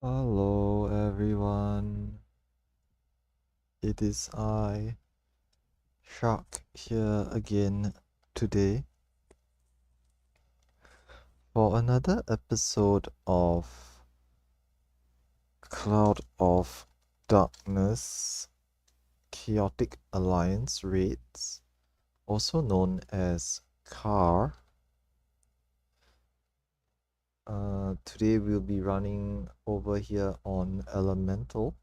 Hello everyone, it is I, Shark, here again today for another episode of Cloud of Darkness Chaotic Alliance Raids, also known as CAR. Today we'll be running over here on Elemental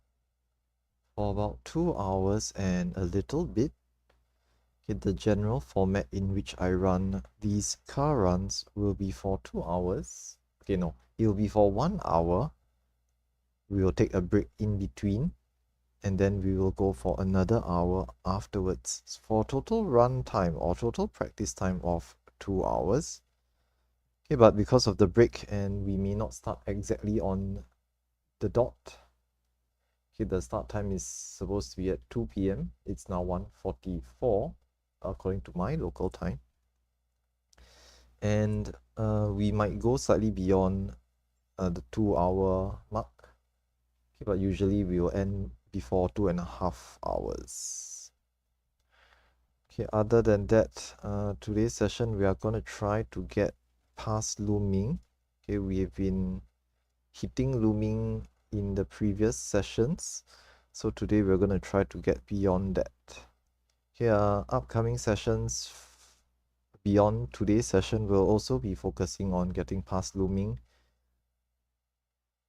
for about 2 hours and a little bit. The general format in which I run these car runs will be for 2 hours. Okay, no, it'll be for 1 hour. We will take a break in between, and then we will go for another hour afterwards for total run time or total practice time of 2 hours. Okay, but because of the break and we may not start exactly on the dot. Okay, the start time is supposed to be at 2 p.m. It's now 1:44 according to my local time. And we might go slightly beyond the 2 hour mark. Okay, but usually we will end before 2.5 hours. Okay, other than that, today's session we are going to try to get past looming. Okay, we've been hitting looming in the previous sessions, so today we're going to try to get beyond that. Okay, upcoming sessions beyond today's session will also be focusing on getting past looming.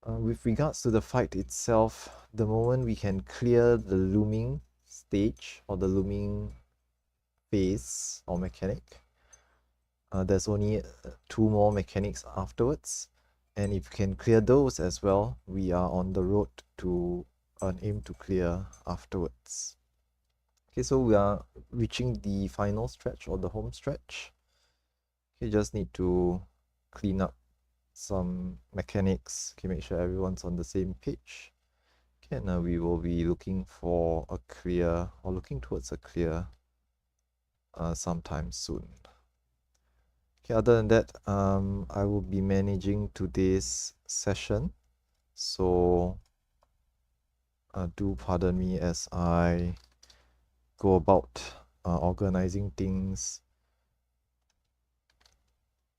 With regards to the fight itself, the moment we can clear the looming stage or the looming phase or mechanic, there's only 2 more mechanics afterwards, and if we can clear those as well, we are on the road to an aim to clear afterwards. Okay, so we are reaching the final stretch or the home stretch. Okay, just need to clean up some mechanics. Okay, make sure everyone's on the same page. Okay, and we will be looking for a clear or looking towards a clear sometime soon. Okay, other than that, I will be managing today's session, so do pardon me as I go about organizing things,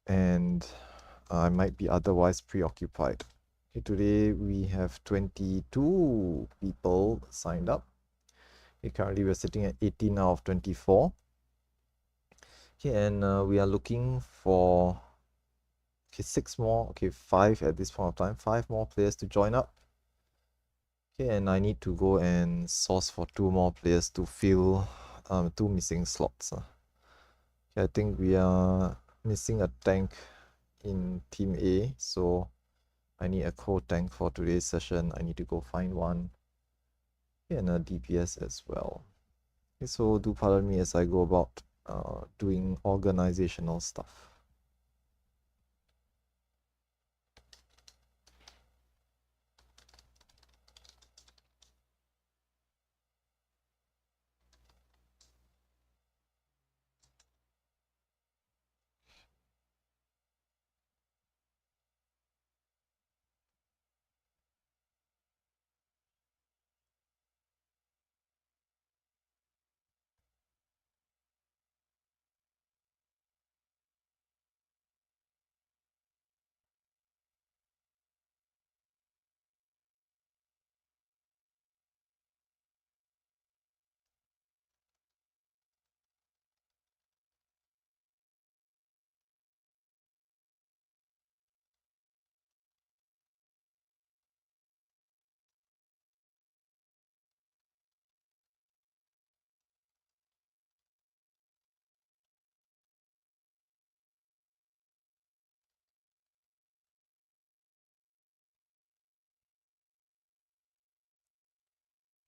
and I might be otherwise preoccupied. Okay, today we have 22 people signed up. Okay, currently we're sitting at 18 out of 24. Okay, and we are looking for 6 more, 5 at this point of time, 5 more players to join up. Okay, and I need to go and source for 2 more players to fill 2 missing slots. Okay, I think we are missing a tank in Team A, so I need a co-tank for today's session. I need to go find one. Okay, and a DPS as well. Okay, so do pardon me as I go about doing organizational stuff.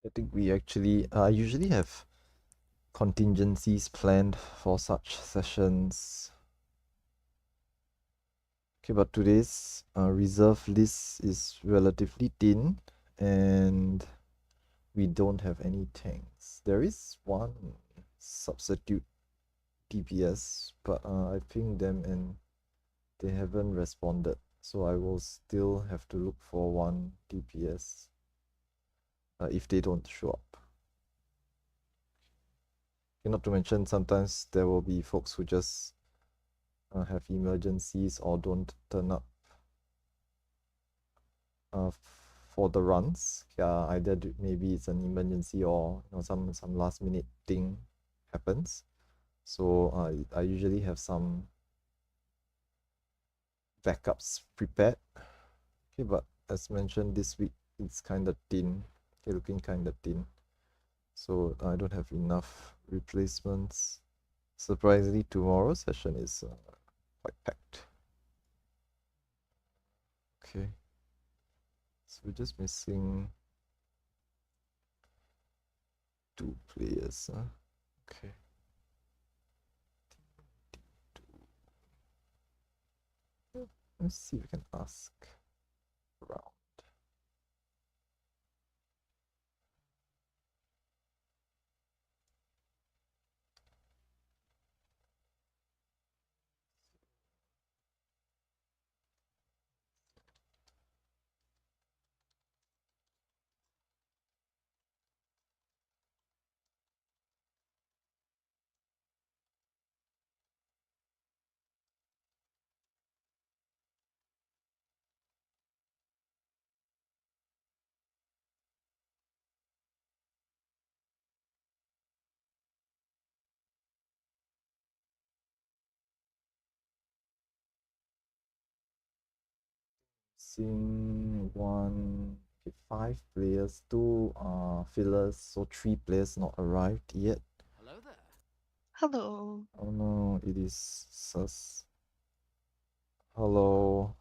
I think we actually, I usually have contingencies planned for such sessions. Okay, but today's reserve list is relatively thin and we don't have any tanks. There is one substitute DPS, but I pinged them and they haven't responded. So I will still have to look for one DPS if they don't show up. Okay, not to mention, sometimes there will be folks who just have emergencies or don't turn up uh, for the runs. Yeah, either maybe it's an emergency or some last minute thing happens. So I usually have some backups prepared. Okay, but as mentioned, this week it's kind of thin. Okay, looking kind of thin. So I don't have enough replacements. Surprisingly, tomorrow's session is quite packed. Okay. So we're just missing 2 players. Okay. Let's see if we can ask around. Seeing one, okay, 5 players, 2 fillers, so 3 players not arrived yet. Hello there. Hello. Oh no, it is sus. Hello.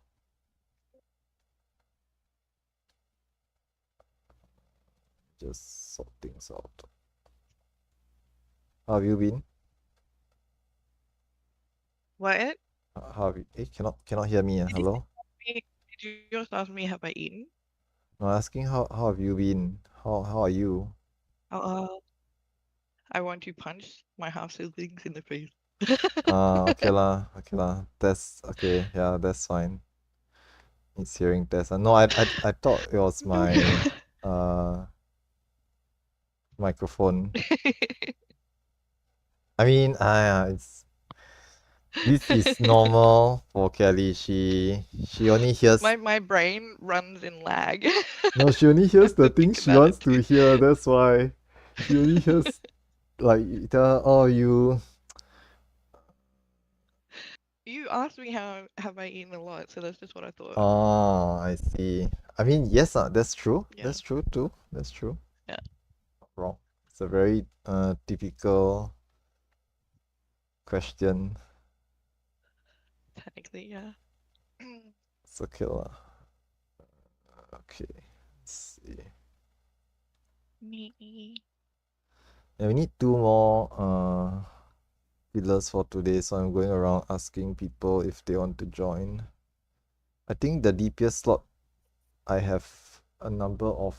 Just sort things out. How have you been? What? How have you? Cannot hear me. Did you Hello. did you just ask me have I eaten? No, asking how have you been? How are you? Uh, I want to punch my half siblings in the face. Okay lah, okay lah. That's okay. Yeah, that's fine. It's hearing test. No, I thought it was my uh microphone. I mean, this is normal for Kelly. She only hears my brain runs in lag. no, she only hears the I things think she about wants it to too. hear. That's why she only hears like oh you. You asked me how have I eaten a lot, so that's just what I thought. Oh, I see. I mean, yes, that's true. Yeah. That's true too. That's true. Yeah. Not wrong. It's a very typical question. Technically, yeah. It's okay lah. Okay. Let's see. Me. Yeah, we need 2 more pillars for today, so I'm going around asking people if they want to join. I think the DPS slot, I have a number of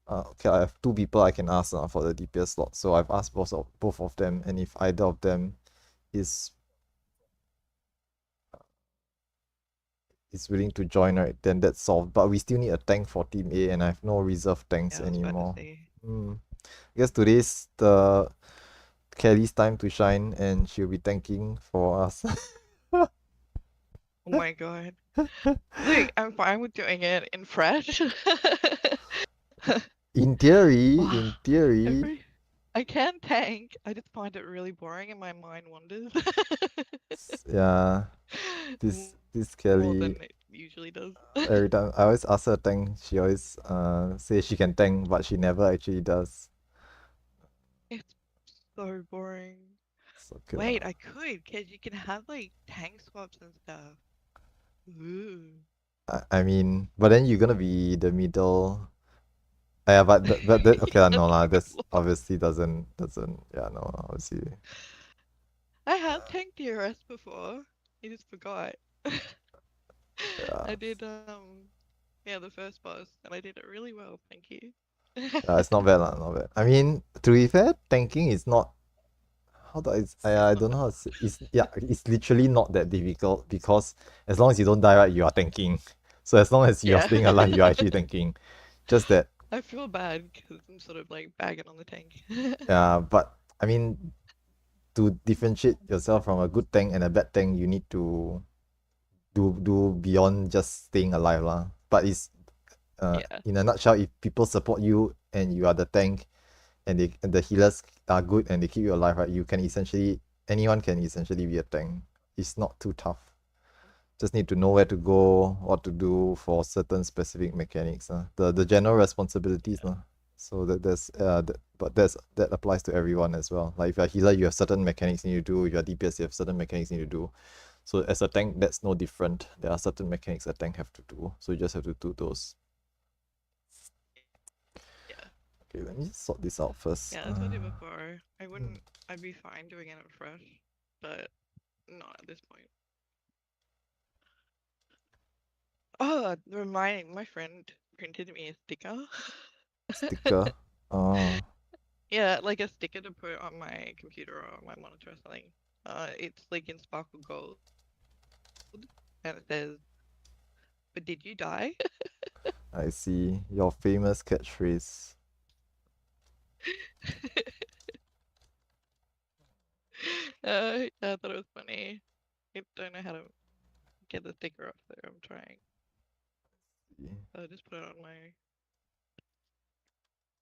okay, I have 2 people I can ask for the DPS slot. So I've asked both of them, and if either of them is willing to join, right, then that's solved. But we still need a tank for Team A, and I have no reserve tanks Yeah, I was about to anymore. say. I guess today's the Kelly's time to shine, and she'll be tanking for us. Oh my god. Look, I'm fine with doing it in fresh. In theory, Wow. in theory, I can tank. I just find it really boring and my mind wanders. yeah, this More Kelly, than it usually does. every time I always ask her tank, she always say she can tank, but she never actually does. It's so boring. It's okay Wait, lah. I could, cause you can have like tank swaps and stuff. Ooh. I mean, but then you're gonna be the middle. Yeah, but that okay lah, Yeah, no lah. true as This well. obviously doesn't yeah, no, obviously. I have tanked DRS before. I just forgot. Yeah, I did yeah, the first boss, and I did it really well, thank you. yeah, it's not bad lah, not bad. I mean, to be fair, tanking is not how do I It's don't not. know how to say, it's yeah, it's literally not that difficult because as long as you don't die, right, you are tanking. So as long as you're Yeah. staying alive, you're actually tanking. Just that, I feel bad because I'm sort of like bagging on the tank. but I mean, to differentiate yourself from a good tank and a bad tank, you need to do beyond just staying alive lah. But it's Yeah. in a nutshell, if people support you and you are the tank, and the healers are good and they keep you alive, right? You can essentially anyone can essentially be a tank. It's not too tough. Just need to know where to go, what to do for certain specific mechanics. The general responsibilities. So that applies to everyone as well. Like if you're a healer, you have certain mechanics you need to do. If you're DPS, you have certain mechanics you need to do. So as a tank, that's no different. There are certain mechanics a tank have to do. So you just have to do those. Yeah. Okay, let me just sort this out first. Yeah, I told you before. I'd be fine doing it fresh, but not at this point. Oh, reminding my friend printed me a sticker. Sticker. Oh, Yeah, like a sticker to put on my computer or on my monitor or something. It's like in sparkle gold, and it says, "But did you die?" I see. Your famous catchphrase. I thought it was funny. I don't know how to get the sticker off there. I'm trying. I'll just put it on my,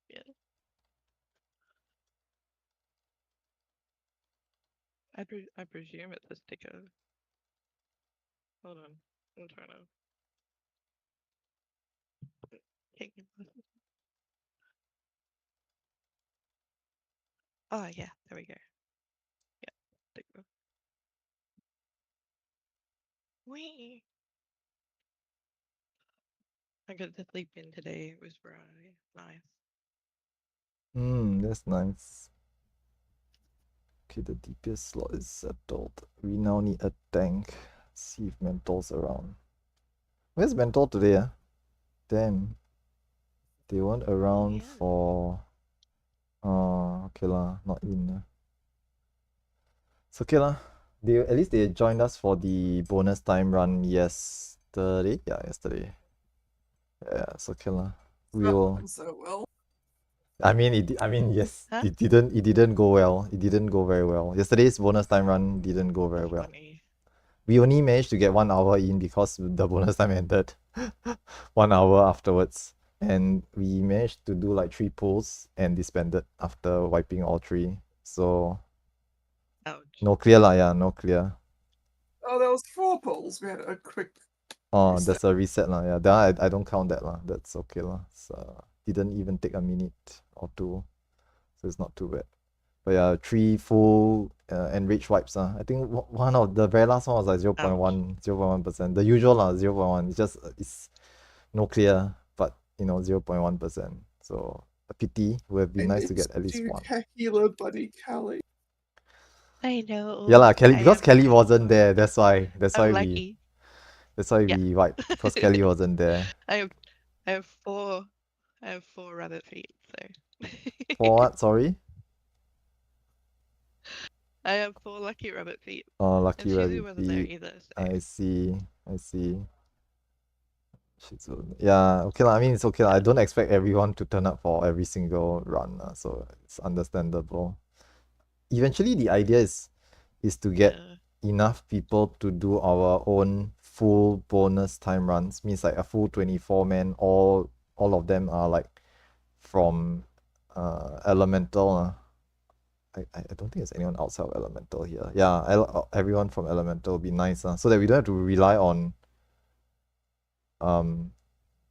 yeah. I presume it's a sticker. Hold on. I'm trying to. Take it. Oh yeah, there we go. Yeah, sticker. Wee. I got to sleep in today. It was very nice. That's nice. Okay, the DPS slot is settled. We now need a tank. See if Mental's around. Where's Mental today? Damn. They weren't Oh around yeah. for. Okay lah, not in. It's okay lah. At least they joined us for the bonus time run yesterday. Yeah, yesterday. Yeah, it's okay lah. We'll. So well. Yes, Huh? it didn't go well. It didn't go very well. Yesterday's bonus time run didn't go very well. Funny. We only managed to get 1 hour in because the bonus time ended 1 hour afterwards. And we managed to do like 3 pulls and disbanded after wiping all 3. So Ouch. no clear lah, yeah, no clear. Oh, there was 4 polls. We had a quick. Oh, reset. there's a reset lah. Yeah, that I don't count that lah. That's okay lah. So didn't even take a minute or two, so it's not too bad. But yeah, 3 full enrich wipes. I think one of the very last one was like 0.1, 0.1%. The usual 0.1. It's just it's no clear, but 0.1%. So a pity. Would have been nice to get at least one. Healer buddy Callie. I know. Yeah lah, Kelly, I because am Kelly lucky. wasn't there. That's why I'm we lucky. Yeah. wiped because Kelly wasn't there. I have four. I have 4 rabbit feet. So. For what? Sorry. I have 4 lucky rabbit feet. Oh, And lucky Shizu rabbit wasn't there feet. either. So. I see. Yeah, okay lah. I mean, it's okay lah. I don't expect everyone to turn up for every single run, so it's understandable. Eventually, the idea is to get enough people to do our own full bonus time runs. Means like a full 24-man. All of them are like from elemental. I don't think there's anyone outside of elemental here. Yeah, everyone from elemental would be nice, so that we don't have to rely on we don't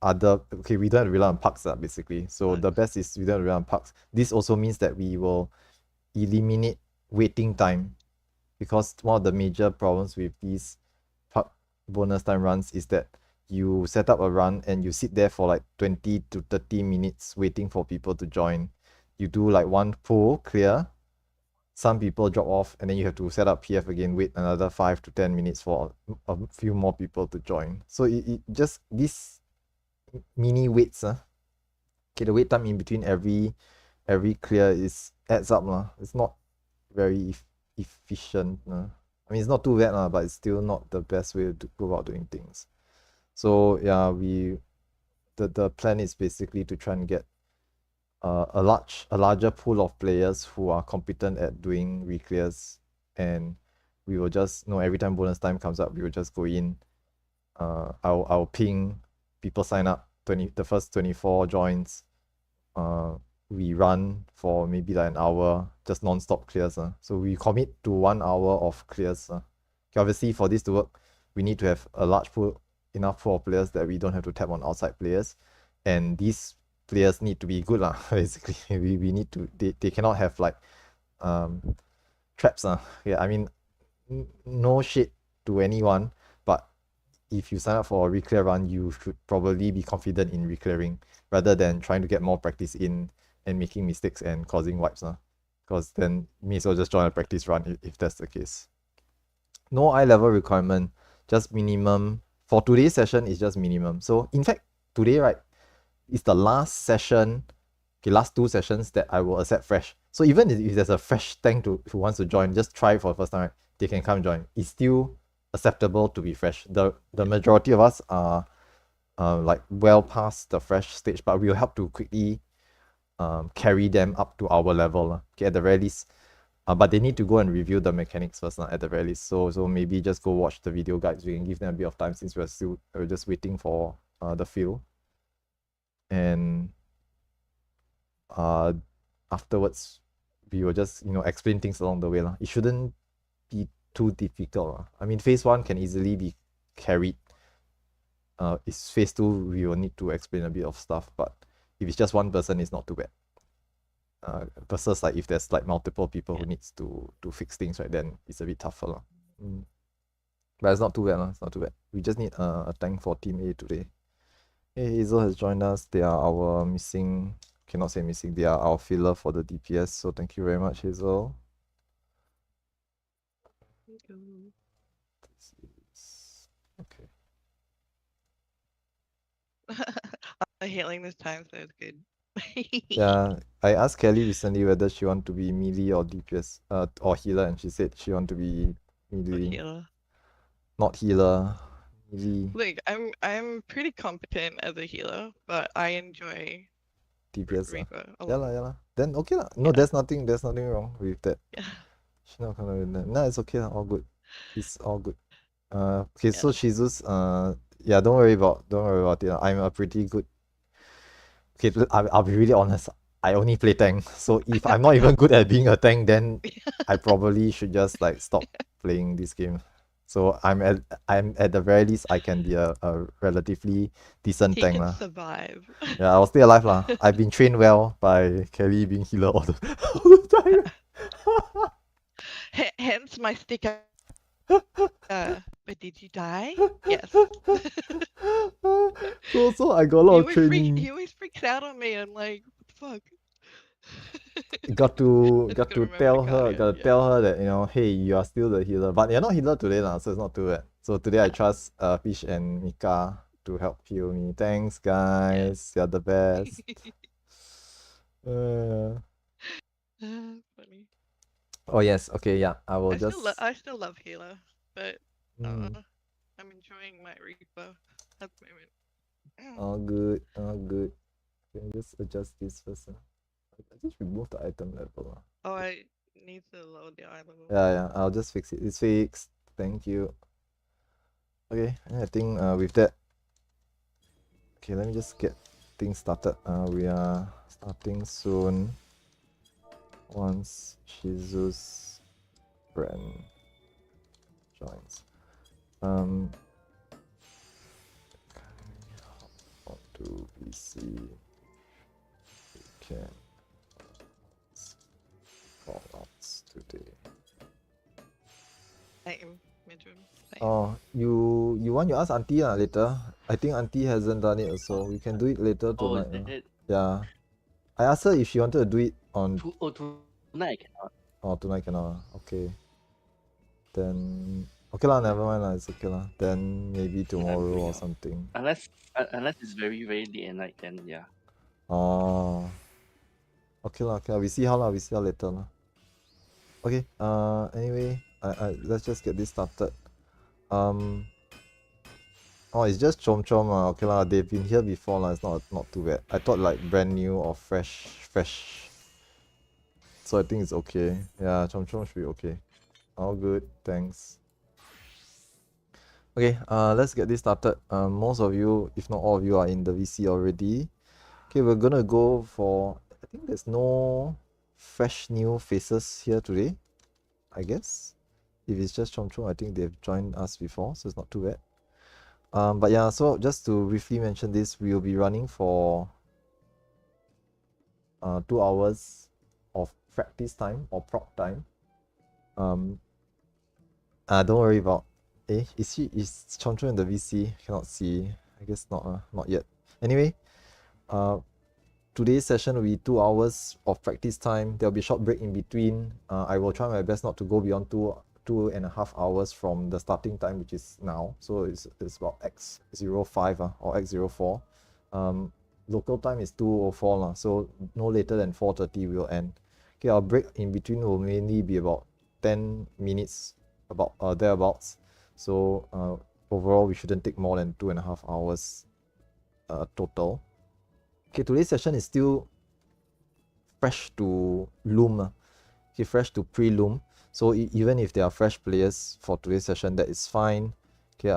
have to rely on pucks basically. So the best is we don't have to rely on pucks. This also means that we will eliminate waiting time, because one of the major problems with these puck bonus time runs is that you set up a run and you sit there for like 20 to 30 minutes waiting for people to join. You do like one pull clear, some people drop off, and then you have to set up PF again, wait another 5 to 10 minutes for a few more people to join. So it just this mini waits okay, the wait time in between every clear adds up It's not very efficient I mean, it's not too bad but it's still not the best way to go about doing things. So yeah, the plan is basically to try and get a larger pool of players who are competent at doing reclears, and we will just every time bonus time comes up, we will just go in. I'll ping people sign up. The first 24 joins. We run for maybe like an hour, just non-stop clears. So we commit to 1 hour of clears. Okay, obviously, for this to work, we need to have a enough pool of players that we don't have to tap on outside players, and these players need to be good lah. Basically, we need to they cannot have like traps. Yeah, I mean, no shit to anyone, but if you sign up for a reclear run, you should probably be confident in reclearing rather than trying to get more practice in and making mistakes and causing wipes. Because then may as well just join a practice run if that's the case. No eye level requirement, just minimum. For today's session, it's just minimum. So in fact, today, right, is the last session, last 2 sessions that I will accept fresh. So even if there's a fresh tank who wants to join, just try for the first time, right, they can come join. It's still acceptable to be fresh. The majority of us are like well past the fresh stage, but we'll help to quickly carry them up to our level. Okay, at the very least. But they need to go and review the mechanics first at the very least. So maybe just go watch the video guides. We can give them a bit of time since we're just waiting for the field. And afterwards we will just explain things along the way. It shouldn't be too difficult. I mean, phase 1 can easily be carried. It's phase 2 we will need to explain a bit of stuff, but if it's just one person, it's not too bad. Versus like if there's like multiple people who needs to fix things, right, then it's a bit tougher. But it's not too bad. It's not too bad. We just need a tank for team A today. Hey, Hazel has joined us. They are our missing, cannot say missing, they are our filler for the DPS. So thank you very much, Hazel. Thank you. Okay. I'm healing this time, so it's good. Yeah, I asked Kelly recently whether she want to be melee or DPS, or healer, and she said she want to be melee. Healer. Not healer, melee. Look, I'm pretty competent as a healer, but I enjoy DPS. Reaper a Yeah lot. lah. Then okay lah. No, there's nothing wrong with that. Yeah. She's not gonna win that. No, it's okay lah. All good. It's all good. Okay, so Yeah. Shizu's yeah, don't worry about it. I'm a pretty good. Okay, I'll be really honest. I only play tank. So if I'm not even good at being a tank, then I probably should just like stop playing this game. So I'm at the very least I can be a relatively decent He tank can lah. survive. Yeah, I'll stay alive lah. I've been trained well by Kelly being healer all the time. Hence my sticker. But did you die? Yes. so I got a lot of training. He always freaks out on me. I'm like, what the fuck? got to remember tell the her, Guardian, tell her that hey, you are still the healer, but you're not healer today lah, so it's not too bad. So today I trust Fish and Mika to help heal me. Thanks guys, you're the best. Funny. Oh yes, okay, yeah, I will I still love healer, but I'm enjoying my Reaper at the moment. All good. Can you just adjust this first? I just removed the item level. Oh, I need to lower the eye level. Yeah, I'll just fix it. It's fixed. Thank you. Okay, I think with that, okay, let me just get things started. We are starting soon. Once Shizu's friend joins. To PC, we can callouts today. Same, midroom. Same. Oh, you want to ask auntie later? I think auntie hasn't done it also. We can do it later tonight. Yeah, I asked her if she wanted to do it on. Tonight cannot. Oh, tonight cannot. Okay. Then okay lah, never mind lah. It's okay lah. Then maybe tomorrow or something. Unless it's very very late at night, then yeah. Oh. Okay lah. We see how lah. We see how later lah. Okay. Anyway, let's just get this started. Oh, it's just Chom Chom. Okay lah, they've been here before lah. It's not too bad. I thought like brand new or fresh. So I think it's okay. Yeah, Chom Chom should be okay. All good, thanks. Okay, let's get this started. Most of you, if not all of you, are in the VC already. Okay, we're gonna go for. I think there's no fresh new faces here today. I guess. If it's just Chom Chom, I think they've joined us before, so it's not too bad. But yeah, so just to briefly mention this, we will be running for 2 hours of practice time or prop time. Don't worry about. Is Chom Chom in the VC? Cannot see. I guess not yet. Anyway, today's session will be 2 hours of practice time. There'll be a short break in between. I will try my best not to go beyond 2.5 hours from the starting time, which is now. So it's about X05 or X04. Local time is 2:04 so no later than 4:30 we'll end. Okay, our break in between will mainly be about 10 minutes, about thereabouts. So overall we shouldn't take more than 2.5 hours total. Okay, today's session is still fresh to loom. Okay, fresh to pre-loom. So even if there are fresh players for today's session, that is fine. Okay,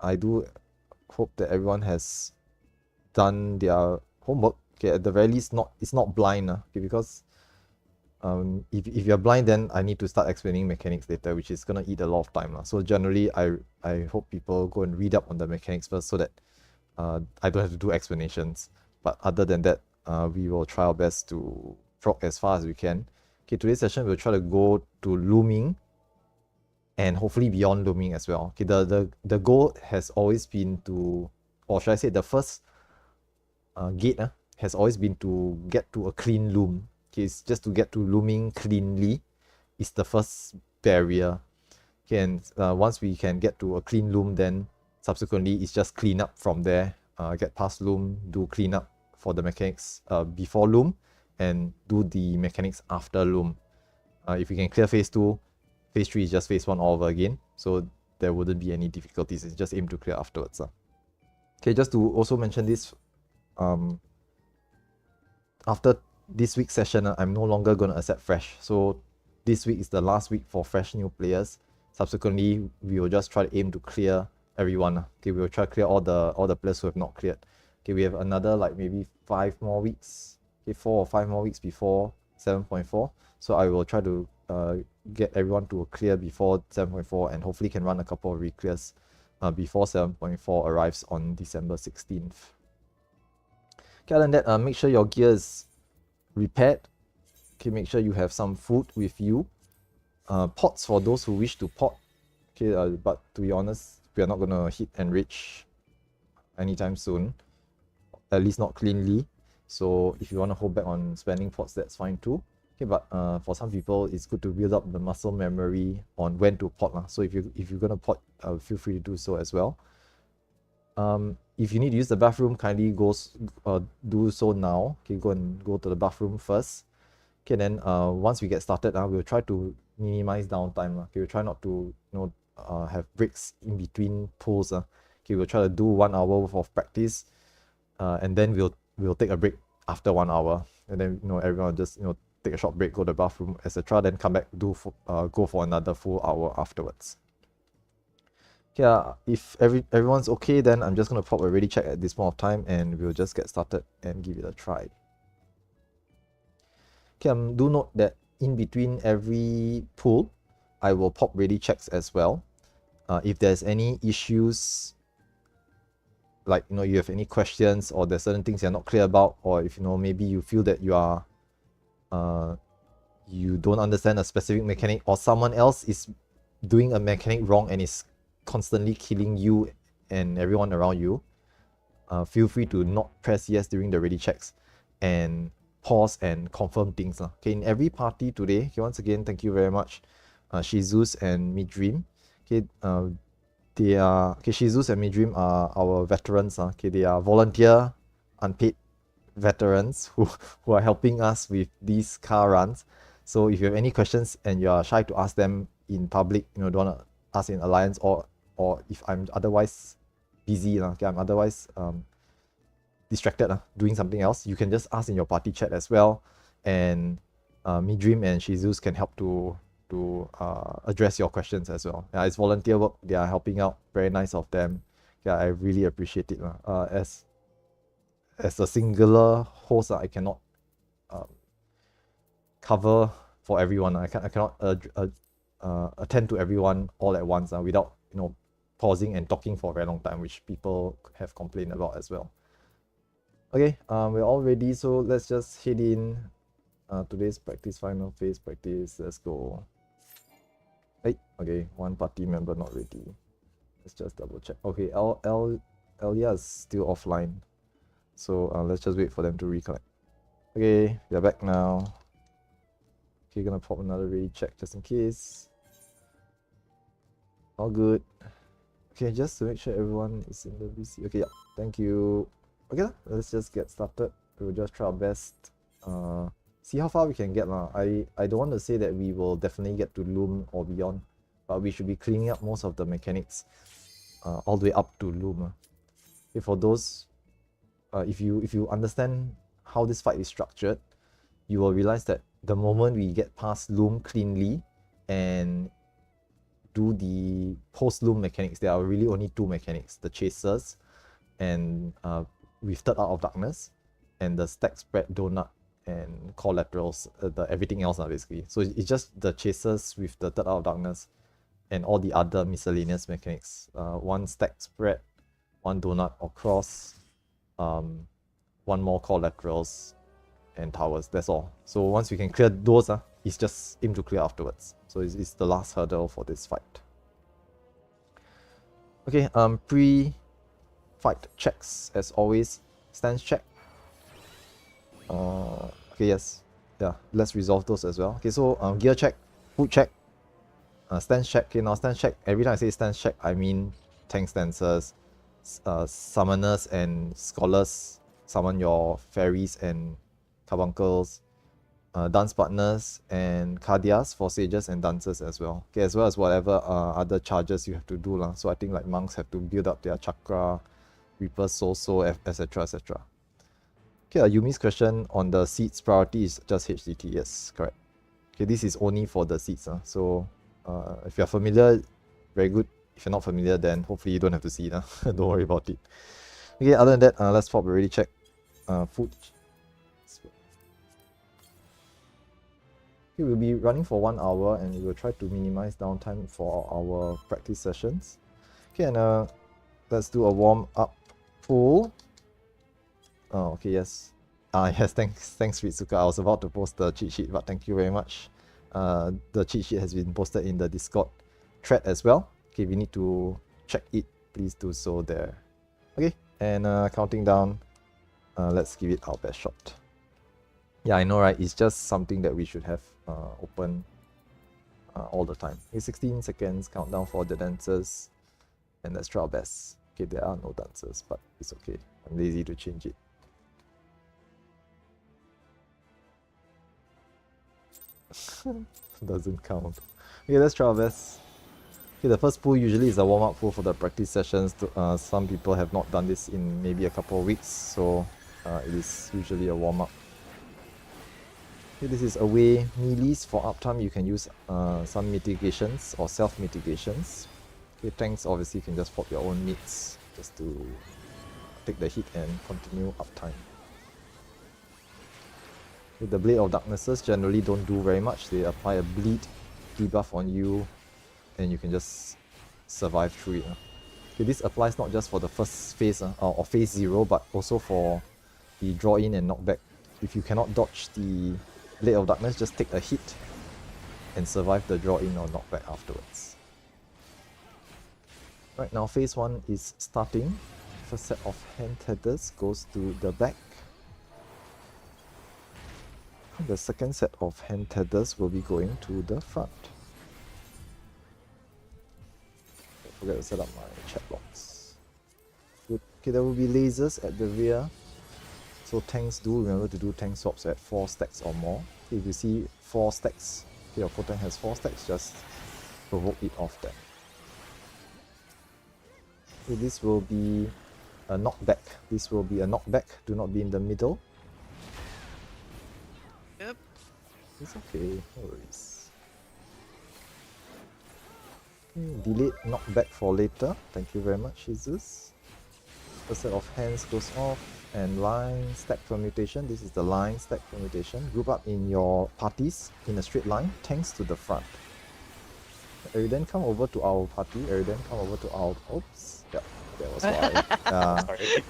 I do hope that everyone has done their homework. Okay, at the very least, it's not blind. Okay, because if you're blind, then I need to start explaining mechanics later, which is gonna eat a lot of time. So generally, I hope people go and read up on the mechanics first, so that I don't have to do explanations. But other than that, we will try our best to proc as far as we can. Okay, today's session we'll try to go to looming and hopefully beyond looming as well. Okay, the goal has always been to, or should I say the first gate has always been to get to a clean loom. Okay, it's just to get to looming cleanly is the first barrier. Okay, and once we can get to a clean loom, then subsequently it's just clean up from there. Get past loom, do clean up for the mechanics before loom, and do the mechanics after loom. If we can clear phase 2, phase 3 is just phase 1 all over again. So there wouldn't be any difficulties. It's just aim to clear afterwards. Okay, just to also mention this, after this week's session, I'm no longer going to accept fresh. So this week is the last week for fresh new players. Subsequently, we will just try to aim to clear everyone. Okay, we will try to clear all the players who have not cleared. Okay, we have another like maybe 5 more weeks. Okay, 4 or 5 more weeks before 7.4. So I will try to get everyone to clear before 7.4 and hopefully can run a couple of reclears before 7.4 arrives on December 16th. Okay, other than that, make sure your gear is repaired. Okay, make sure you have some food with you. Pots for those who wish to pot. Okay, but to be honest, we are not gonna hit enrich anytime soon. At least not cleanly. So if you want to hold back on spending pots, that's fine too. Okay, but for some people, it's good to build up the muscle memory on when to pot. So if you're gonna pot, feel free to do so as well. If you need to use the bathroom, kindly do so now. Okay, go to the bathroom first. Okay, then once we get started, we'll try to minimize downtime. Okay, we'll try not to have breaks in between pulls. Okay, we'll try to do 1 hour worth of practice, and then we'll take a break after 1 hour, and then everyone will just take a short break, go to the bathroom, etc. Then come back, go for another full hour afterwards. Yeah, if everyone's okay, then I'm just gonna pop a ready check at this point of time, and we'll just get started and give it a try. Okay, do note that in between every pull, I will pop ready checks as well. If there's any issues, like you have any questions, or there's certain things you're not clear about, or if maybe you feel that you don't understand a specific mechanic, or someone else is doing a mechanic wrong and is constantly killing you and everyone around you, feel free to not press yes during the ready checks and pause and confirm things. Okay, in every party today, okay, once again, thank you very much, Shizus and Midream. Okay, Shizus and Midream are our veterans. Okay, they are volunteer, unpaid veterans who are helping us with these car runs. So if you have any questions and you are shy to ask them in public, don't want to ask in Alliance, or or if I'm otherwise busy, okay, I'm otherwise distracted, doing something else, you can just ask in your party chat as well, and Midream and Shizus can help to address your questions as well. Yeah, it's volunteer work. They are helping out. Very nice of them. Yeah, I really appreciate it. As a singular host, I cannot cover for everyone. I cannot attend to everyone all at once without pausing and talking for a very long time, which people have complained about as well. Okay, we're all ready, so let's just head in. Today's practice, final phase practice. Let's go. Hey, okay, one party member not ready. Let's just double check. Okay, Elia is still offline, so let's just wait for them to reconnect. Okay, we are back now. Okay, gonna pop another ready check just in case. All good. Okay, just to make sure everyone is in the VC. Okay, yeah, thank you. Okay, let's just get started. We'll just try our best. See how far we can get. I don't want to say that we will definitely get to Loom or beyond, but we should be cleaning up most of the mechanics all the way up to Loom. Okay, for those, if you understand how this fight is structured, you will realize that the moment we get past Loom cleanly and do the post-Loom mechanics, there are really only two mechanics, the Chasers and with Third Out of Darkness, and the Stack Spread, Donut, and Collaterals, the everything else basically. So it's just the Chasers with the Third Out of Darkness and all the other miscellaneous mechanics. One Stack Spread, one Donut or Cross, one more Collaterals, and Towers. That's all. So once we can clear those, it's just aim to clear afterwards. So it's the last hurdle for this fight. Okay, pre-fight checks as always. Stance check. Okay, yes. Yeah, let's resolve those as well. Okay, so gear check, food check, stance check. Okay, now stance check. Every time I say stance check, I mean tank stances, summoners and scholars summon your fairies and carbuncles, dance partners and cardias for sages and dancers as well. Okay, as well as whatever other charges you have to do lah. So I think like monks have to build up their chakra, reapers so etc etc. Okay, Yumi's question on the seats priority is just HDT. Yes, correct. Okay, this is only for the seats. So if you're familiar, very good. If you're not familiar, then hopefully you don't have to see it. Don't worry about it. Okay, other than that, let's pop already check. Food. Okay, we'll be running for 1 hour and we will try to minimize downtime for our practice sessions. Okay, and let's do a warm up pull. Oh, okay, yes. Yes, thanks Ritsuka. I was about to post the cheat sheet, but thank you very much. The cheat sheet has been posted in the Discord thread as well. Okay, we need to check it. Please do so there. Okay, and counting down. Let's give it our best shot. Yeah, I know, right? It's just something that we should have open all the time. Okay, 16 seconds countdown for the dancers, and let's try our best. Okay, there are no dancers, but it's okay. I'm lazy to change it. Doesn't count. Okay, let's try our best. Okay, the first pool usually is a warm-up pool for the practice sessions. Some people have not done this in maybe a couple of weeks, so it is usually a warm-up. Okay, this is away melees. For uptime, you can use some mitigations or self-mitigations. Okay, tanks obviously you can just pop your own meats just to take the hit and continue uptime. Okay, the Blade of Darknesses generally don't do very much. They apply a bleed debuff on you and you can just survive through it. Okay, this applies not just for the first phase or phase 0, but also for the draw in and knockback. If you cannot dodge the Blade of Darkness, just take a hit and survive the draw in or knockback afterwards. Right now, phase 1 is starting. First set of hand tethers goes to the back. The second set of hand tethers will be going to the front. I forgot to set up my chat box. Good. Okay, there will be lasers at the rear. So tanks, do remember to do tank swaps at 4 stacks or more. Okay, if you see 4 stacks, okay, your tank has 4 stacks, just provoke it off there. Okay, this will be a knockback. This will be a knockback. Do not be in the middle. Yep. It's okay, no worries. Okay, delayed knockback for later. Thank you very much, Jesus. First set of hands goes off, and line stack permutation. This is the line stack permutation. Group up in your parties in a straight line, tanks to the front. Eridan, come over to our party. Eridan, come over to our. Oops. Yep, that was why. Sorry.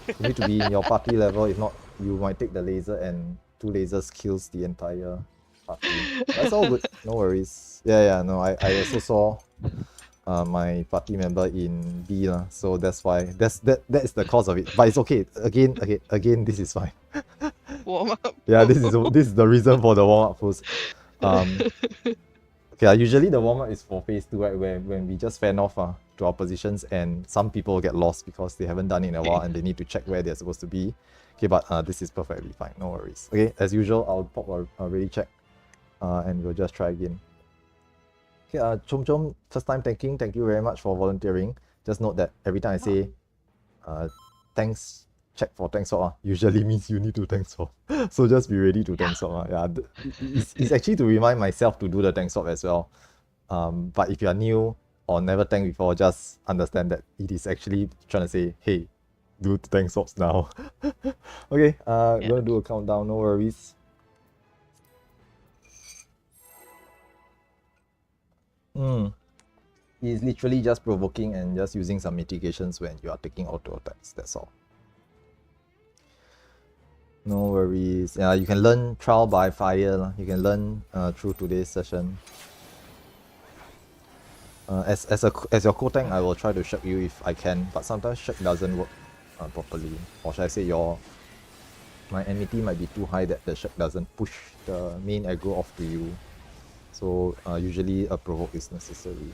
You need to be in your party level. If not, you might take the laser and 2 lasers kills the entire party. But it's all good. No worries. Yeah. No, I also saw my party member in B lah. So that's why that is the cause of it. But it's okay. Again, this is fine. Warm up. Yeah, this is the reason for the warm up pose. Okay, usually the warm up is for phase 2, right? Where when we just fan off to our positions, and some people get lost because they haven't done it in a while and they need to check where they're supposed to be. Okay, but this is perfectly fine. No worries. Okay, as usual, I'll pop a ready check, and we'll just try again. Okay, Chom Chom, first time tanking. Thank you very much for volunteering. Just note that every time I say, thanks. Check for tank swap usually means you need to tank swap. So just be ready to tank swap. Yeah, it's actually to remind myself to do the tank swap as well. But if you are new or never tanked before, just understand that it is actually trying to say, hey, do the tank swaps now. Okay, we're gonna do a countdown, no worries. It's literally just provoking and just using some mitigations when you are taking auto attacks, that's all. No worries. Yeah, you can learn trial by fire. You can learn through today's session. As your co-tank, I will try to shirk you if I can, but sometimes shirk doesn't work properly. Or should I say my enmity might be too high that the shirk doesn't push the main aggro off to you. So usually a provoke is necessary.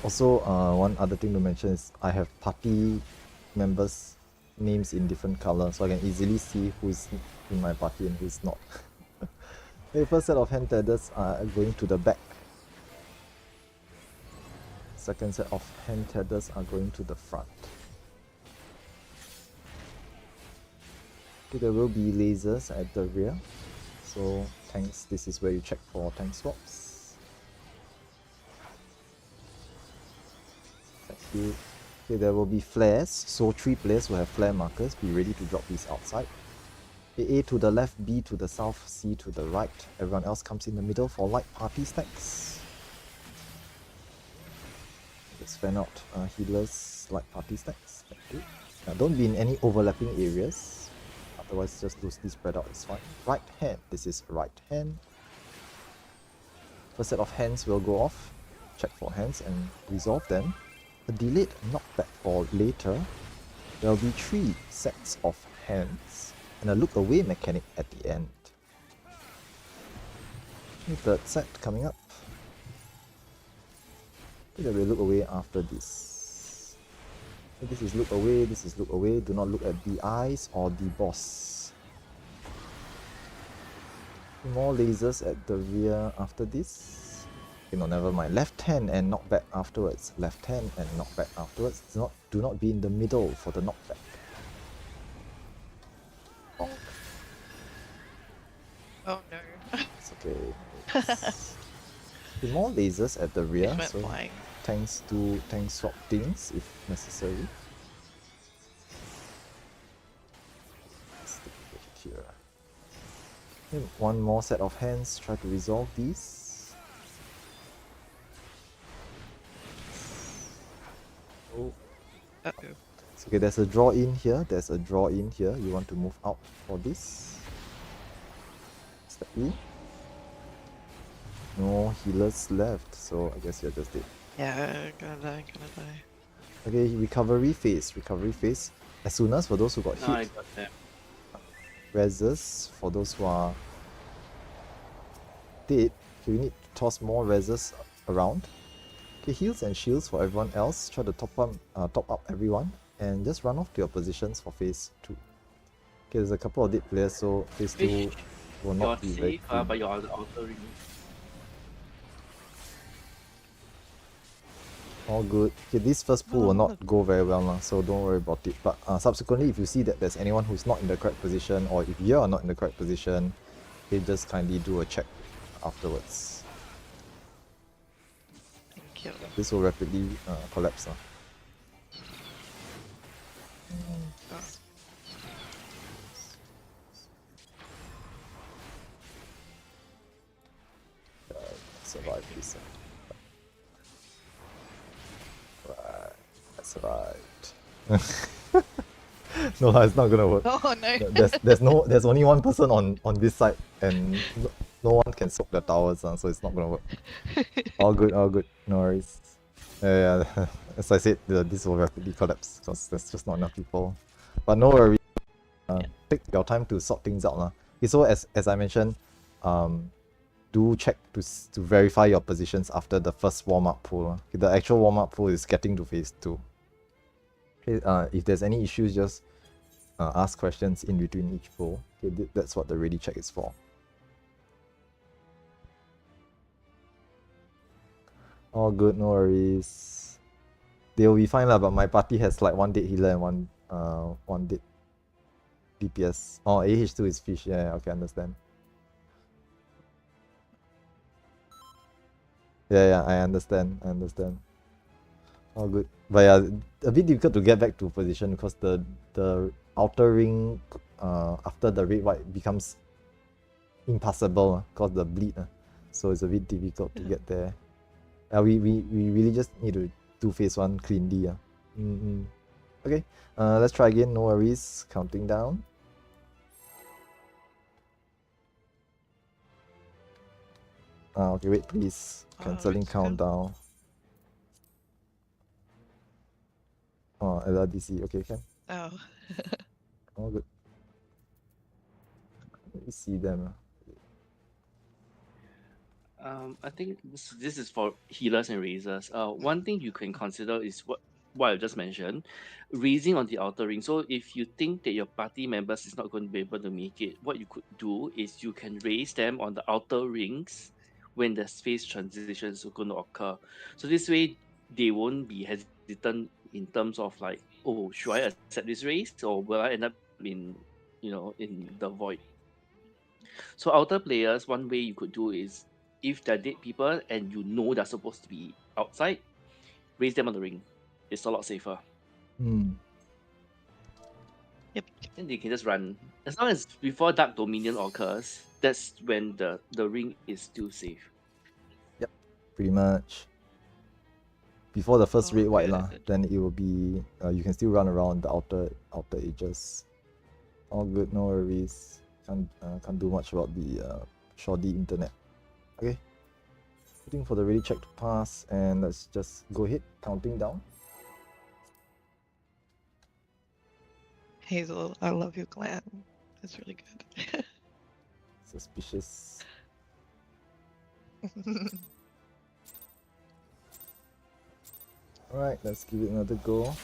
Also, one other thing to mention is I have party members' names in different colors, so I can easily see who's in my party and who's not. The first set of hand tethers are going to the back. Second set of hand tethers are going to the front. Okay, there will be lasers at the rear. So tanks, this is where you check for tank swaps. Okay, there will be flares, so 3 players will have flare markers. Be ready to drop these outside. A to the left, B to the south, C to the right. Everyone else comes in the middle for light party stacks. Let's fan out healers, light party stacks. Thank you. Now don't be in any overlapping areas. Otherwise just loosely spread out is fine. Right hand, this is right hand. First set of hands will go off. Check for hands and resolve them. A delayed knockback for later. There will be 3 sets of hands and a look away mechanic at the end. Third set coming up. There will be look away after this. This is look away, this is look away. Do not look at the eyes or the boss. More lasers at the rear after this. Okay, no, never mind. Left hand and knockback afterwards. Left hand and knockback afterwards. Do not be in the middle for the knockback. Oh, Oh no. it's okay. Okay, more lasers at the rear, Just went so flying. tanks do tank swap things if necessary. Stick it here. Okay, one more set of hands. Try to resolve these. Oh. Uh-oh. So, okay, there's a draw in here. There's a draw in here. You want to move out for this. Step E. No healers left, so I guess you're just dead. Yeah, gonna die. Okay, recovery phase. Recovery phase. As soon as for those who got No, I hit, got them. reses for those who are dead, okay, we need to toss more reses around. Okay, heals and shields for everyone else. Try to top up everyone, and just run off to your positions for phase 2. Okay, there's a couple of dead players, so phase 2 Fish, will you're not be very safe, clean. but you're on the outer ring. All good. Okay, this first pool will not go very well now, so don't worry about it. But subsequently, if you see that there's anyone who's not in the correct position, or if you are not in the correct position, okay, just kindly do a check afterwards. Thank you. This will rapidly collapse now. Oh. Survive this. Right, that's right. No, it's not gonna work. Oh no. There's only one person on this side, and no one can soak the towers, so it's not gonna work. All good, no worries. Yeah, as I said, this will rapidly collapse because there's just not enough people. But no worries. Take your time to sort things out, lah. Okay, so as I mentioned, do check to verify your positions after the first warm-up pool. Okay, the actual warm-up pool is getting to phase 2. Okay, if there's any issues, just ask questions in between each pool. Okay, that's what the ready check is for. All good, no worries. They'll be fine lah, but my party has like one dead healer and one dead DPS. Oh, AH2 is fish, yeah, okay, understand. Yeah, I understand. All good. But yeah, a bit difficult to get back to position because the outer ring after the red white becomes impassable because the bleed. So it's a bit difficult to get there. We really just need to do phase 1 cleanly. Okay, let's try again, no worries. Counting down. Okay, wait, please. Cancelling countdown. Oh, LRDC. Okay, can. Oh. All good. Let me see them. I think this is for healers and raisers. One thing you can consider is what I just mentioned, raising on the outer ring. So if you think that your party members is not going to be able to make it, what you could do is you can raise them on the outer rings when the phase transitions are going to occur. So this way they won't be hesitant in terms of like, oh, should I accept this raise or will I end up in in the void? So outer players, one way you could do is if they're dead people and you know they're supposed to be outside, raise them on the ring. It's a lot safer. Yep. Then they can just run. As long as before Dark Dominion occurs, that's when the ring is still safe. Yep, pretty much. Before the first Oh, red white good. then it will be you can still run around the outer edges. All good, no worries. Can't do much about the shoddy internet. Okay, waiting for the ready check to pass, and let's just go ahead counting down. Hazel, I love your clan. That's really good. Suspicious. Alright, let's give it another go.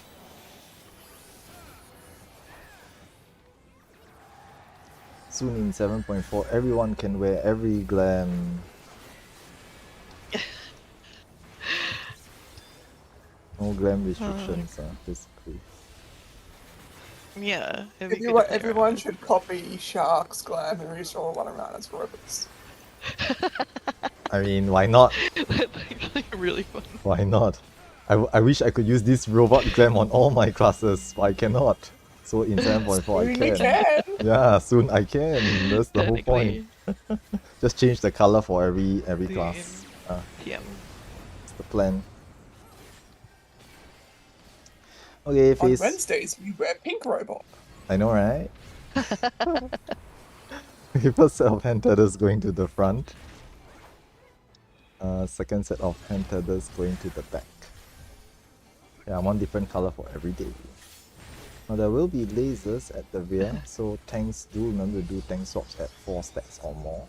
Soon in 7.4, everyone can wear every glam. No glam restrictions, basically. Yeah. It'd be good to play Everyone around. should copy Shark's glam and just all run around as robots. I mean, why not? That's actually really fun. Why not? I wish I could use this robot glam on all my classes, but I cannot. So in 7.4 I Soon can. you can. Yeah, soon I can. That's the whole point. Just change the color for every class. Yeah. That's the plan. Okay, On phase. Wednesdays, we wear pink robot. I know, right? First set of hand tethers going to the front. Second set of hand tethers going to the back. Yeah, one different color for every day. Now there will be lasers at the rear, so tanks do remember to do tank swaps at 4 stacks or more.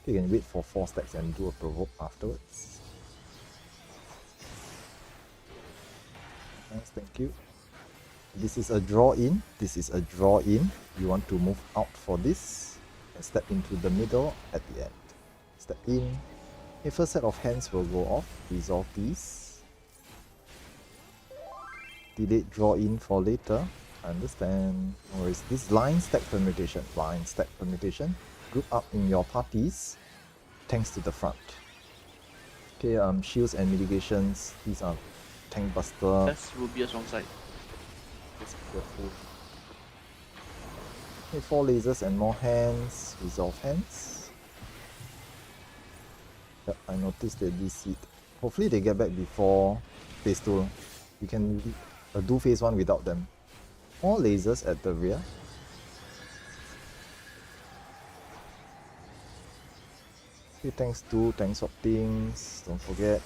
You can wait for 4 stacks and do a provoke afterwards. Nice, thank you. This is a draw in. This is a draw in. You want to move out for this and step into the middle at the end. Step in. The first set of hands will go off. Resolve these. Delayed draw in for later. I understand. No worries. This line stack permutation. Line stack permutation. Group up in your parties. Tanks to the front. Okay, shields and mitigations. These are tank buster. That's Rubia's wrong side. Just be careful. Okay, 4 lasers and more hands. Resolve hands. Yep, I noticed they DC. Hopefully they get back before phase 2. You can do phase 1 without them. More lasers at the rear. Okay, thanks to tanks of things, don't forget.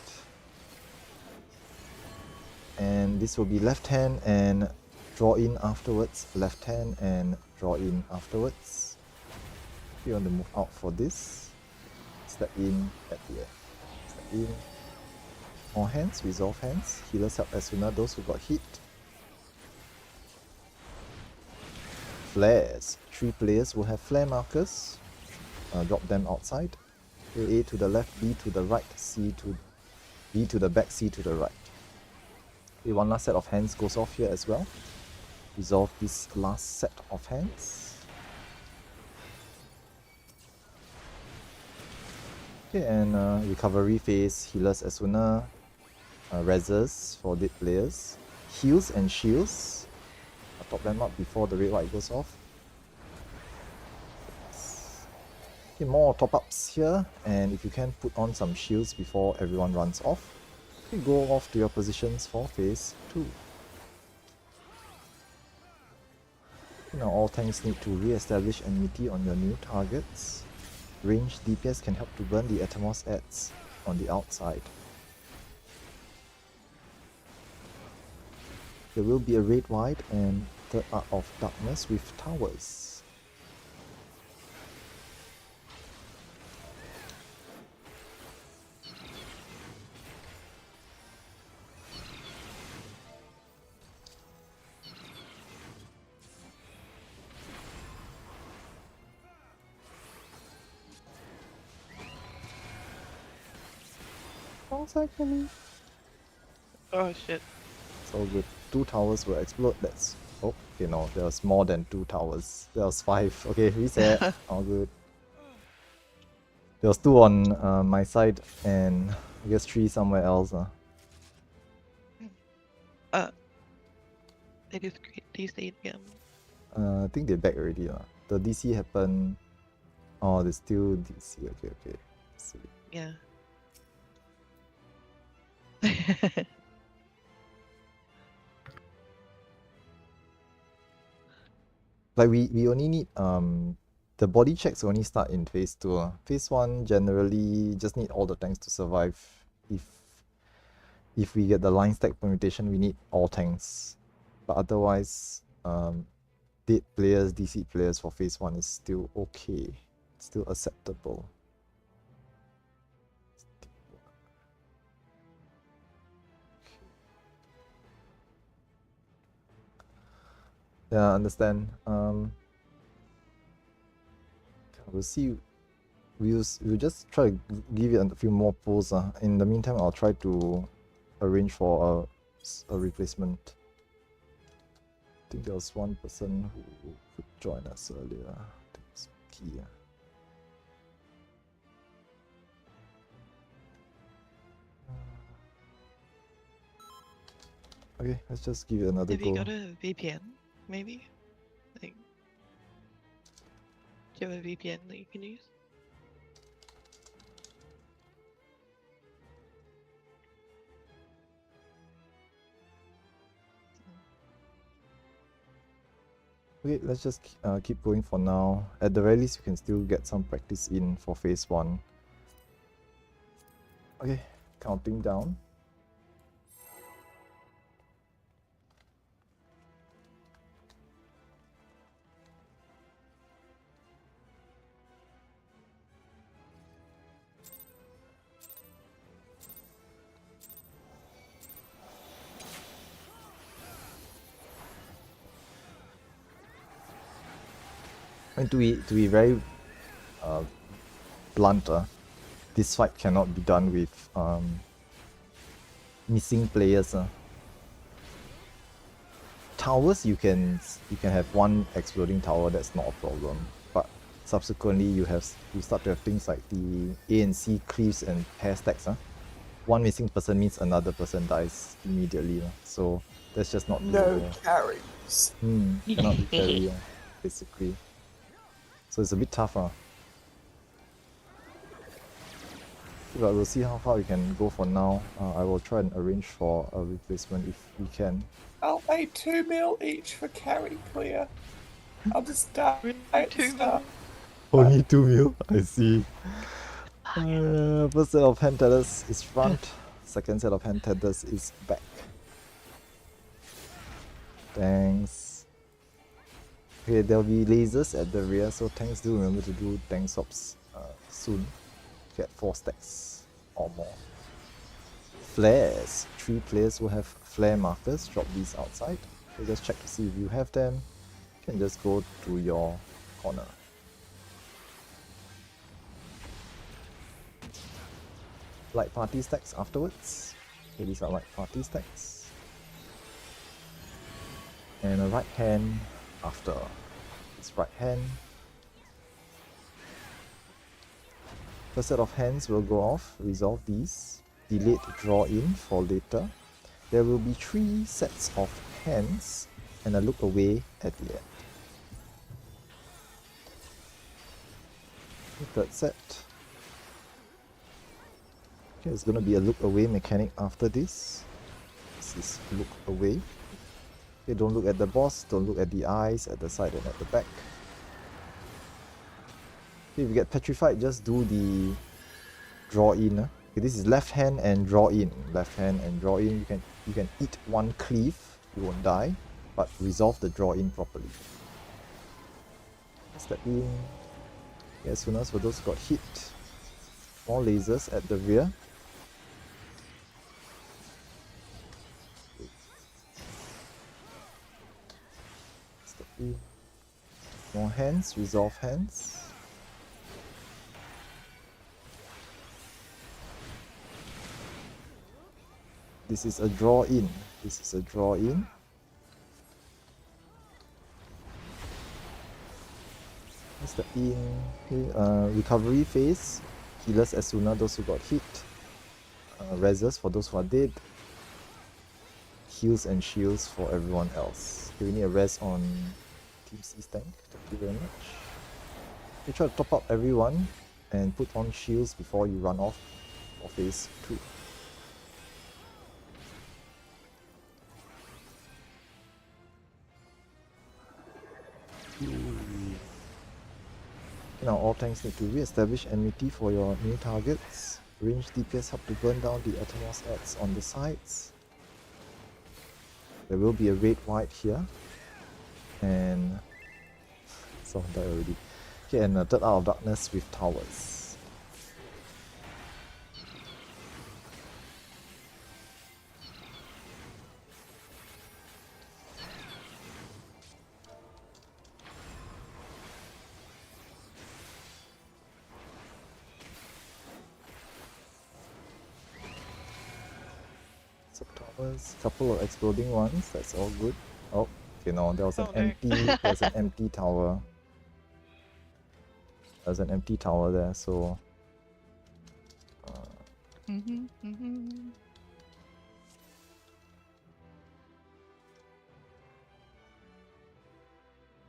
And this will be left hand and draw in afterwards. Left hand and draw in afterwards. If you want to move out for this, step in at the end. Step in. More hands, resolve hands. Healers help as soon as those who got hit. Flares. 3 players will have flare markers. Drop them outside. A to the left, B to the right, B to the back, C to the right. Okay, one last set of hands goes off here as well. Resolve this last set of hands. Okay, and recovery phase, healers as sooner, reses for dead players, heals and shields. I'll top them up before the red white goes off. Okay, more top-ups here, and if you can put on some shields before everyone runs off. Okay, go off to your positions for phase 2. Now all tanks need to re-establish enmity on your new targets. Ranged DPS can help to burn the Atomos ads on the outside. There will be a red white and third art of darkness with towers. Actually. Oh shit. It's all good. 2 towers will explode. That's... Oh, okay, no. There was more than 2 towers. There was 5. Okay, reset. All good. There was 2 on my side and I guess 3 somewhere else. They just DC again. I think they're back already. The DC happened... Oh, there's still DC. Okay, okay. Let's see. Yeah. Like we only need the body checks only start in phase 2. Phase 1 generally just need all the tanks to survive. If we get the line stack permutation, we need all tanks. But otherwise, dead players, DC players for phase 1 is still okay. Still acceptable. Yeah, I understand. We'll see. We'll just try to give it a few more pulls. In the meantime, I'll try to arrange for a replacement. I think there was one person who could join us earlier. That was key. Okay, let's just give it another Have go. you got a VPN, maybe? Like, do you have a VPN that you can use? Okay, let's just keep going for now. At the very least, you can still get some practice in for phase 1. Okay, counting down. And to be very blunt, this fight cannot be done with missing players. Towers you can have one exploding tower, that's not a problem. But subsequently you start to have things like the A and C cleaves and pair stacks. One missing person means another person dies immediately. So that's just not No doable. carries. Cannot be carry, basically. So it's a bit tough. But we'll see how far we can go for now. I will try and arrange for a replacement if we can. I'll pay 2 mil each for carry clear. I'll just die Really, at the 2 start. mil? Only 2 mil? I see. First set of hand tethers is front. Second set of hand tethers is back. Thanks. Okay, there'll be lasers at the rear, so tanks do remember to do tank swaps soon. Get 4 stacks or more. Flares. 3 players will have flare markers. Drop these outside. So just check to see if you have them. You can just go to your corner. Light party stacks afterwards. Okay, these are light party stacks. And a right hand after. This right hand. First set of hands will go off. Resolve these. Delayed draw in for later. There will be 3 sets of hands and a look away at the end. The third set. Okay, it's gonna be a look away mechanic after this. This is look away. Okay, don't look at the boss, don't look at the eyes, at the side and at the back. Okay, if you get petrified, just do the draw in. Okay, this is left hand and draw in. Left hand and draw in. You can eat 1 cleave, you won't die, but resolve the draw in properly. Step in. Okay, as soon as for those who got hit, more lasers at the rear. Step in. More hands, resolve hands. This is a draw in. This is a draw in. Step in. Okay, recovery phase. Healers as sooner, those who got hit. Reses for those who are dead. Heals and shields for everyone else. Okay, we need a res on Team C's tank. Thank you very much. Okay, try to top up everyone and put on shields before you run off for phase 2. Now all tanks need to re-establish enmity for your new targets. Range DPS help to burn down the Atomos ads on the sides. There will be a red white here. And someone died already. Okay, and a third Hour of Darkness with towers. Towers, couple of exploding ones, that's all good. Oh, okay, no, there was an Oh, no. there's an empty tower. There's an empty tower there, so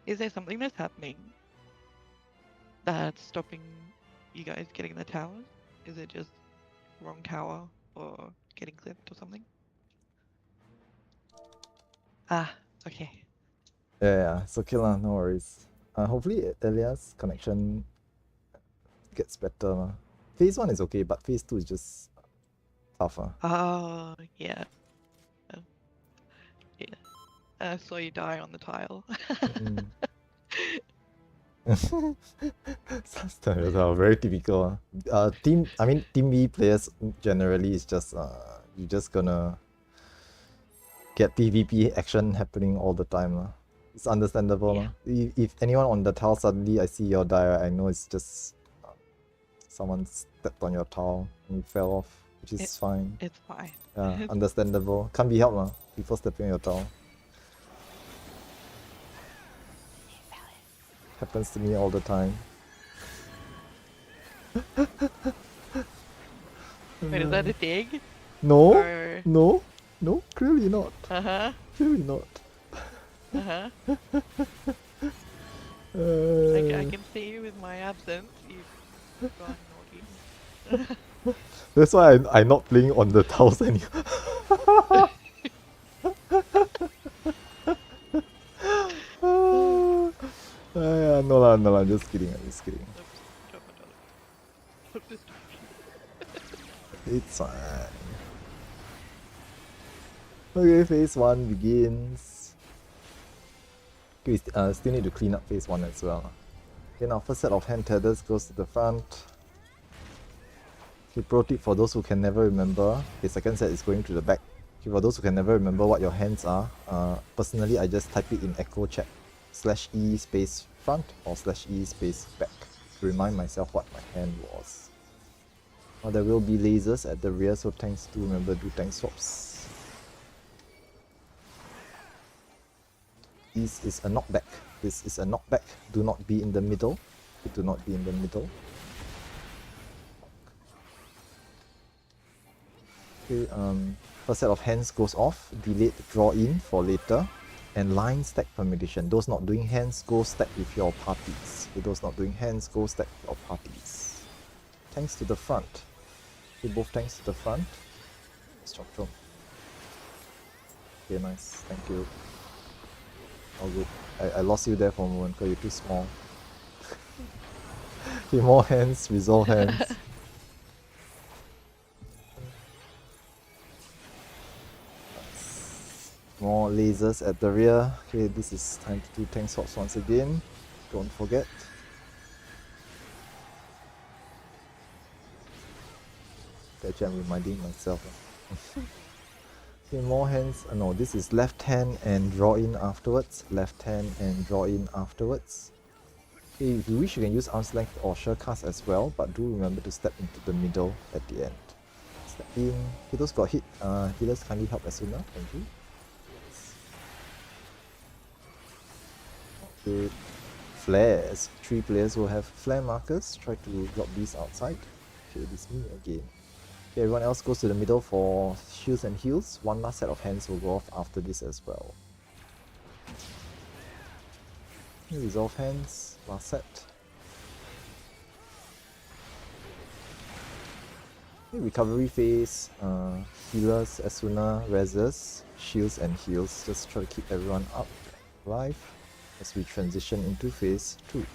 Is there something that's happening that's stopping you guys getting the towers? Is it just wrong tower or getting clipped or something? Ah, okay. yeah, it's okay lah, no worries. Hopefully Elia's connection gets better lah. Phase 1 is okay, but phase 2 is just tougher. Oh, yeah. Yeah. I saw you die on the tile. Those are very typical. Team V players generally is just you're just gonna get PvP action happening all the time. It's understandable. Yeah. If anyone on the tile suddenly I see your die, I know it's just someone stepped on your tile and you fell off, which is fine. It's fine. Yeah, understandable. Can't be helped, people stepping on your tile. Happens to me all the time. Wait, is that a dig? No, Or no, no, clearly not. Clearly not. I Uh, can see you with my absence. You've gone naughty. that's why I'm not playing on the tiles anymore. No lah, I'm just kidding. Oops, dropped my dollar. It's fine. Okay, phase 1 begins. Okay, we still need to clean up phase 1 as well. Okay, now first set of hand tethers goes to the front. Okay, pro tip for those who can never remember, the second set is going to the back. Okay, for those who can never remember what your hands are, personally I just type it in echo chat /e space front or /e space back to remind myself what my hand was. Now there will be lasers at the rear, so tanks do remember do tank swaps. This is a knockback. This is a knockback. Do not be in the middle. Do not be in the middle. Okay, first set of hands goes off, delayed draw in for later, and line stack permutation. Those not doing hands, go stack with your parties. Okay, those not doing hands, go stack with your parties. Tanks to the front. Okay, both tanks to the front. Chop chop. Okay, nice, thank you. All good. I lost you there for a moment because you're too small. Okay, more hands, resolve hands. More lasers at the rear. Okay, this is time to do tank swaps once again. Don't forget. Actually, I'm reminding myself. Okay, more hands. No, this is left hand and draw in afterwards. Left hand and draw in afterwards. Okay, if you wish, you can use arm's length or sure cast as well, but do remember to step into the middle at the end. Step in. Okay, those got hit. Healers kindly help as sooner. Thank you. Okay, flares. 3 players will have flare markers. Try to drop these outside. Okay, this is me again. Okay, everyone else goes to the middle for shields and heals. One last set of hands will go off after this as well. Okay, resolve hands. Last set. Okay, recovery phase. Healers, Asuna, Reses, shields and heals. Just try to keep everyone up, alive, as we transition into phase 2.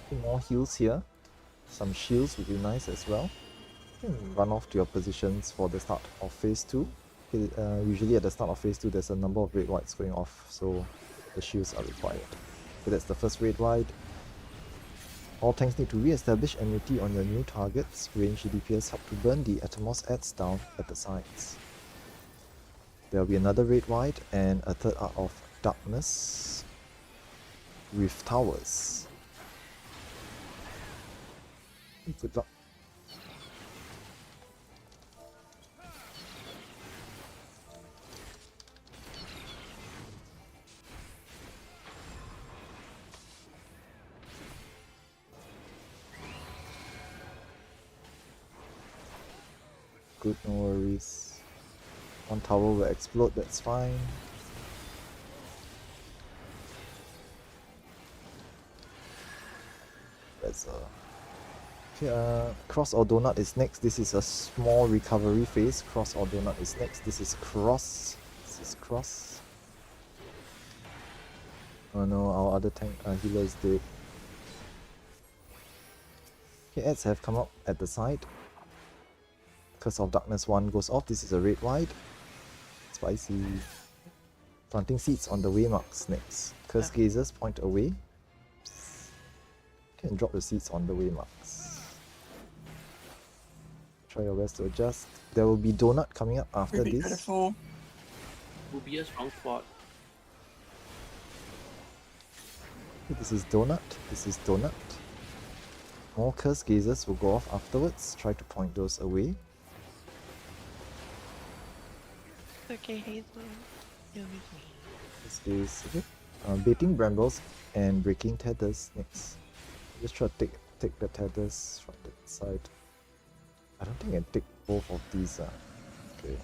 Okay, more heals here. Some shields would be nice as well. Run off to your positions for the start of phase 2. Okay, usually at the start of phase 2 there's a number of red whites going off, so the shields are required. Okay, that's the first red white. All tanks need to re-establish enmity on your new targets. Range DPS help to burn the Atomos adds down at the sides. There will be another red white and a third Art of Darkness with towers. Good luck. Good, no worries. One tower will explode, that's fine. That's okay, cross or donut is next. This is a small recovery phase. Cross or donut is next. This is cross. This is cross. Oh no, our other tank healer is dead. Okay, ads have come up at the side. Curse of Darkness 1 goes off. This is a red white. Spicy. Planting seeds on the waymarks next. Curse gazers point away. Okay, and drop the seeds on the waymarks. Try your best to adjust. There will be donut coming up after Ruby this. Critical. Will be a strong spot. This is donut. This is donut. More curse gazers will go off afterwards. Try to point those away. Okay, Hazel. You're with me. This is okay. Baiting brambles and breaking tethers next. Just try to take the tethers from the side. I don't think I can take both of these. Okay.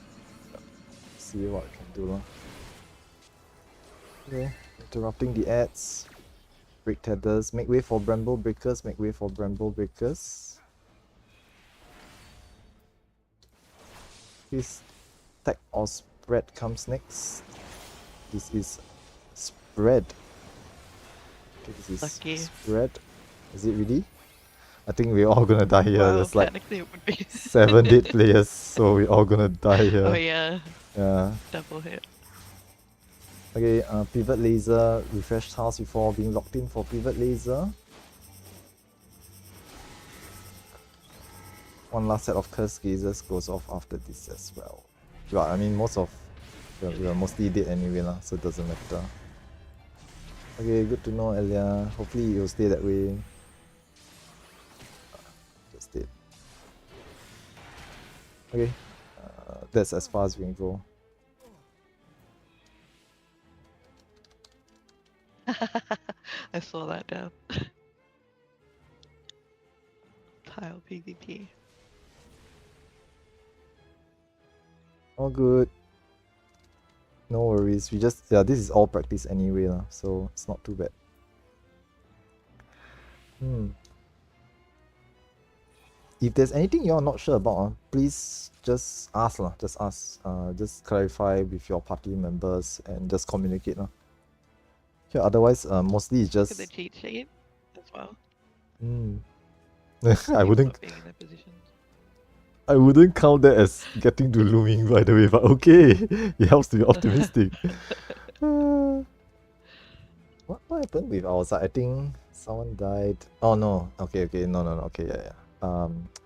See what I can do. Okay. Interrupting the ads. Break tethers. Make way for bramble breakers. Make way for bramble breakers. This tag or spread comes next. This is spread. Okay, this is Lucky. spread. Is it really? I think we're all gonna die here. Well, There's like technically it would be. 7 dead players, so we're all gonna die here. Oh yeah, Yeah. double hit. Okay, pivot laser, refresh tiles before being locked in for pivot laser. One last set of curse gazers goes off after this as well. But I mean, most of we are mostly dead anyway lah, so it doesn't matter. Okay, good to know, Elia. Hopefully you'll stay that way. Just dead. Okay, that's as far as we can go. I saw that down. Tile PvP. All good. No worries. We just this is all practice anyway lah, so it's not too bad. If there's anything you're not sure about, please just ask lah. Just ask. Just clarify with your party members and just communicate lah. Yeah, otherwise, mostly it's Look at just. the cheat sheet as well. I wouldn't. Not being in that position. I wouldn't count that as getting to looming, by the way. But okay, it helps to be optimistic. What happened with our side? I think someone died. Oh no. Okay. No. Okay, yeah.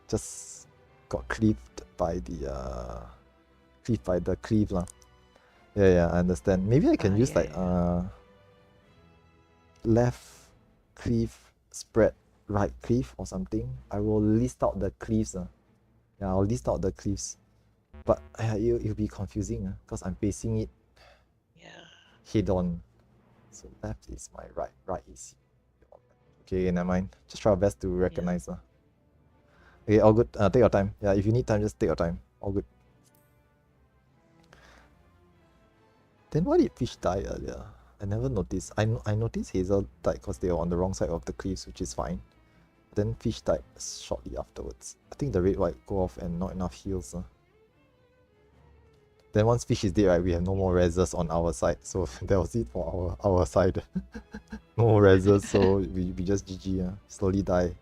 Just got cleaved by the cleave lah. Yeah. I understand. Maybe I can use left cleave spread, right cleave or something. I will list out the cleaves. Yeah, I'll list out the cleaves. But it'll be confusing because I'm facing it head on. So left is my right is. Okay, never mind. Just try our best to recognize. Okay, all good. Take your time. Yeah, if you need time, just take your time. All good. Then why did fish die earlier? I never noticed. I noticed Hazel died because they were on the wrong side of the cliffs, which is fine. Then fish died shortly afterwards. I think the red white go off and not enough heals. Then once fish is dead, right, we have no more reses on our side. So that was it for our side. No more reses, so we just GG. Slowly die.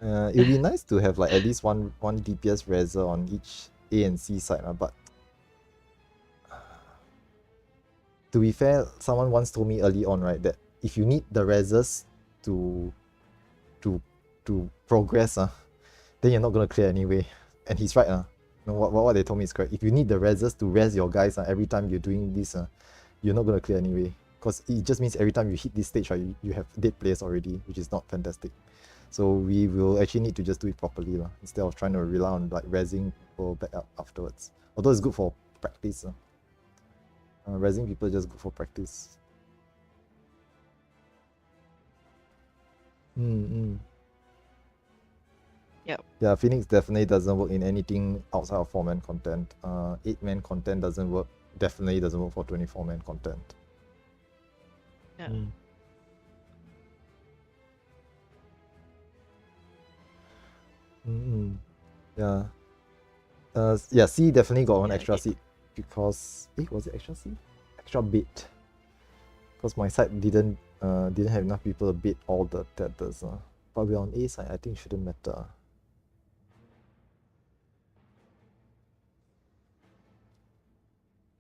It'd be nice to have like at least one DPS reser on each A and C side, but to be fair, someone once told me early on, right, that if you need the reses to progress, then you're not gonna clear anyway. And he's right. No, what they told me is correct. If you need the reses to res your guys every time you're doing this, you're not gonna clear anyway. Because it just means every time you hit this stage, right, you have dead players already, which is not fantastic. So we will actually need to just do it properly instead of trying to rely on like resing people back up afterwards. Although it's good for practice. Resing people is just good for practice. Yep. Yeah, Phoenix definitely doesn't work in anything outside of 4-man content. 8-man content doesn't work. Definitely doesn't work for 24-man content. Yeah. Yeah. Yeah, C definitely got one extra seat because was it extra seat? Extra bait. Because my side didn't have enough people to bait all the tethers. But we're on A side, I think it shouldn't matter.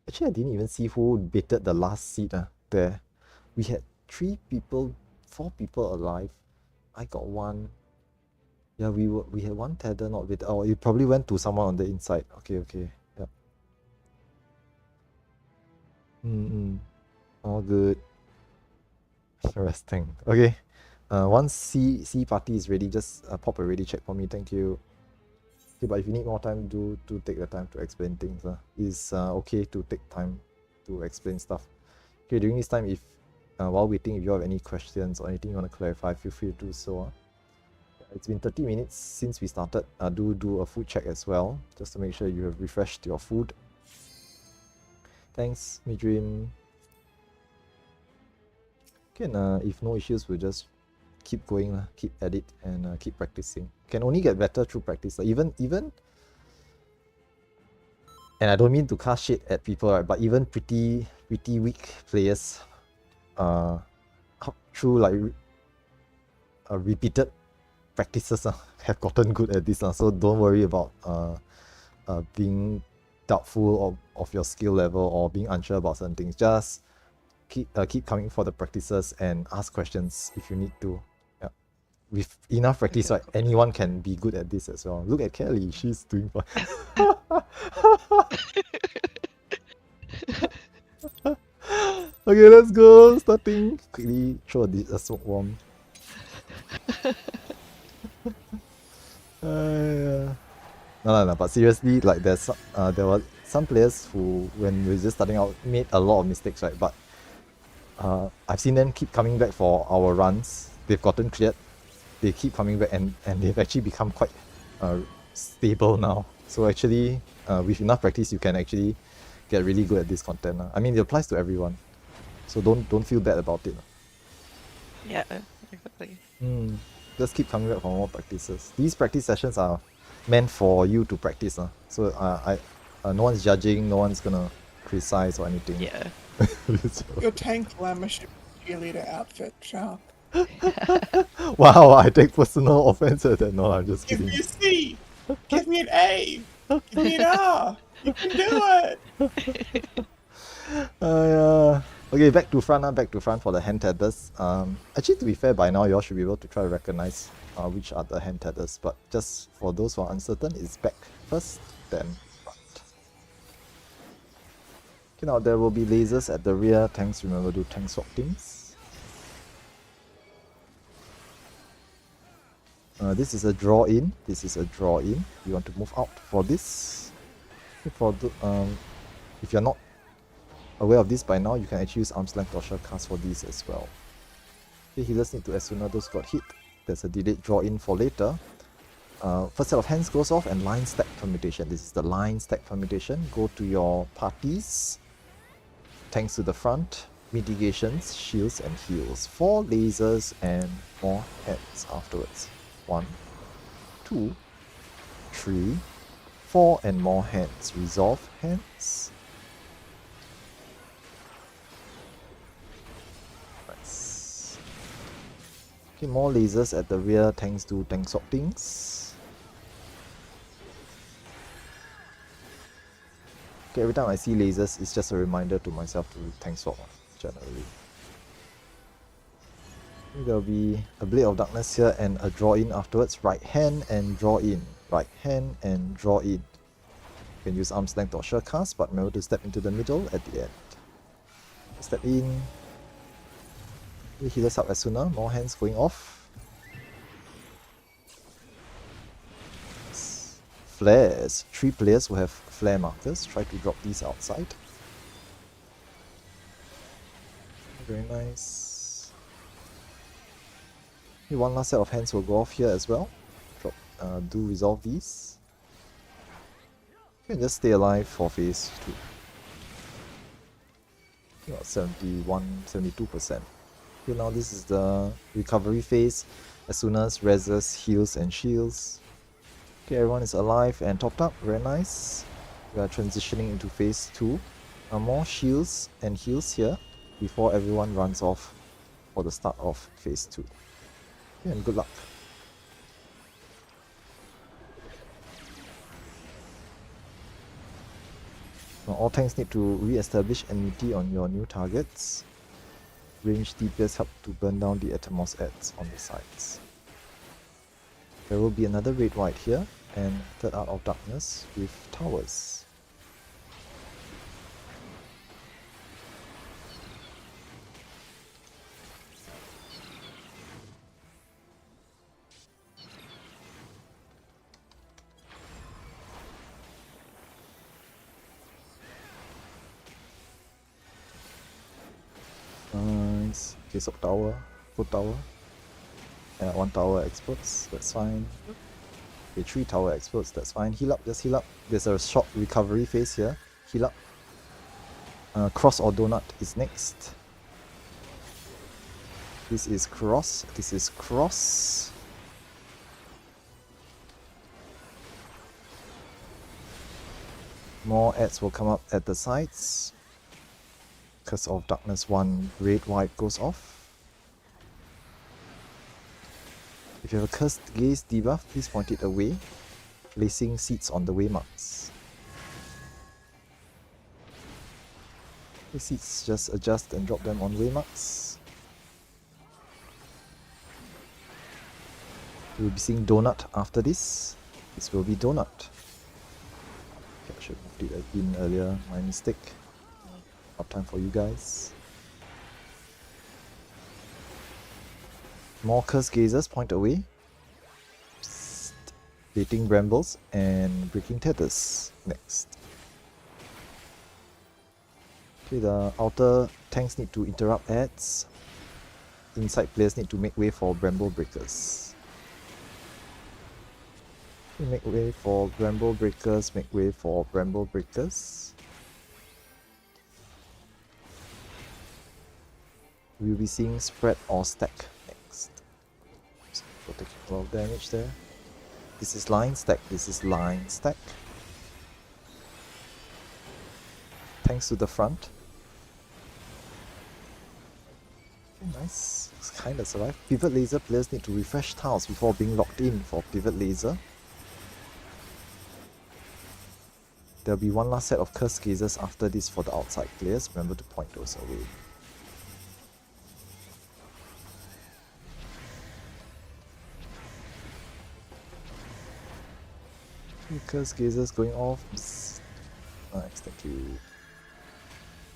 Actually, I didn't even see who baited the last seat there. We had 4 people alive. I got one. Yeah, we had one tether not baited. Oh, it probably went to someone on the inside. Okay. Yep. All good. Resting. Okay. Once C party is ready, just pop a ready check for me. Thank you. Okay, but if you need more time, do take the time to explain things. It's okay to take time to explain stuff. Okay, during this time, if while waiting, if you have any questions or anything you want to clarify, feel free to do so. It's been 30 minutes since we started. Do a food check as well, just to make sure you have refreshed your food. Thanks, Midream. Okay, and if no issues, we'll just keep going, keep at it, and keep practicing. Can only get better through practice. Even, and I don't mean to cast shade at people, right? But even pretty weak players, through like repeated practices, have gotten good at this. So don't worry about being doubtful of your skill level or being unsure about certain things. Just keep coming for the practices and ask questions if you need to. Yeah. With enough practice, right, anyone can be good at this as well. Look at Kelly, she's doing fine. Okay, let's go. Starting. Quickly throw a smoke bomb. No, but seriously, like there were some players who, when we were just starting out, made a lot of mistakes, right? But I've seen them keep coming back for our runs. They've gotten cleared. They keep coming back, and they've actually become quite stable now. So actually, with enough practice, you can actually get really good at this content. I mean, it applies to everyone. So don't feel bad about it. Yeah, exactly. Just keep coming back for more practices. These practice sessions are meant for you to practice. So no one's judging, no one's gonna criticize or anything. Yeah. Your tank glamour cheerleader outfit, sharp. Wow, I take personal offense at that. No, I'm just Give kidding. me a C. Give me an A. Give me an R. You can do it. Okay, back to front for the hand tethers. Actually, to be fair, by now you all should be able to try to recognize which are the hand tethers. But just for those who are uncertain, it's back first, then front. Okay, now there will be lasers at the rear. Tanks, remember to tank swap things. This is a draw in. This is a draw in. You want to move out for this. If you're not aware of this by now, you can actually use arm's length or short cast for these as well. Okay, healers need to, as soon as those got hit, there's a delayed draw in for later. First set of hands goes off, and line stack permutation. This is the line stack permutation. Go to your parties, tanks to the front, mitigations, shields and heals. 4 lasers and more heads afterwards. 1, 2, 3, 4 and more hands. Resolve hands. Nice. Okay, more lasers at the rear. Tanks do tank swap things. Okay, every time I see lasers, it's just a reminder to myself to tank swap, generally. There'll be a Blade of Darkness here and a draw in afterwards. Right hand and draw in. Right hand and draw in. You can use arm's length or sure cast, but remember to step into the middle at the end. Step in. The healers up as sooner. More hands going off. Flares. 3 players will have flare markers. Try to drop these outside. Very nice. Okay, one last set of hands will go off here as well. Do resolve these. You can just stay alive for phase 2. About 72%. Okay, now this is the recovery phase. As soon as reses, heals and shields. Okay, everyone is alive and topped up. Very nice. We are transitioning into phase 2. More shields and heals here before everyone runs off for the start of phase 2. Okay, and good luck. Now, all tanks need to re-establish enmity on your new targets. Range DPS help to burn down the Atomos ads on the sides. There will be another red white here, and third Art of Darkness with towers. Okay, so tower, full tower. And 1 tower explodes, that's fine. Okay, 3 tower explodes, that's fine. Heal up, just heal up. There's a short recovery phase here. Heal up. Cross or donut is next. This is cross, this is cross. More ads will come up at the sides. Curse of Darkness 1, red, white goes off. If you have a Cursed Gaze debuff, please point it away, placing seeds on the waymarks. The seeds just adjust and drop them on waymarks. We'll be seeing Donut after this. This will be Donut. Okay, I should have moved it in earlier, my mistake. Uptime for you guys. More Cursed Gazers, point away. Psst. Baiting Brambles and Breaking Tethers next. Okay, the outer tanks need to interrupt ads. Inside players need to make way for Bramble Breakers. Okay, make way for Bramble Breakers, make way for Bramble Breakers. We'll be seeing spread or stack next. So taking a lot of damage there. This is line stack, this is line stack. Thanks to the front. Okay, nice. It's kinda survived. Pivot Laser players need to refresh tiles before being locked in for Pivot Laser. There'll be one last set of Cursed Gazers after this for the outside players. Remember to point those away. Cursed Gazers going off. Psst. Nice, thank you.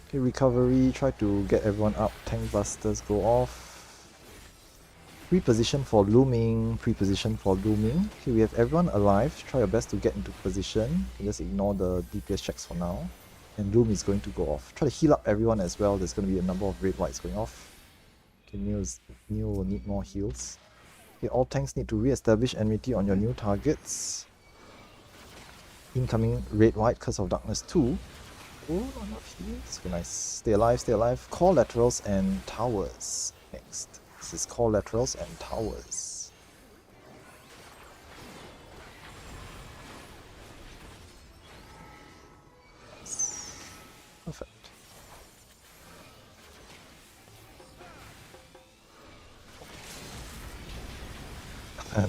Okay, recovery, try to get everyone up. Tank Busters go off. Pre-position for looming, pre-position for looming. Okay, we have everyone alive. Try your best to get into position. You can just ignore the DPS checks for now. And loom is going to go off. Try to heal up everyone as well. There's going to be a number of red whites going off. Okay, Neo will need more heals. Okay, all tanks need to re-establish enmity on your new targets. Incoming red white Curse of Darkness 2. Oh, not enough heals. Okay, nice. Stay alive, stay alive. Core laterals and towers next. This is core laterals and towers. Nice. Perfect.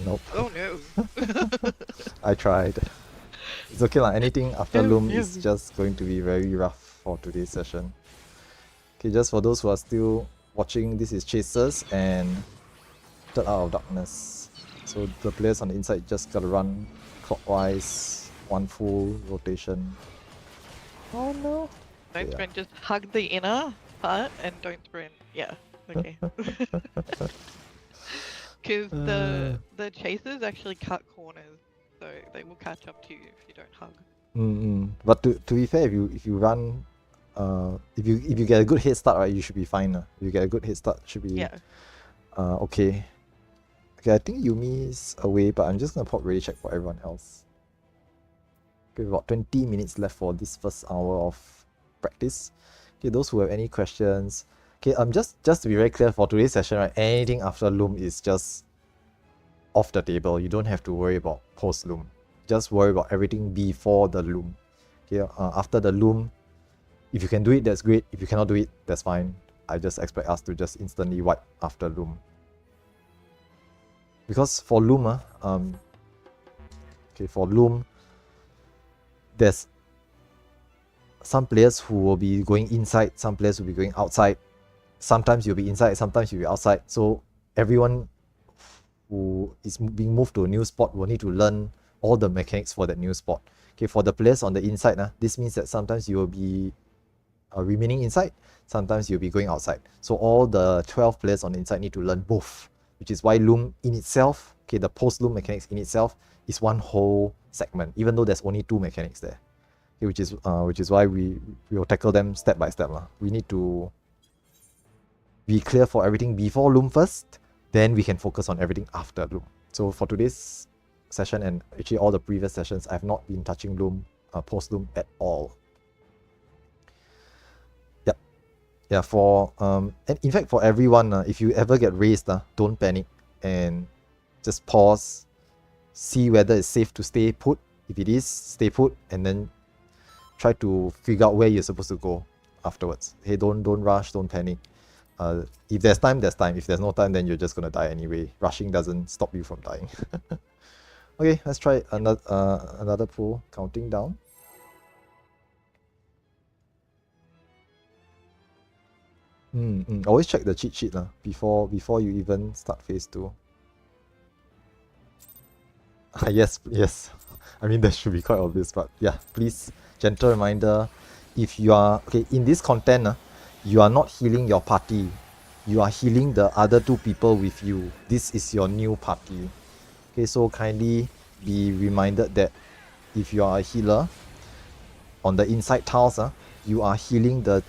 Nope. Oh no. I tried. It's okay lah, anything after Oh, Loom no. is just going to be very rough for today's session. Okay, just for those who are still watching, this is Chasers and Third Hour of Darkness. So the players on the inside just gotta run clockwise, one full rotation. Oh no! Don't Yeah. sprint, just hug the inner part and don't sprint. Yeah, okay. Because the chasers actually cut corners, so they will catch up to you if you don't hug. But to be fair, if you run, if you get a good head start, right, you should be fine. If you get a good head start, should be Yeah. okay. Okay, I think Yumi's away, but I'm just gonna pop ready check for everyone else. Okay, about 20 minutes left for this first hour of practice. Okay, those who have any questions. Okay, just to be very clear for today's session, right? Anything after Loom is just off the table. You don't have to worry about post Loom. Just worry about everything before the Loom. Okay, after the Loom, if you can do it, that's great. If you cannot do it, that's fine. I just expect us to just instantly wipe after Loom. Because for Loom, okay, for Loom, there's some players who will be going inside, some players will be going outside. Sometimes you'll be inside, sometimes you'll be outside. So everyone who is being moved to a new spot will need to learn all the mechanics for that new spot. Okay, for the players on the inside, this means that sometimes you will be remaining inside, sometimes you'll be going outside. So all the 12 players on the inside need to learn both, which is why Loom in itself, okay, the post-Loom mechanics in itself is one whole segment, even though there's only 2 mechanics there. Okay, which is why we will tackle them step by step. We need to we clear for everything before loom first, then we can focus on everything after loom. So for today's session and actually all the previous sessions, I've not been touching loom, post loom at all. Yep. Yeah, for and in fact for everyone, if you ever get raised, don't panic and just pause, see whether it's safe to stay put. If it is, stay put, and then try to figure out where you're supposed to go afterwards. Hey, don't rush, don't panic. If there's time, there's time. If there's no time, then you're just gonna die anyway. Rushing doesn't stop you from dying. Okay, let's try another pull, counting down. Always check the cheat sheet before you even start phase 2. Yes. I mean, that should be quite obvious, but yeah, please, gentle reminder, if you are, okay, in this content, you are not healing your party. You are healing the other 2 people with you. This is your new party. Okay, so kindly be reminded that if you are a healer, on the inside tiles, you are healing the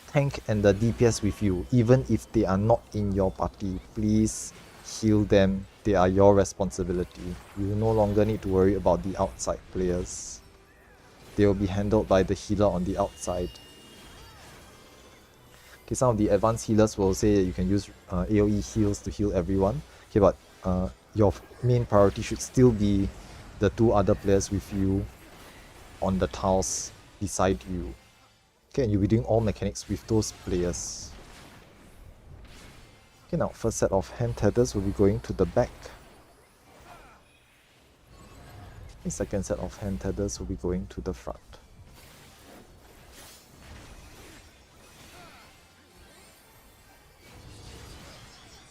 tank and the DPS with you, even if they are not in your party. Please heal them. They are your responsibility. You no longer need to worry about the outside players. They will be handled by the healer on the outside. Okay, some of the advanced healers will say you can use AoE heals to heal everyone. Okay, but your main priority should still be the 2 other players with you on the tiles beside you. Okay, and you'll be doing all mechanics with those players. Okay, now first set of hand tethers will be going to the back. The second set of hand tethers will be going to the front.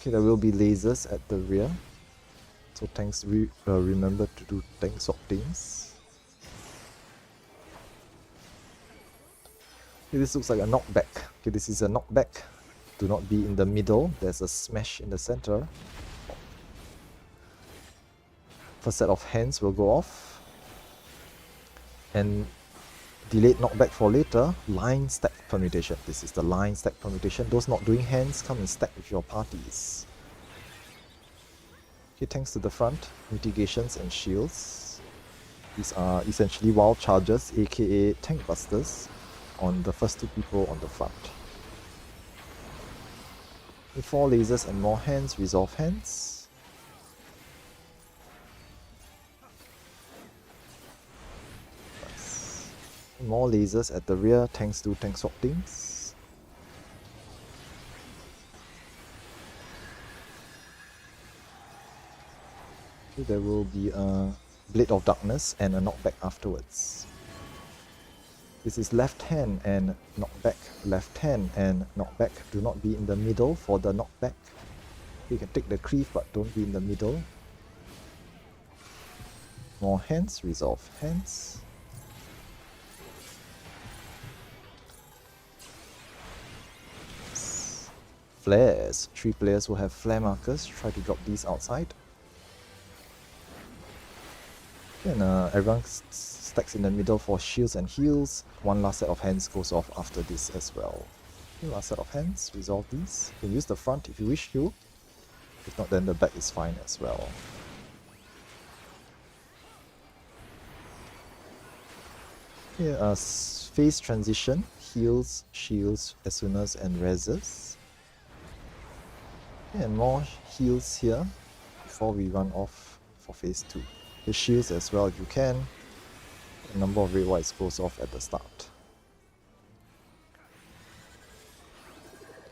Okay, there will be lasers at the rear. So tanks, remember to do tank swap things. Okay, this looks like a knockback. Okay, this is a knockback. Do not be in the middle. There's a smash in the center. First set of hands will go off. And delayed knockback for later, line stack permutation. This is the line stack permutation. Those not doing hands, come and stack with your parties. Okay, tanks to the front, mitigations and shields. These are essentially wild charges, aka tank busters, on the first 2 people on the front. With 4 lasers and more hands, resolve hands. More lasers at the rear, tanks do tank swap things. Okay, there will be a Blade of Darkness and a knockback afterwards. This is left hand and knockback, left hand and knockback. Do not be in the middle for the knockback. You can take the cleave, but don't be in the middle. More hands, resolve hands. Flares. 3 players will have flare markers. Try to drop these outside. And everyone stacks in the middle for shields and heals. 1 last set of hands goes off after this as well. Okay, last set of hands. Resolve these. You can use the front if you wish to. If not, then the back is fine as well. Here, phase transition. Heals, shields, Asunas and reses. And more heals here before we run off for phase 2. The shields as well if you can. A number of red whites goes off at the start.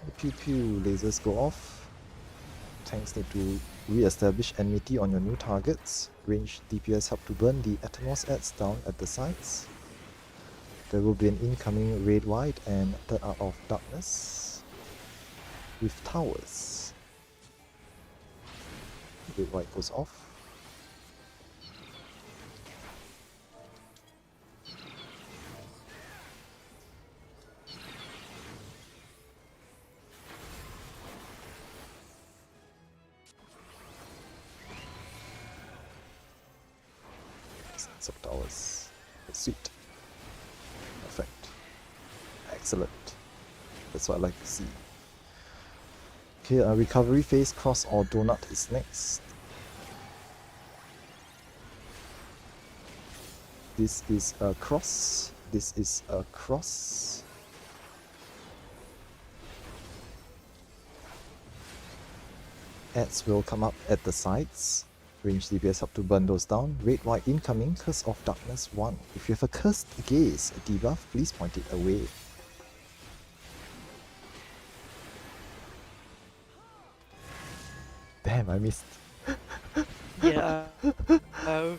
The pew pew lasers go off. Tanks need to re-establish enmity on your new targets. Ranged DPS help to burn the Atmos ads down at the sides. There will be an incoming red white and third out of darkness with towers. Red white goes off. Sets of towers. Sweet. Perfect. Excellent. That's what I like to see. Okay, recovery phase, cross or donut is next. This is a cross. This is a cross. Ads will come up at the sides. Range DPS help to burn those down. Red white incoming. Curse of Darkness 1. If you have a cursed gaze debuff, please point it away. Damn, I missed. Yeah. Oh,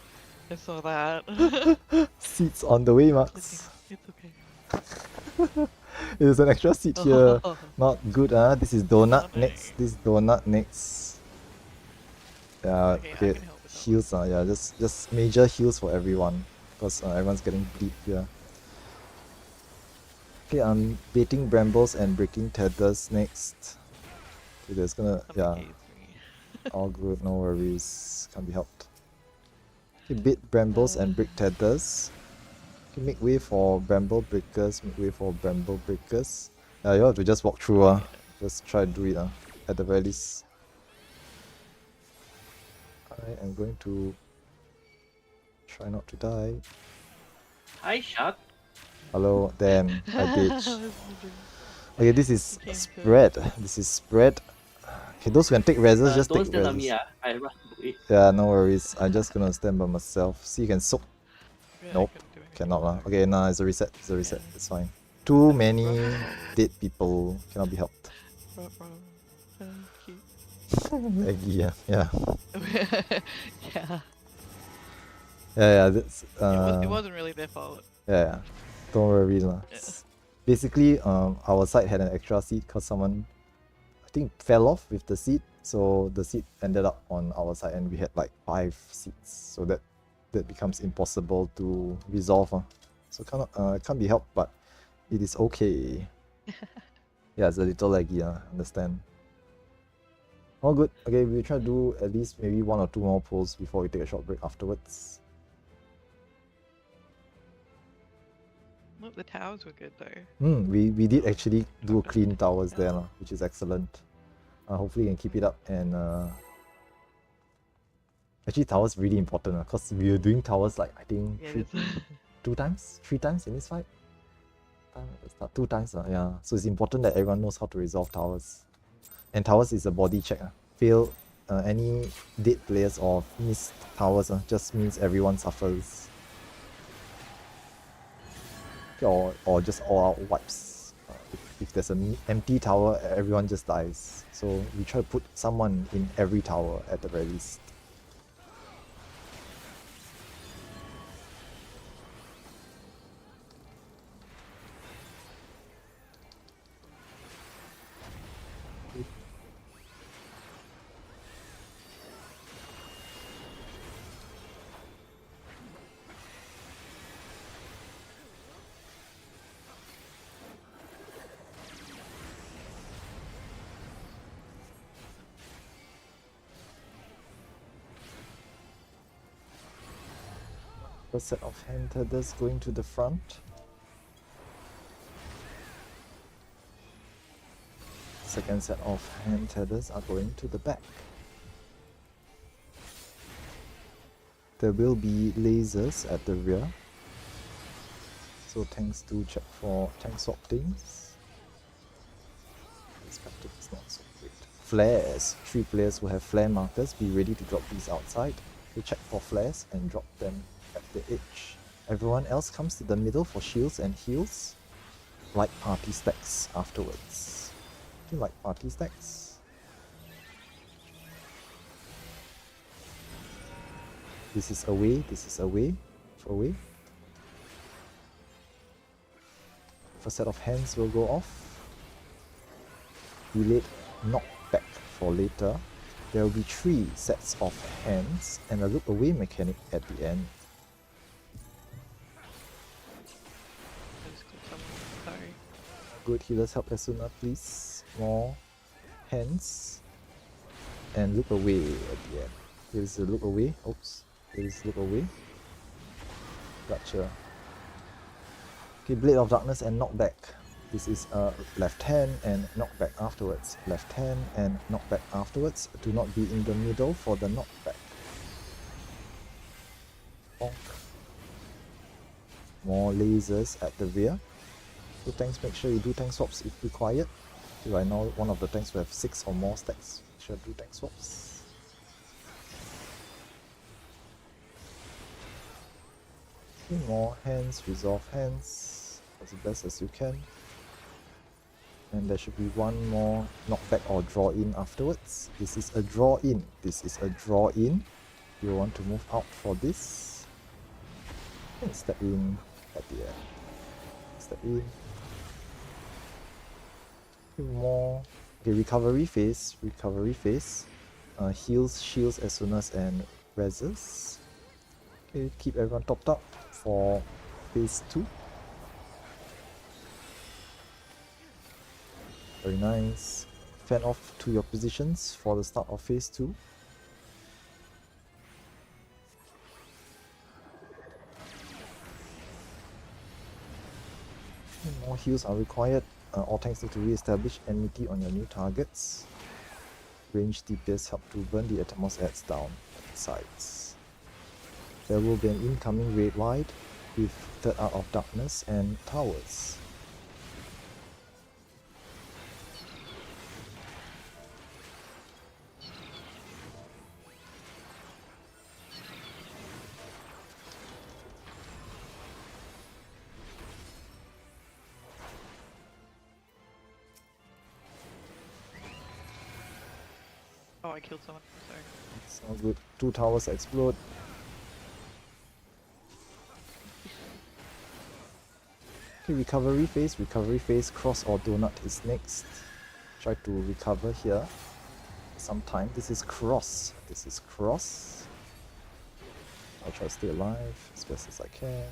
I saw that. Seats on the way, Max. It's okay. There's an extra seat here. Not good, This is donut Oh, next. This donut next. Yeah, Okay, I okay. can help with that. Heals, yeah, just major heals for everyone. Because everyone's getting bleed here. Okay, I'm baiting brambles and breaking tethers next. Okay, there's gonna, yeah, Complicates me. all good, no worries. Can't be helped. Okay, bait brambles and break tethers. Okay, make way for bramble breakers, make way for bramble breakers. Yeah, you have to just walk through, just try to do it, at the very least. I am going to try not to die. Hi, Shark. Hello, damn, I I ditched. was wondering. Okay, this is Came to- spread. This is spread. Okay, those who can take reses, just Don't take stand on me, reses. I run away. Yeah, no worries. I'm just gonna stand by myself. See, you can soak. Yeah, I Nope, couldn't do anything cannot lah. about it. Okay, nah, it's a reset. It's a reset. Yeah. It's fine. Too That's many rough. dead people cannot be helped. Cute. Aggie, yeah. Yeah, Yeah. yeah, that's, It wasn't really their fault. yeah. Don't worry lah. Yeah. Basically, our side had an extra seat because someone, I think, fell off with the seat. So the seat ended up on our side and we had like 5 seats. So that becomes impossible to resolve. So can't be helped, but it is okay. Yeah, it's a little laggy, understand. All good. Okay, we'll try to do at least maybe 1 or 2 more pulls before we take a short break afterwards. Look, the towers were good though. We did actually do clean towers there, which is excellent. Hopefully we can keep it up and actually towers really important because we were doing towers like I think Yeah, 3 times in this fight. Time at the start, 2 times, yeah. So it's important that everyone knows how to resolve towers. And towers is a body check. Fail any dead players or missed towers just means everyone suffers. Or just all out wipes. If there's an empty tower, everyone just dies. So we try to put someone in every tower at the very least. First set of hand tethers going to the front. Second set of hand tethers are going to the back. There will be lasers at the rear. So tanks do check for tank swap things. Perspective is not so great. Flares. 3 players who have flare markers, be ready to drop these outside. They check for flares and drop them at the edge. Everyone else comes to the middle for shields and heals, like party stacks afterwards. Do you like party stacks? This is away, this is away, away. First set of hands will go off. Delayed knockback for later. There will be 3 sets of hands and a look away mechanic at the end. I just clicked someone. Sorry. Good healers help as soon as please. More hands and look away at the end. Here's the look away. Oops. Here's look away. Gotcha. Okay, Blade of Darkness and knockback. This is left hand and knockback afterwards. Left hand and knockback afterwards. Do not be in the middle for the knockback. Bonk. More lasers at the rear. So tanks, make sure you do tank swaps if required. Right now, one of the tanks will have 6 or more stacks. Make sure to do tank swaps. More hands, resolve hands as best as you can. And there should be one more knockback or draw in afterwards. This is a draw in. This is a draw in. You want to move out for this. And step in at the end. Step in. More. Okay, recovery phase. Recovery phase. Heals, shields as soon as and reses. Okay, keep everyone topped up for phase 2. Very nice. Fan off to your positions for the start of phase 2. More heals are required. All tanks need to re-establish enmity on your new targets. Range DPS help to burn the Atmos adds down at the sides. There will be an incoming raid wide with Third Art of Darkness and towers. Oh, I killed someone. Sorry. It's all good. 2 towers explode. Okay, recovery phase. Recovery phase. Cross or donut is next. Try to recover here. Sometime. This is cross. This is cross. I'll try to stay alive as best as I can.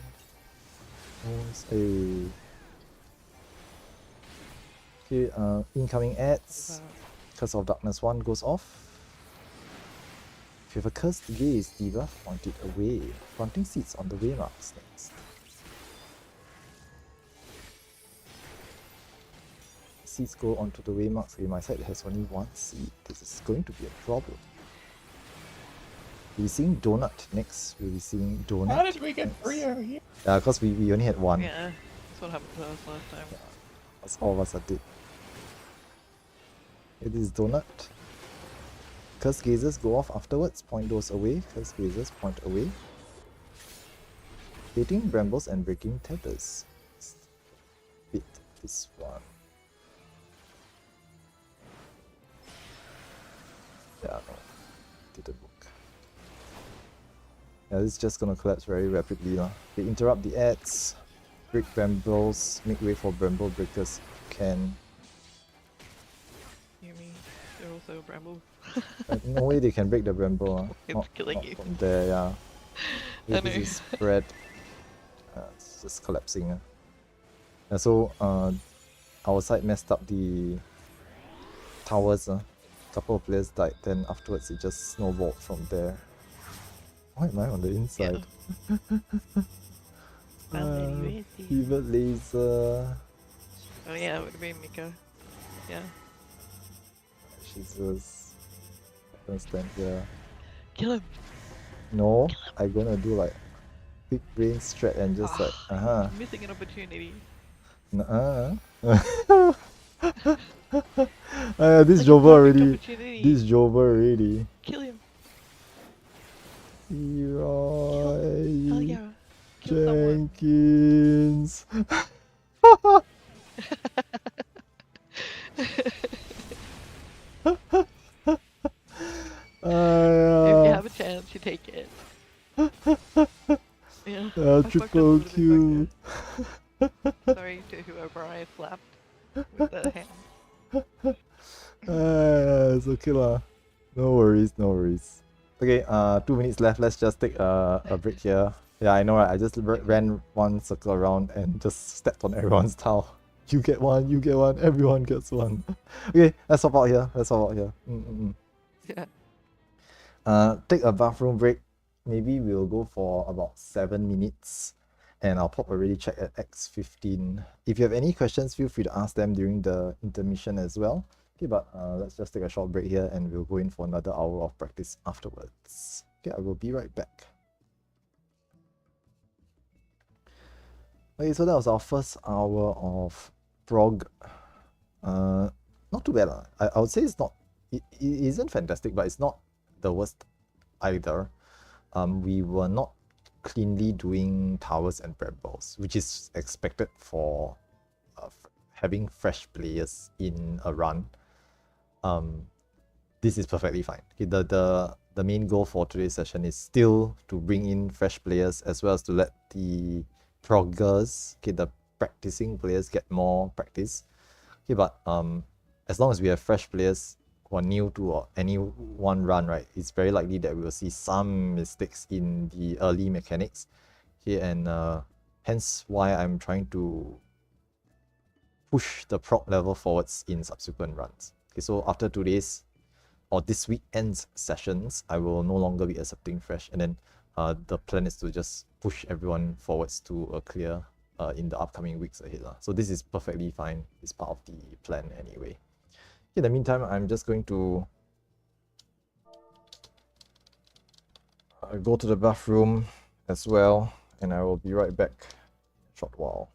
Wounds. Okay, incoming ads. Curse of Darkness 1 goes off. If you have a cursed gaze, debuff, point it away. Planting seeds on the waymarks next. Seeds go onto the waymarks. Okay, my side has only 1 seed. This is going to be a problem. We'll be seeing Donut next. We'll be seeing Donut. How did we get next. 3 over here? Yeah, because we only had 1. Yeah, that's what happened to us last time. That's all of us that did. It is Donut. Curse gazes go off afterwards, point those away. Curse gazes point away. Baiting brambles and breaking tethers. Bait this one. Yeah, no. Didn't work. Yeah, this is just gonna collapse very rapidly. They interrupt the ads. Break brambles, make way for bramble breakers. Can. Hear me? They're also brambles. No way they can break the bramble. It's killing you. From there, yeah. I This know. is spread. It's just collapsing. Yeah, so our side messed up the towers. Couple of players died, then afterwards it just snowballed from there. Why am I on the inside? Pivot laser. Oh yeah, it would have been Mika. Yeah. Jesus. I don't stand here. Kill him! No, I'm gonna do like big brain strat and just like, Missing an opportunity. Nuh-uh. This Jover already. This Jover already. Kill him! Leroy Hell yeah! Kill someone. Jenkins. If you have a chance, you take it. Yeah. I fucked up a Triple little bit Q. back there. Sorry to whoever I slapped with the hand. It's okay lah. No worries, no worries. Okay, 2 minutes left. Let's just take a break here. Yeah, I know, right? I just ran 1 circle around and just stepped on everyone's tile. You get one, everyone gets one. Okay, let's hop out here. Yeah. Take a bathroom break. Maybe we'll go for about 7 minutes. and I'll pop a ready check at X15. If you have any questions, feel free to ask them during the intermission as well. Okay, but let's just take a short break here and we'll go in for another hour of practice afterwards. Okay, I will be right back. Okay, so that was our first hour of prog. Not too bad. I would say it's not, it isn't fantastic, but it's not the worst either. We were not cleanly doing towers and brambles, which is expected for having fresh players in a run. This is perfectly fine. Okay, the main goal for today's session is still to bring in fresh players as well as to let the proggers, okay, the practicing players get more practice. Okay, but as long as we have fresh players who are new to any one run, right, it's very likely that we will see some mistakes in the early mechanics. Okay, and hence why I'm trying to push the prog level forwards in subsequent runs. Okay, so after today's or this weekend's sessions, I will no longer be accepting fresh, and then the plan is to just push everyone forwards to a clear in the upcoming weeks ahead. So this is perfectly fine. It's part of the plan anyway. In the meantime, I'm just going to go to the bathroom as well, and I will be right back in a short while.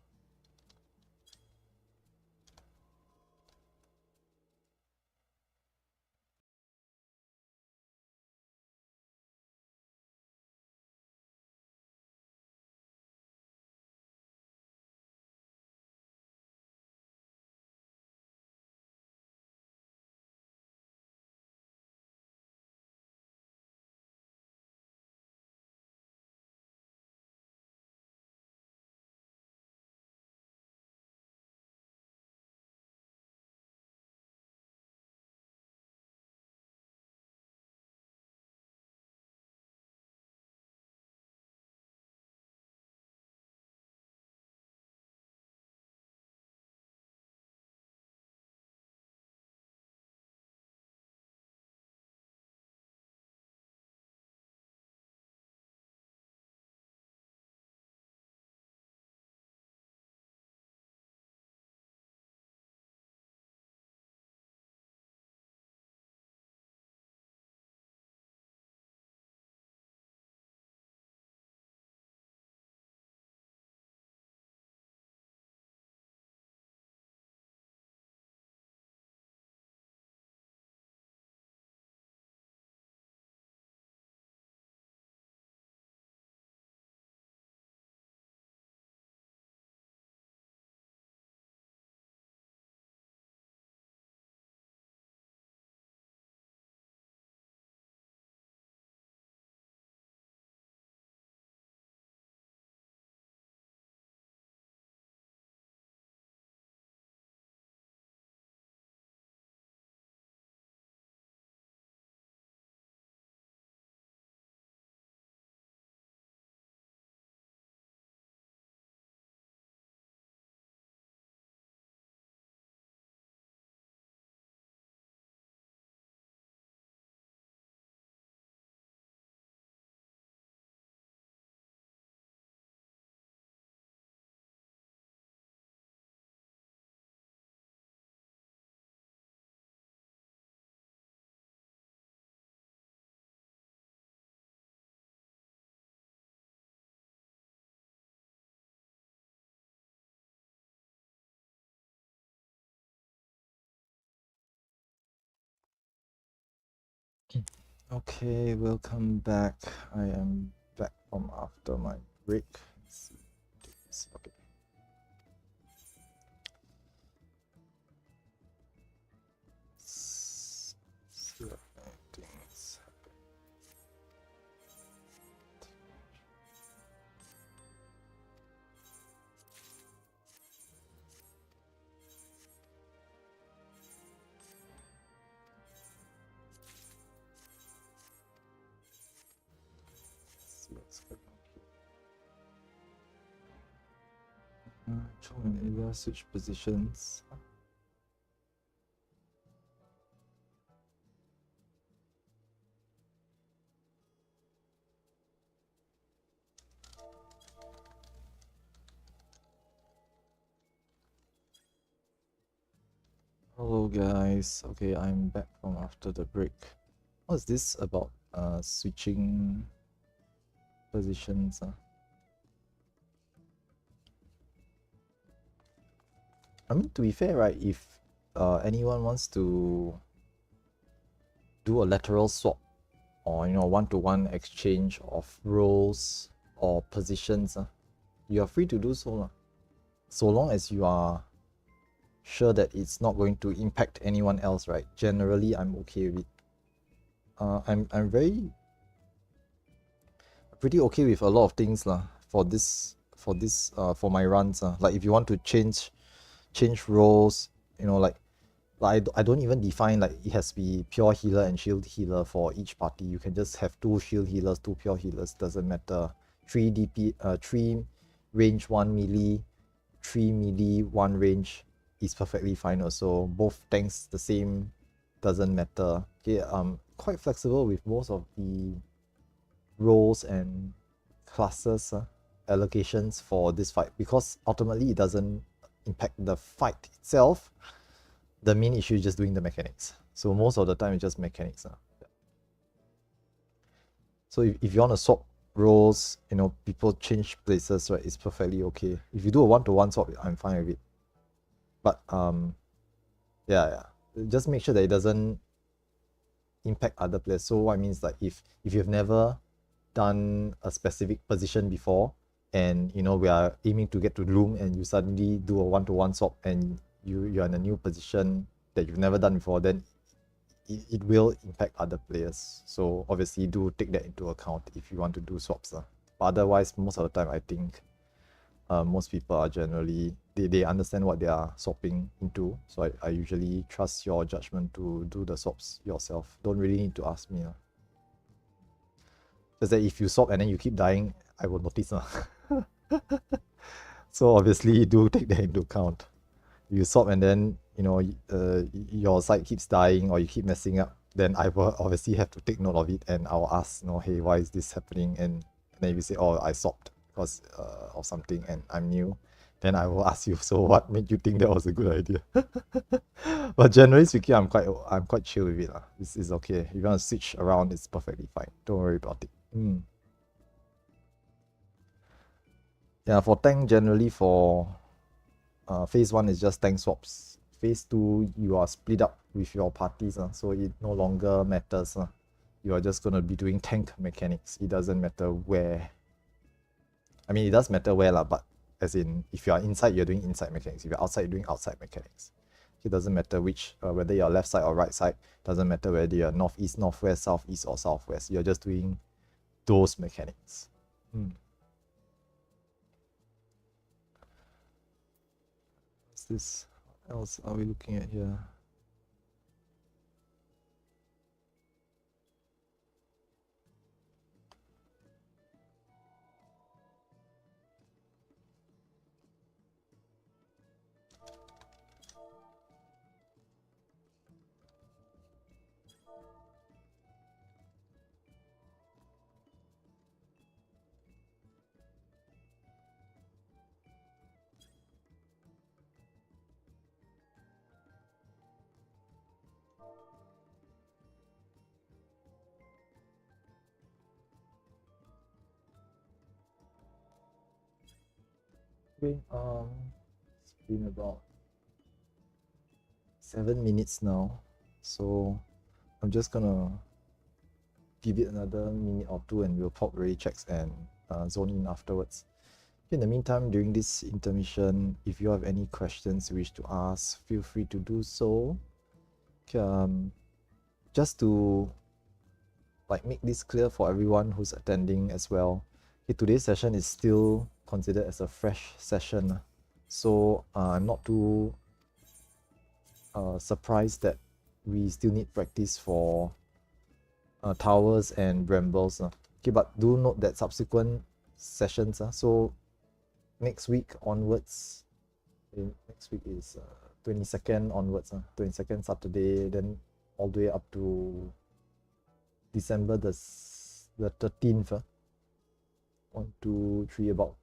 Okay, welcome back. I am back from after my break. Let's see. Okay. See what things happen. See what's going on here. Choose an area, switch positions. Hello guys. Okay, I'm back from after the break. What's this about switching positions? I mean, to be fair, right, if anyone wants to do a lateral swap or one-to-one exchange of roles or positions, you are free to do so, so long as you are sure that it's not going to impact anyone else, right? Generally, I'm okay with it. I'm pretty okay with a lot of things lah for my runs. Like if you want to change roles, like I don't even define like it has to be pure healer and shield healer for each party. You can just have 2 shield healers, 2 pure healers, doesn't matter. 3 DP, 3 range, 1 melee, 3 melee, 1 range is perfectly fine also. Both tanks the same, doesn't matter. Okay, quite flexible with most of the roles and classes allocations for this fight, because ultimately it doesn't impact the fight itself. The main issue is just doing the mechanics. So most of the time it's just mechanics. So if you want to swap roles, people change places, right, it's perfectly okay. If you do a one-to-one swap, I'm fine with it. But yeah, just make sure that it doesn't impact other players. So what I mean is, like, if you've never done a specific position before, and we are aiming to get to loom, and you suddenly do a one-to-one swap and you're in a new position that you've never done before, then it will impact other players. So obviously do take that into account if you want to do swaps. But otherwise, most of the time I think most people are generally they understand what they are swapping into. So I usually trust your judgment to do the swaps yourself. Don't really need to ask me. Just that if you swap and then you keep dying, I will notice. So obviously do take that into account. You swap and then your side keeps dying or you keep messing up, then I will obviously have to take note of it, and I'll ask, hey, why is this happening? And then if you say, oh, I swapped because of something and I'm new, then I will ask you, so what made you think that was a good idea? But generally speaking, I'm quite chill with it. This is okay. If you want to switch around, it's perfectly fine. Don't worry about it. Yeah, for tank, generally for phase 1 is just tank swaps. Phase 2, you are split up with your parties, so it no longer matters. You are just going to be doing tank mechanics. It doesn't matter where. I mean, it does matter where, but as in, if you are inside, you're doing inside mechanics. If you're outside, you're doing outside mechanics. It doesn't matter which, whether you're left side or right side. Doesn't matter whether you're northeast, northwest, southeast, or southwest. You're just doing those mechanics. What's this? What else are we looking at here? Okay, it's been about 7 minutes now, so I'm just gonna give it another minute or two and we'll pop ready checks and zone in afterwards. In the meantime, during this intermission, if you have any questions you wish to ask, feel free to do so. Okay, just to make this clear for everyone who's attending as well, okay, today's session is still considered as a fresh session, so I'm not too surprised that we still need practice for towers and brambles. Okay, but do note that subsequent sessions, so next week onwards, next week is 22nd onwards, 22nd Saturday, then all the way up to December the 13th. 1, 2, 3, about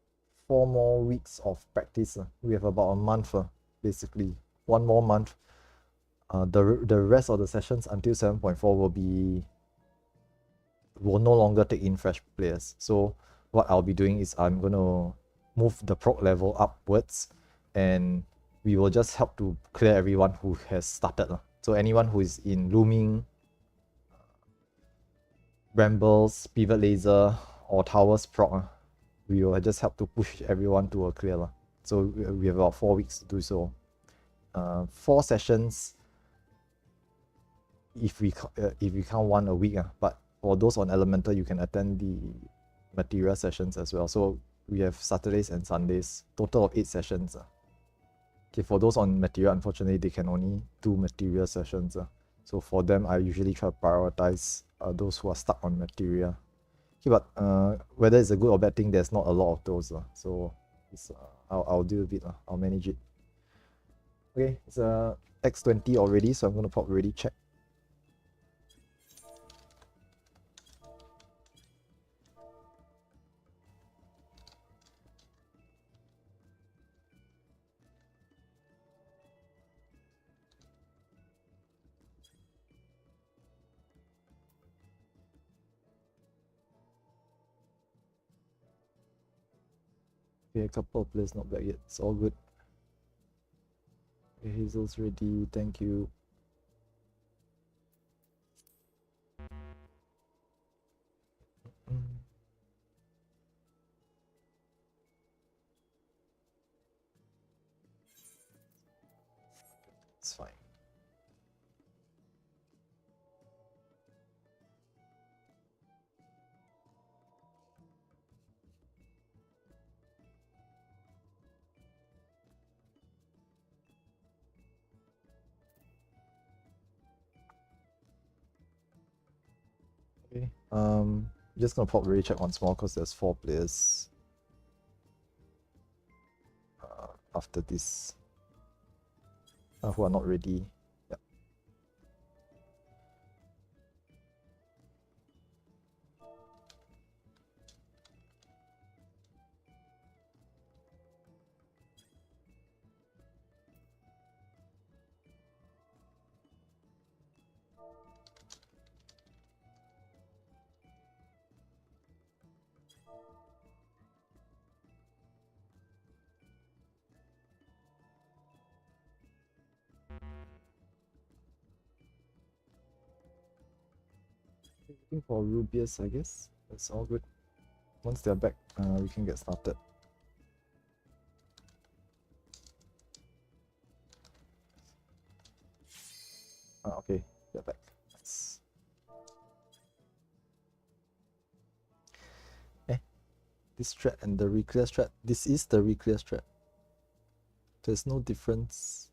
4 more weeks of practice. We have about a month, basically 1 more month The rest of the sessions until 7.4 will no longer take in fresh players. So what I'll be doing is I'm going to move the prog level upwards, and we will just help to clear everyone who has started. So anyone who is in looming, brambles, pivot laser, or towers prog, we will just help to push everyone to a clear. So we have about 4 weeks to do so. 4 sessions if we count one a week. But for those on elemental, you can attend the material sessions as well. So we have Saturdays and Sundays, total of 8 sessions. Okay, for those on material, unfortunately, they can only do material sessions. So for them, I usually try to prioritize those who are stuck on material. Okay, but whether it's a good or bad thing, there's not a lot of those. So it's, I'll deal with it. I'll manage it. Okay, it's X20 already, so I'm going to pop ready check. Okay, a couple of players not back yet. It's all good. Okay, Hazel's ready. Thank you. It's fine. Okay. Just gonna pop ready check once more because there's 4 players after this who are not ready. Yeah. Looking for Rubius, I guess. That's all good. Once they're back, we can get started. Okay, they're back. Nice. This strat and the reclear strat. This is the reclear strat. There's no difference.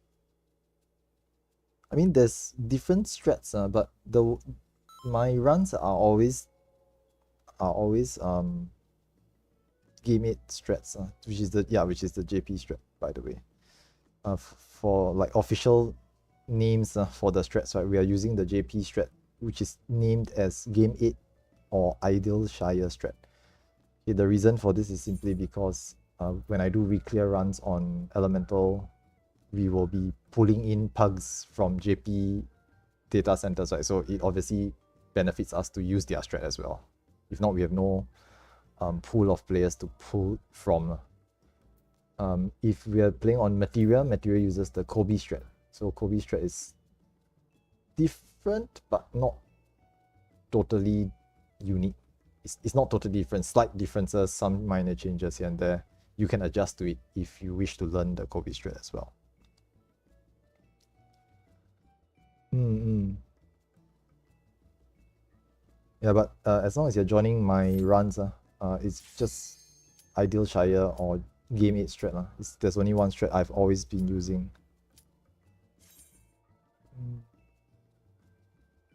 I mean, there's different strats, but my runs are always game 8 strats, which is the JP strat, by the way. For like official names for the strats, right? We are using the JP strat, which is named as game 8 or ideal Shire strat. Okay, the reason for this is simply because when I do reclear runs on elemental, we will be pulling in pugs from JP data centers, right? So it obviously benefits us to use their strat as well. If not, we have no pool of players to pull from. If we are playing on material uses the Kobe strat. So Kobe strat is different, but not totally unique. It's not totally different. Slight differences, some minor changes here and there. You can adjust to it if you wish to learn the Kobe strat as well. Yeah, but as long as you're joining my runs, it's just ideal Shire or game 8 strat. There's only one strat I've always been using.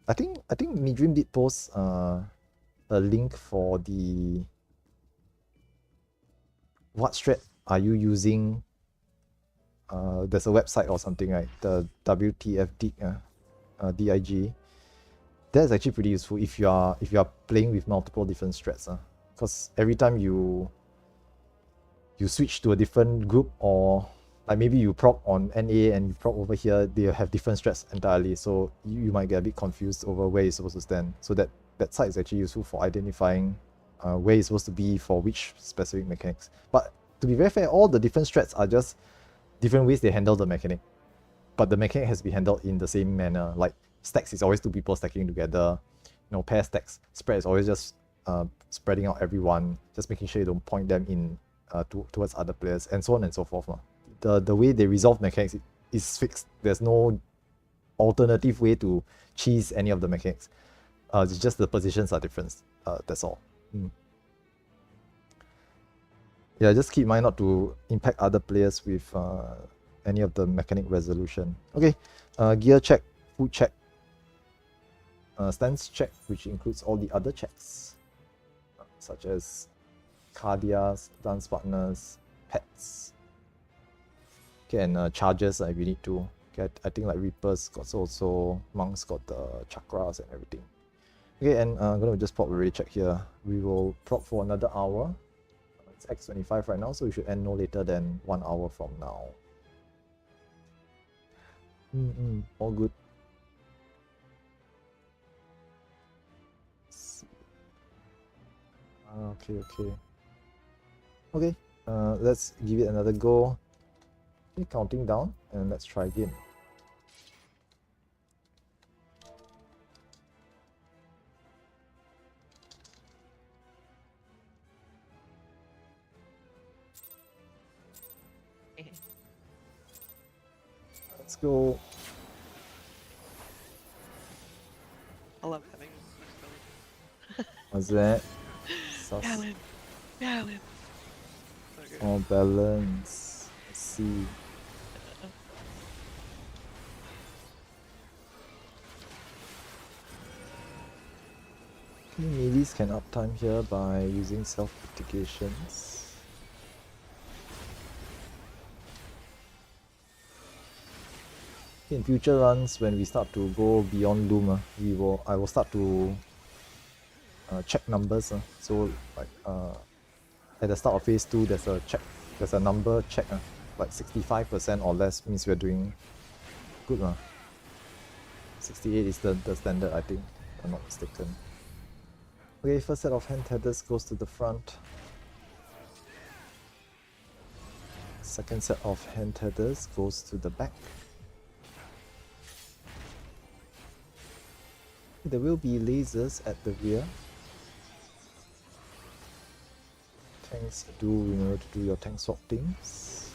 I think Midream did post a link for the what strat are you using. There's a website or something, right? The WTF DIG. That's actually pretty useful if you are playing with multiple different strats, because every time you switch to a different group or like maybe you prop on NA and you prop over here, they have different strats entirely. So you might get a bit confused over where you're supposed to stand. So that site is actually useful for identifying where you're supposed to be for which specific mechanics. But to be very fair, all the different strats are just different ways they handle the mechanic. But the mechanic has to be handled in the same manner. Like stacks is always two people stacking together. You know, pair stacks. Spread is always just spreading out everyone, just making sure you don't point them in towards other players, and so on and so forth. The way they resolve mechanics is fixed. There's no alternative way to cheese any of the mechanics. It's just the positions are different. That's all. Yeah, just keep in mind not to impact other players with any of the mechanic resolution. Okay, gear check, food check, stance check, which includes all the other checks, such as cardias, dance partners, pets. Okay, and charges if you need to. Okay, I think like Reapers got also, monks got the chakras and everything. Okay, and I'm gonna just pop a ready check here. We will prop for another hour. It's X25 right now, so we should end no later than 1 hour from now. All good. Okay, let's give it another go. Okay, counting down, and let's try again. Let's go. I love having this What's that? Sus. Balance. Okay. Oh, balance. Let's see. Okay, melees can uptime here by using self-mitigations. In future runs, when we start to go beyond loom, I will start to check numbers. So like at the start of phase 2, there's a number check. Like 65% or less means we're doing good. 68 is the standard, I think, if I'm not mistaken. Okay, first set of hand tethers goes to the front. Second set of hand tethers goes to the back. There will be lasers at the rear. Tanks remember to do your tank swap things.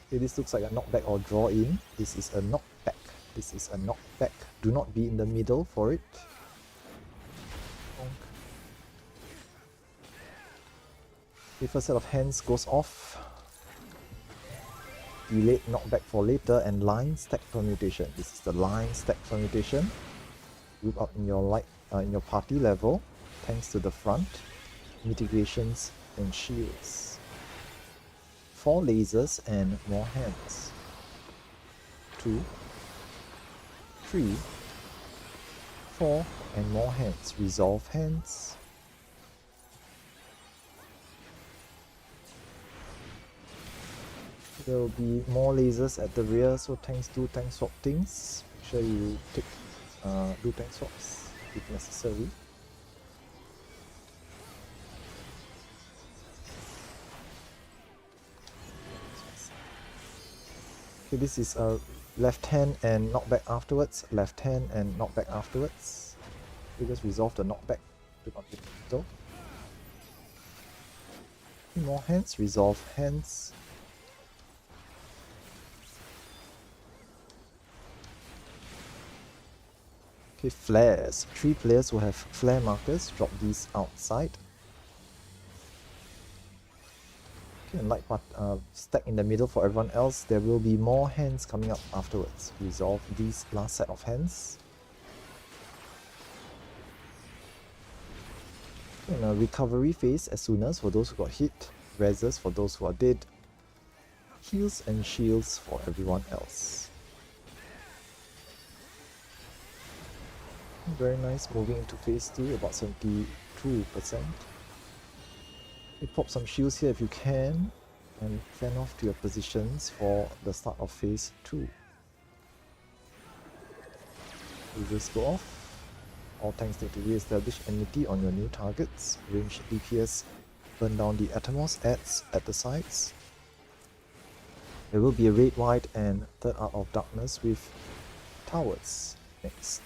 Okay, this looks like a knockback or draw in. This is a knockback. This is a knockback. Do not be in the middle for it. Okay, first set of hands goes off. Delayed knockback for later, and line stack permutation. This is the line stack permutation. Group up in your party level. Tanks to the front. Mitigations and shields. 4 lasers and more hands. 2, 3, 4, and more hands. Resolve hands. There will be more lasers at the rear, so tanks do tank swap things. Make sure you do tank swaps if necessary. Okay, this is a left hand and knockback afterwards. Left hand and knockback afterwards. We just resolve the knockback to not hit the middle. More hands, resolve hands. Okay, flares. 3 players will have flare markers. Drop these outside. Okay, and light part stack in the middle for everyone else. There will be more hands coming up afterwards. Resolve these last set of hands. In a recovery phase, as soon as for those who got hit, reses for those who are dead, heals and shields for everyone else. Very nice, moving into phase 2, about 72%. Okay, pop some shields here if you can. and fan off to your positions for the start of phase 2. Lasers go off. All tanks need to re-establish enmity on your new targets. Range DPS burn down the Atomos adds at the sides. There will be a Red White and Third Art of Darkness with towers next.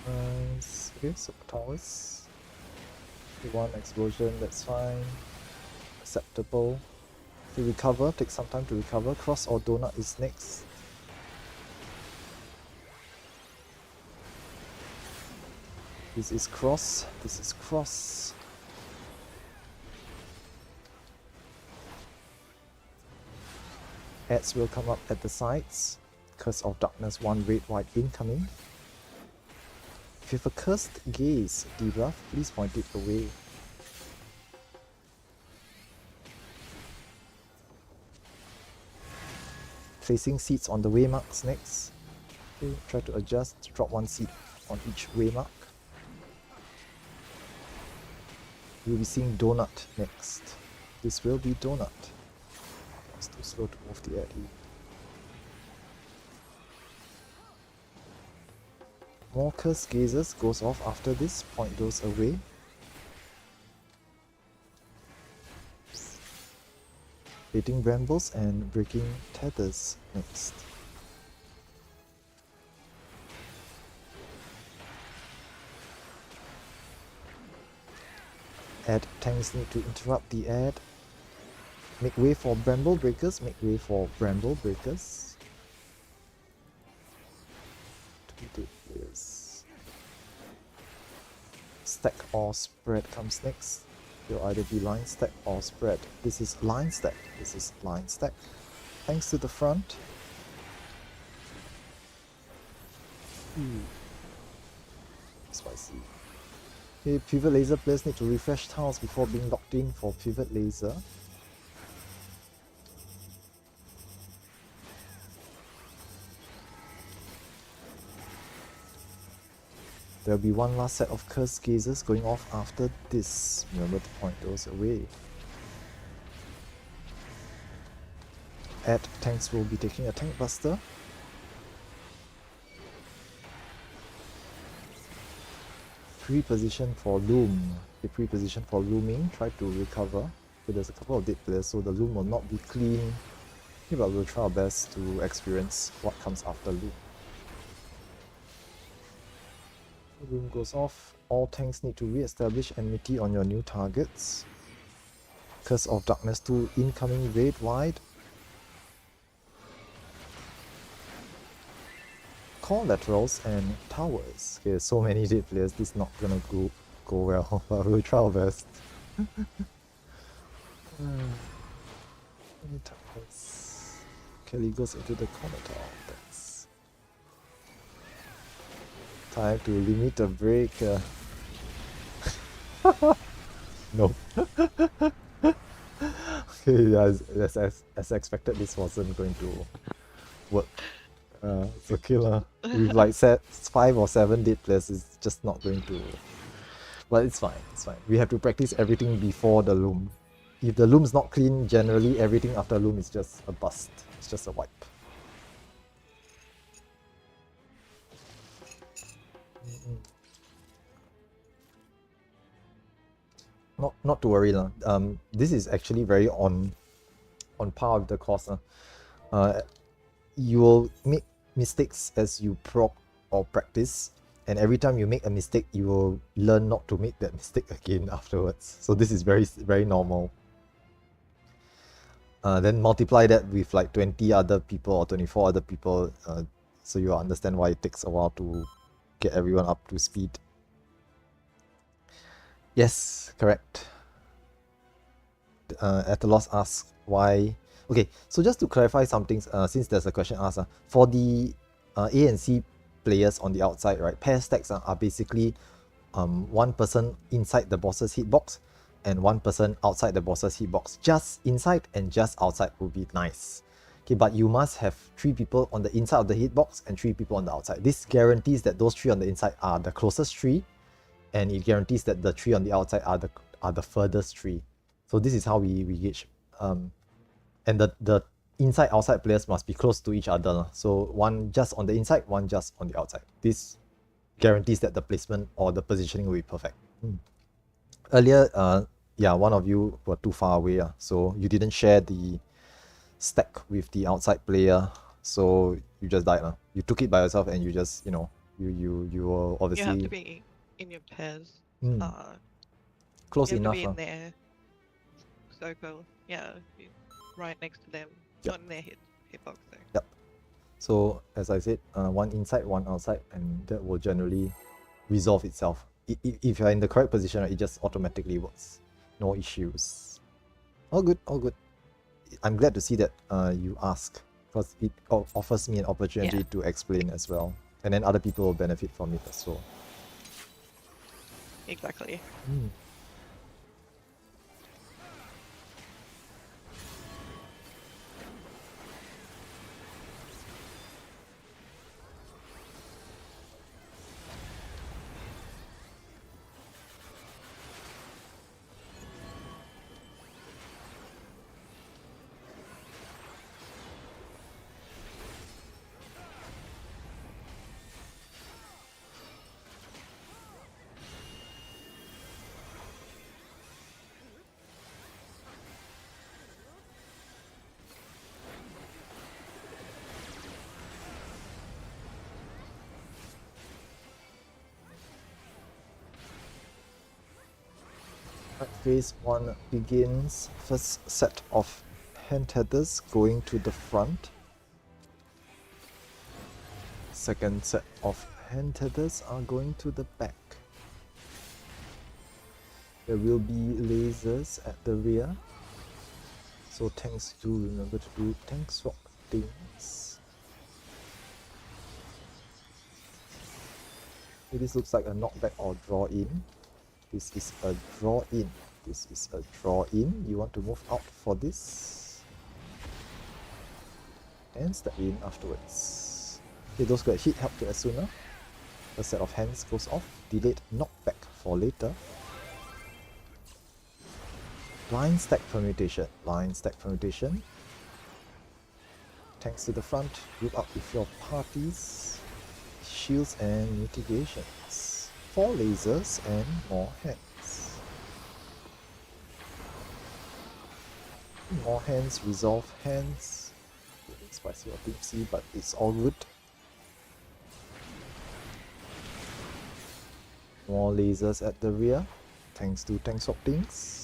Nice. Okay, so towers. One explosion, that's fine. Acceptable. To recover, take some time to recover. Cross or donut is next. This is cross. This is cross. Ads will come up at the sides. Curse of Darkness, 1 red white incoming. If you have a cursed gaze debuff, please point it away. Placing seeds on the waymarks next. Okay, try to adjust, drop 1 seed on each waymark. We'll be seeing Donut next. This will be Donut. It's too slow to move the AD. More Curse Gazes goes off after this, point those away. Baiting Brambles and breaking Tethers next. Ad tanks need to interrupt the ad. Make way for Bramble Breakers, make way for Bramble Breakers. 2 players. Stack or spread comes next. You'll either be line stack or spread. This is line stack. This is line stack. Thanks to the front. Spicy. Okay, pivot laser players need to refresh tiles before being locked in for pivot laser. There'll be one last set of Curse Gazes going off after this. Remember to point those away. Ad tanks will be taking a tank buster. Pre-position for Loom. The pre-position for Looming. Try to recover. Okay, there's a couple of dead players, so the Loom will not be clean. Okay, but we'll try our best to experience what comes after Loom. Loom goes off. All tanks need to re-establish enmity on your new targets. Curse of Darkness 2 incoming red wide. Core laterals and towers. Okay, so many dead players, this is not gonna go well, but we'll try our best. Towers. Kelly goes into the corner tower. That's time to limit the break. No. Okay, yeah, as expected, this wasn't going to work. It's okay lah. With like 5 or 7 dead players, it's just not going to. But it's fine. It's fine. We have to practice everything before the loom. If the loom's not clean, generally everything after loom is just a bust. It's just a wipe. Not to worry lah. This is actually very on par with the course. You will make mistakes as you prop or practice, and every time you make a mistake, you will learn not to make that mistake again afterwards. So this is very normal. Then multiply that with like 20 other people or 24 other people, so you'll understand why it takes a while to get everyone up to speed. Yes, correct. Atalos asks why. Okay, so just to clarify something, since there's a question asked, for the A and C players on the outside, right, pair stacks are basically one person inside the boss's hitbox and one person outside the boss's hitbox. Just inside and just outside would be nice. Okay, but you must have 3 people on the inside of the hitbox and 3 people on the outside. This guarantees that those 3 on the inside are the closest 3, and it guarantees that the 3 on the outside are the furthest 3. So this is how we gauge. And the inside outside players must be close to each other. So one just on the inside, one just on the outside. This guarantees that the placement or the positioning will be perfect. Earlier, yeah, one of you were too far away, so you didn't share the stack with the outside player, so you just died. You took it by yourself and you just, you were obviously... You have to be in your pairs. Close you have enough. to be in their circle. Yeah, right next to them. Not in their hitbox though. Yep. So as I said, one inside, one outside, and that will generally resolve itself. If you're in the correct position, it just automatically works. No issues. All good, all good. I'm glad to see that you ask, because it offers me an opportunity to explain as well. And then other people will benefit from it as well. Exactly. Phase 1 begins. First set of hand tethers going to the front. Second set of hand tethers are going to the back. There will be lasers at the rear, so tanks do remember to do tank swap things. Okay, this looks like a knockback or draw in. This is a draw in. This is a draw in. You want to move out for this and step in afterwards. Okay, those who get hit help to Asuna. A set of hands goes off. Delayed knockback for later. Line stack permutation. Line stack permutation. Tanks to the front. Group up with your parties. Shields and mitigations. 4 lasers and more hands. More hands, resolve hands. It's spicy or tipsy, but it's all good. More lasers at the rear, thanks to tank swap things.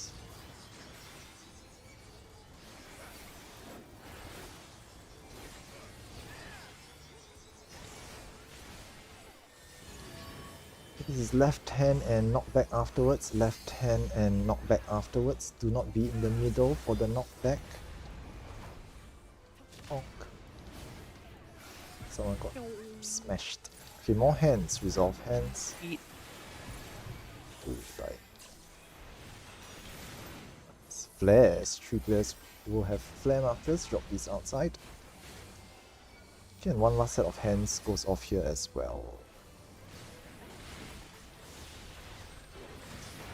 This is left hand and knockback afterwards, left hand and knockback afterwards. Do not be in the middle for the knockback. Honk. Someone got smashed. Okay, more hands, resolve hands. Die. Flares. 3 players will have flare markers, drop these outside. Okay, and one last set of hands goes off here as well.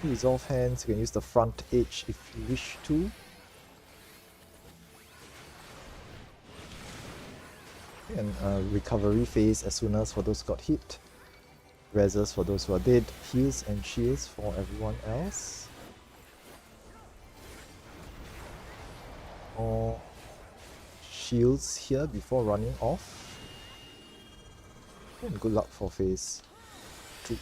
Resolve hands, you can use the front edge if you wish to. And recovery phase as soon as for those who got hit. Reses for those who are dead. Heals and shields for everyone else. Or shields here before running off. And good luck for phase 2.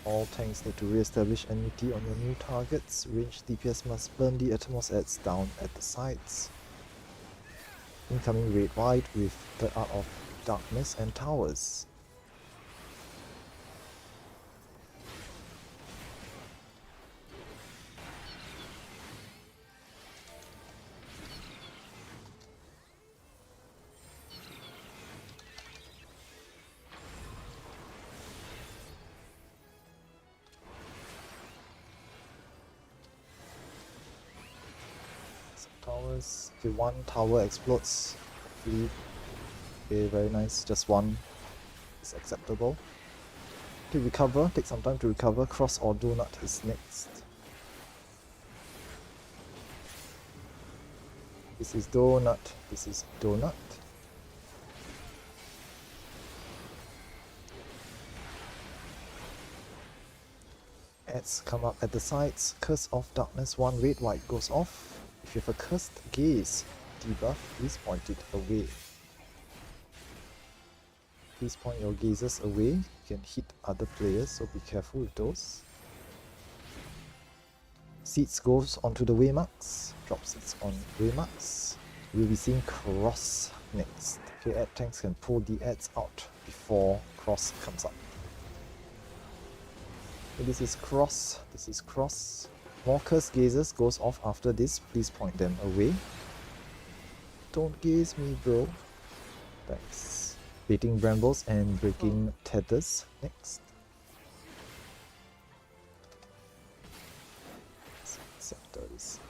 All tanks need to re-establish enmity on your new targets. Range DPS must burn the atmos down at the sides. Incoming raid wide with the Art of Darkness and Towers. towers. Okay, one tower explodes. Hopefully. Okay, very nice. Just one is acceptable. Okay, recover. Take some time to recover. Cross or donut is next. This is donut. This is donut. Ads come up at the sides. Curse of Darkness 1 red white goes off. If you have a cursed gaze debuff, please point it away. Please point your gazes away. You can hit other players, so be careful with those. Seeds goes onto the waymarks. Drop seeds on waymarks. We'll be seeing cross next. Okay, ad tanks can pull the ads out before cross comes up. Okay, this is cross. This is cross. More cursed gazes goes off after this. Please point them away. Don't gaze me, bro. Thanks. Baiting brambles and breaking tethers next. Sectors.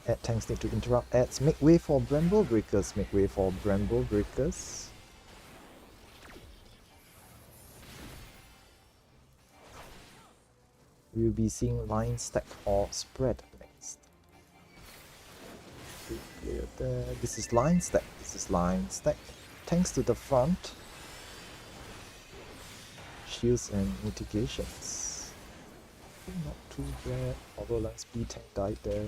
Ad tanks need to interrupt ads. Make way for bramble breakers. Make way for bramble breakers. We'll be seeing line stack or spread next. Clear there. This is line stack. This is line stack. Tanks to the front. Shields and mitigations. Not too bad. Although Lance B tank died there.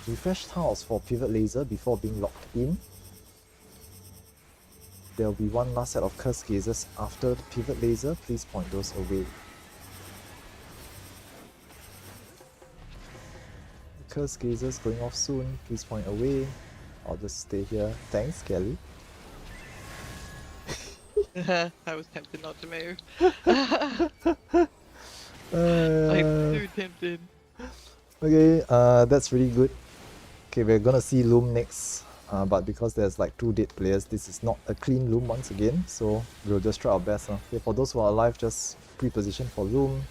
Refresh tiles for pivot laser before being locked in. There will be one last set of curse gazes after the pivot laser. Please point those away. Curse gazers going off soon. Please point away. I'll just stay here. Thanks, Kelly. I was tempted not to move. I'm too tempted. Okay, that's really good. Okay, we're gonna see Loom next. But because there's like 2 dead players, this is not a clean Loom once again. So we'll just try our best. Okay, for those who are alive, just pre-position for Loom.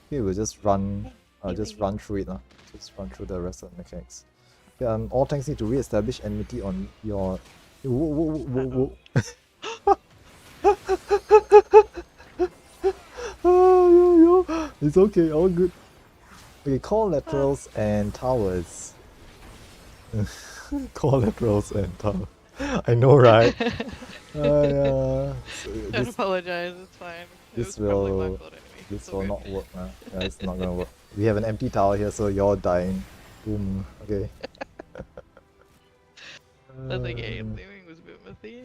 Okay, we'll just run through it. Just run through the rest of the mechanics. Okay, all tanks need to re-establish enmity on your... Whoa. It's okay, all good. Okay, call laterals and towers. Call laterals and towers. I know, right? Yeah. Don't apologize, it's fine. This it was probably will- my fault anyway. This It's all will good. not work, man. Yeah, it's not gonna work. We have an empty tower here, so you're dying. Boom. Okay. That's okay, Looming was a bit messy.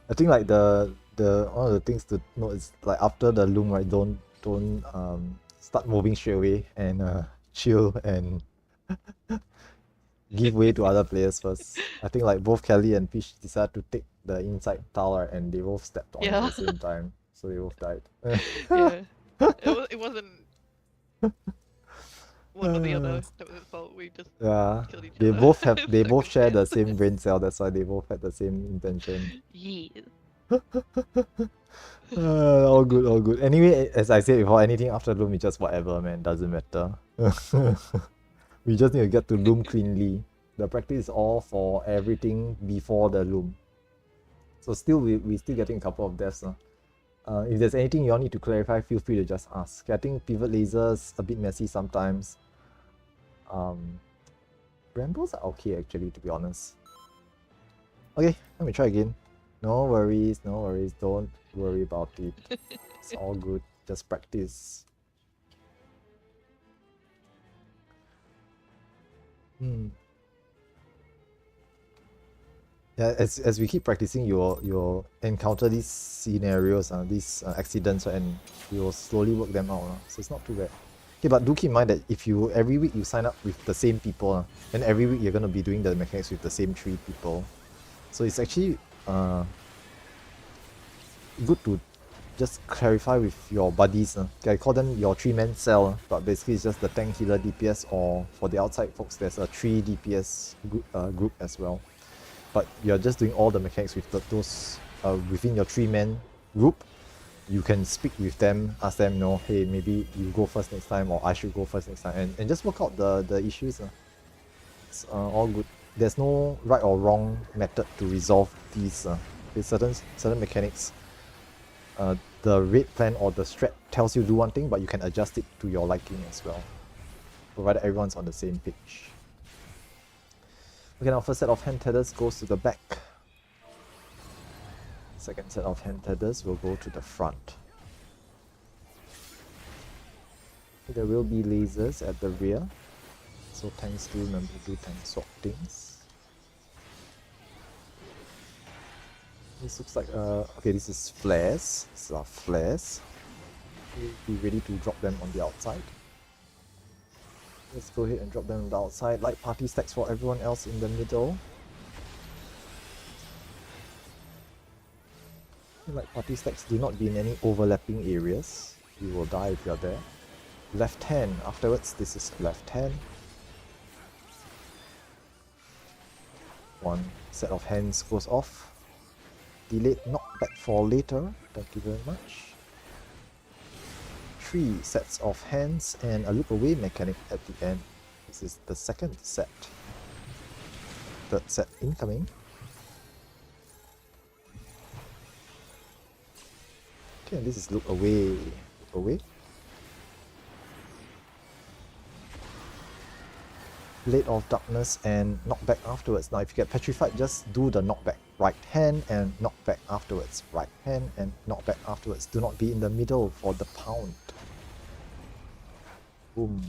I think like the one of the things to note is like after the loom, right? Don't start moving straight away and chill and give way to other players first. I think like both Kelly and Fish decided to take the inside tower and they both stepped on it at the same time, so they both died. Yeah. It wasn't one or the other that was its fault. We just Yeah, killed each they other. both have they So both share the confused. same brain cell. That's why they both had the same intention. Yes. All good, all good. Anyway, as I said before, anything after loom is just whatever, man. Doesn't matter. We just need to get to loom cleanly. The practice is all for everything before the loom. So still, we still getting a couple of deaths. If there's anything you all need to clarify, feel free to just ask. I think pivot lasers a bit messy sometimes. Brambles are okay actually, to be honest. Okay, let me try again. No worries, no worries. Don't worry about it. It's all good. Just practice. Yeah, as we keep practicing, you'll encounter these scenarios, these accidents, and you'll slowly work them out. So it's not too bad. Okay, but do keep in mind that if you every week you sign up with the same people, then every week you're gonna be doing the mechanics with the same 3 people. So it's actually good to just clarify with your buddies. Okay, I call them your 3-man cell, but basically it's just the tank, healer, DPS, or for the outside folks, there's a 3 DPS group as well. But you're just doing all the mechanics with those within your 3-man group, you can speak with them, ask them, hey, maybe you go first next time, or I should go first next time, and just work out the issues. It's all good. There's no right or wrong method to resolve these. There's certain mechanics. The raid plan or the strat tells you do one thing, but you can adjust it to your liking as well, provided everyone's on the same page. Okay, now first set of hand tethers goes to the back. Second set of hand tethers will go to the front. There will be lasers at the rear, so tanks do remember to do tank swap things. This looks like okay, this is flares. These are flares. Be ready to drop them on the outside. Let's go ahead and drop them on the outside. Light party stacks for everyone else in the middle. Light party stacks, do not be in any overlapping areas. You will die if you're there. Left hand, afterwards, this is left hand. One set of hands goes off. Delayed knockback for later. Thank you very much. 3 sets of hands and a loop away mechanic at the end. This is the second set. Third set incoming. Okay, this is loop away. Loop away. Blade of Darkness and knockback afterwards. Now if you get petrified, just do the knockback. Right hand and knockback afterwards. Right hand and knockback afterwards. Do not be in the middle for the pound. Boom.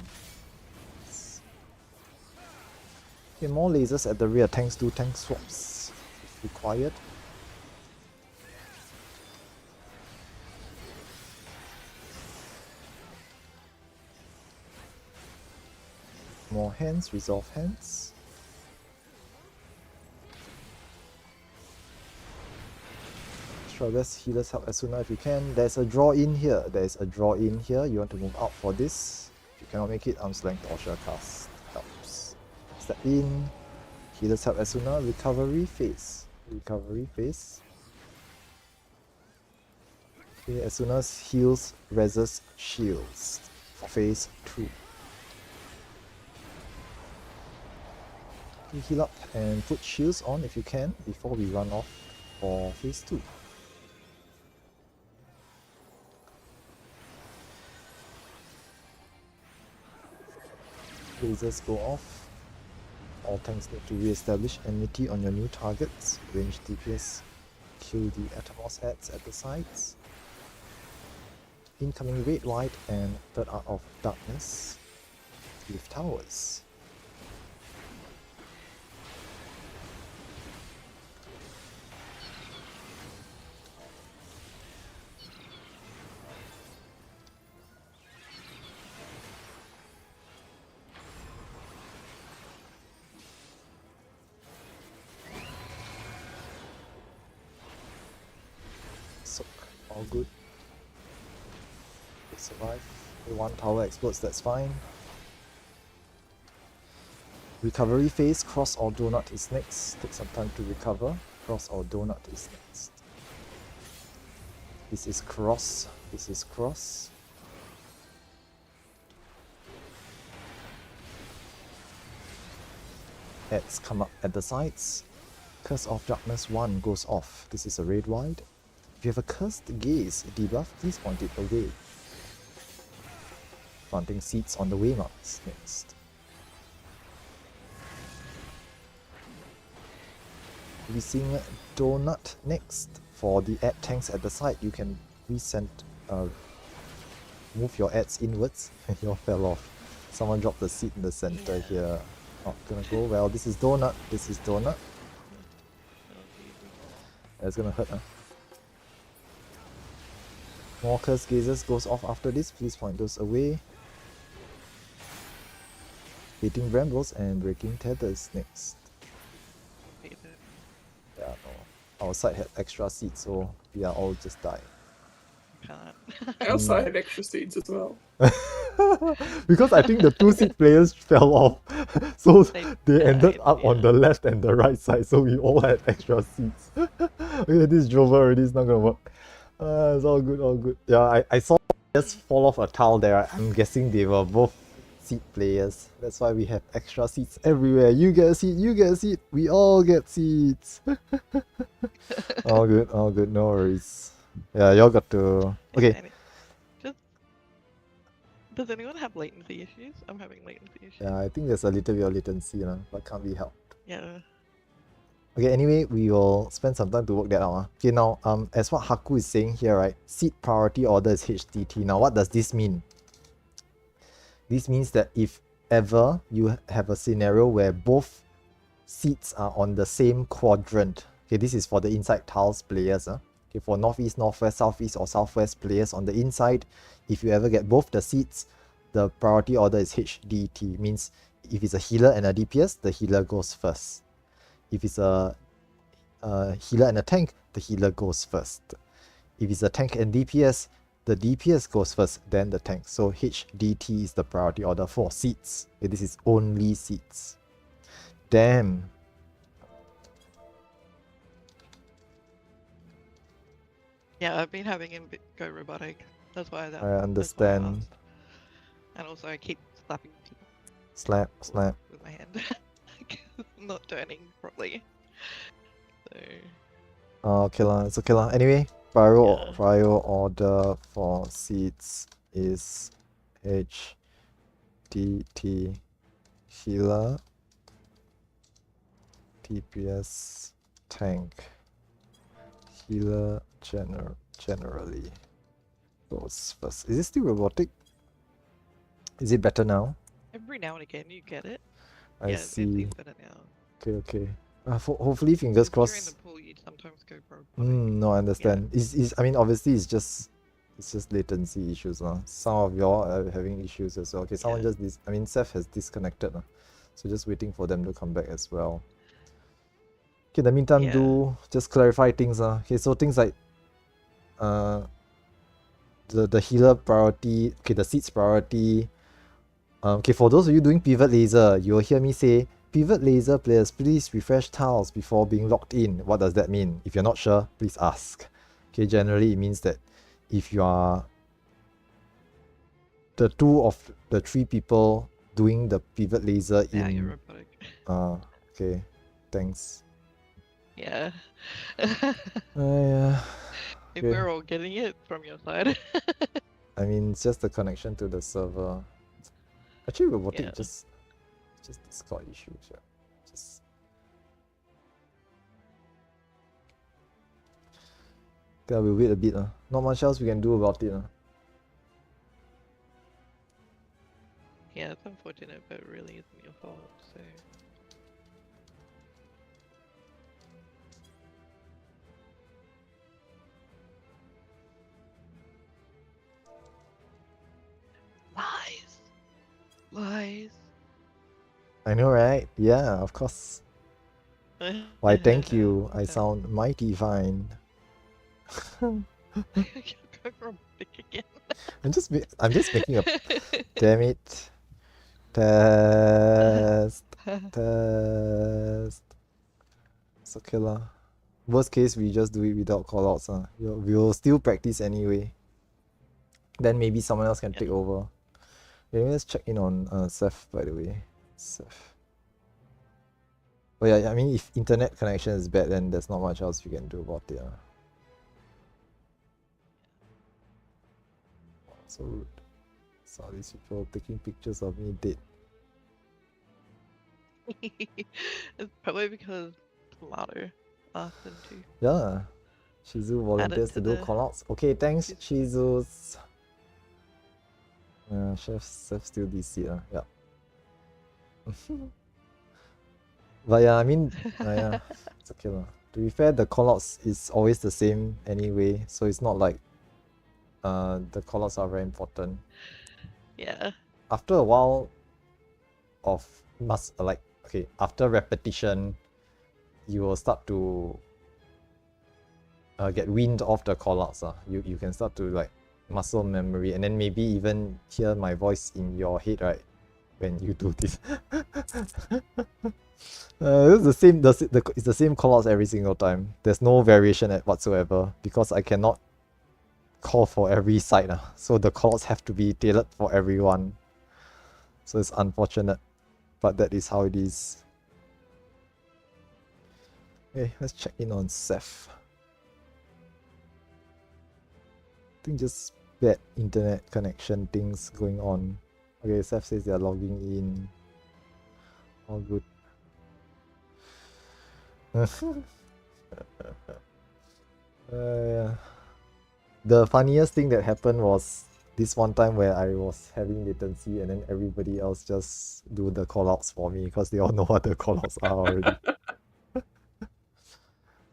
Okay, more lasers at the rear. Tanks do tank swaps if required. More hands, resolve hands. Struggles, healers help as soon as you can. There's a draw in here. There's a draw in here. You want to move out for this. If you cannot make it, arm's length or shell cast helps. Step in. Healers help as soon as recovery phase. Recovery phase. Okay, as soon as heals, reses, shields for phase 2. Heal up and put shields on if you can before we run off for phase 2. Lasers go off. All tanks need to re-establish enmity on your new targets. Range DPS, kill the Atomos heads at the sides. Incoming Red White and Third Art of Darkness with towers. All good. They survive. One tower explodes, that's fine. Recovery phase, cross or donut is next. Take some time to recover. Cross or donut is next. This is cross. This is cross. Heads come up at the sides. Curse of Darkness 1 goes off. This is a red wide. If you have a Cursed Gaze debuff, please point it away. Planting seeds on the waymarks next. We're seeing Donut next. For the add tanks at the side, you can move your adds inwards. You all fell off. Someone dropped the seed in the center here. Not gonna go well. This is Donut. This is Donut. That's gonna hurt, huh? More Cursed Gazes goes off after this, please point those away. Hitting Brambles and Breaking Tethers next. Yeah, no. Our side had extra seeds, so we are all just die. I also had extra seeds as well. Because I think the 2 seed players fell off, so they ended up on the left and the right side, so we all had extra seeds. Okay, this Drover already is not gonna work. It's all good, all good. Yeah, I saw just fall off a tile there. I'm guessing they were both seat players. That's why we have extra seats everywhere. You get a seat, you get a seat. We all get seats. All good, no worries. Yeah, y'all got to. Okay, Just does anyone have latency issues? I'm having latency issues. yeah, I think there's a little bit of latency, but can't be helped. Yeah. Okay, anyway, we will spend some time to work that out. Okay, now, as what Haku is saying here, right? Seat priority order is HDT. Now, what does this mean? This means that if ever you have a scenario where both seats are on the same quadrant, okay, this is for the inside tiles players. Okay, for northeast, northwest, southeast, or southwest players on the inside, if you ever get both the seats, the priority order is HDT. Means if it's a healer and a DPS, the healer goes first. If it's a healer and a tank, the healer goes first. If it's a tank and DPS, the DPS goes first, then the tank. So HDT is the priority order for seats. Okay, this is only seats. Damn. Yeah, I've been having him go robotic. That's why that. I that's why understand. asked. And also, I keep slapping people Slap. with my hand. I'm not turning properly. So. Okay lah, it's okay lah. Anyway, Yeah. prior order for seats is HDT. Healer, DPS, tank. Healer generally goes first. Is it still robotic? Is it better now? Every now and again, you get it. I yeah, see. It seems better now. Okay. Hopefully, fingers If you're in crossed. the pool, you'd sometimes go robotic. No, I understand. I mean, obviously, it's just latency issues. Some of y'all are having issues as well. Okay, someone Seth has disconnected. So just waiting for them to come back as well. Okay, in the meantime, do just clarify things. Okay, so things like the healer priority, okay, the seats priority. Okay, for those of you doing pivot laser, you'll hear me say, pivot laser players, please refresh tiles before being locked in. What does that mean? If you're not sure, please ask. Okay, generally it means that if you are the 2 of the 3 people doing the pivot laser Now in... you're robotic. Okay, thanks. Yeah. Yeah. If we're all getting it from your side. I mean, it's just the connection to the server. Actually, robotic just Discord issues. Yeah. Just okay, we'll wait a bit. Not much else we can do about it. Yeah, it's unfortunate, but it really isn't your fault. So. Lies. I know, right? Yeah, of course. Why, thank you. I sound mighty fine. You're going robotic again. I'm just making a... Damn it. Test. It's okay lah. Worst case, we just do it without callouts. We'll still practice anyway. Then maybe someone else can take over. Okay, let's check in on Seth, by the way. Seth. Oh yeah, I mean, if internet connection is bad, then there's not much else you can do about it. So rude. Saw these people taking pictures of me dead. It's probably because Tomato asked them to. Yeah. Shizu volunteers to do callouts. Okay, thanks, Shizu's. Chef still DC. Yeah. But yeah, I mean, yeah, it's okay lah. To be fair, the callouts is always the same anyway, so it's not like the callouts are very important. Yeah. After a while of after repetition, you will start to get wind of the callouts. You can start to like muscle memory, and then maybe even hear my voice in your head, right? When you do this. It's the same. It's the same callouts every single time. There's no variation whatsoever because I cannot call for every site. So the calls have to be tailored for everyone. So it's unfortunate, but that is how it is. Okay, let's check in on Seth. I think just bad internet connection things going on. Okay, Seth says they're logging in. All good. Yeah. The funniest thing that happened was this one time where I was having latency and then everybody else just do the callouts for me because they all know what the callouts are already.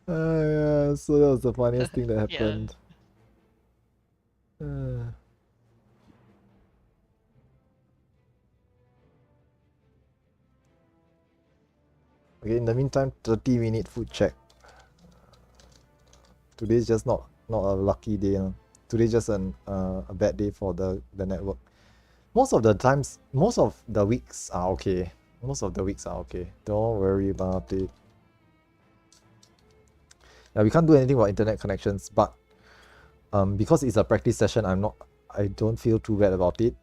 Yeah, so that was the funniest thing that Yeah. happened. Okay, in the meantime, 30-minute food check. Today's just not a lucky day. Today's just a bad day for the network. Most of the times, most of the weeks are okay. Don't worry about it. Yeah, we can't do anything about internet connections, but because it's a practice session, I don't feel too bad about it.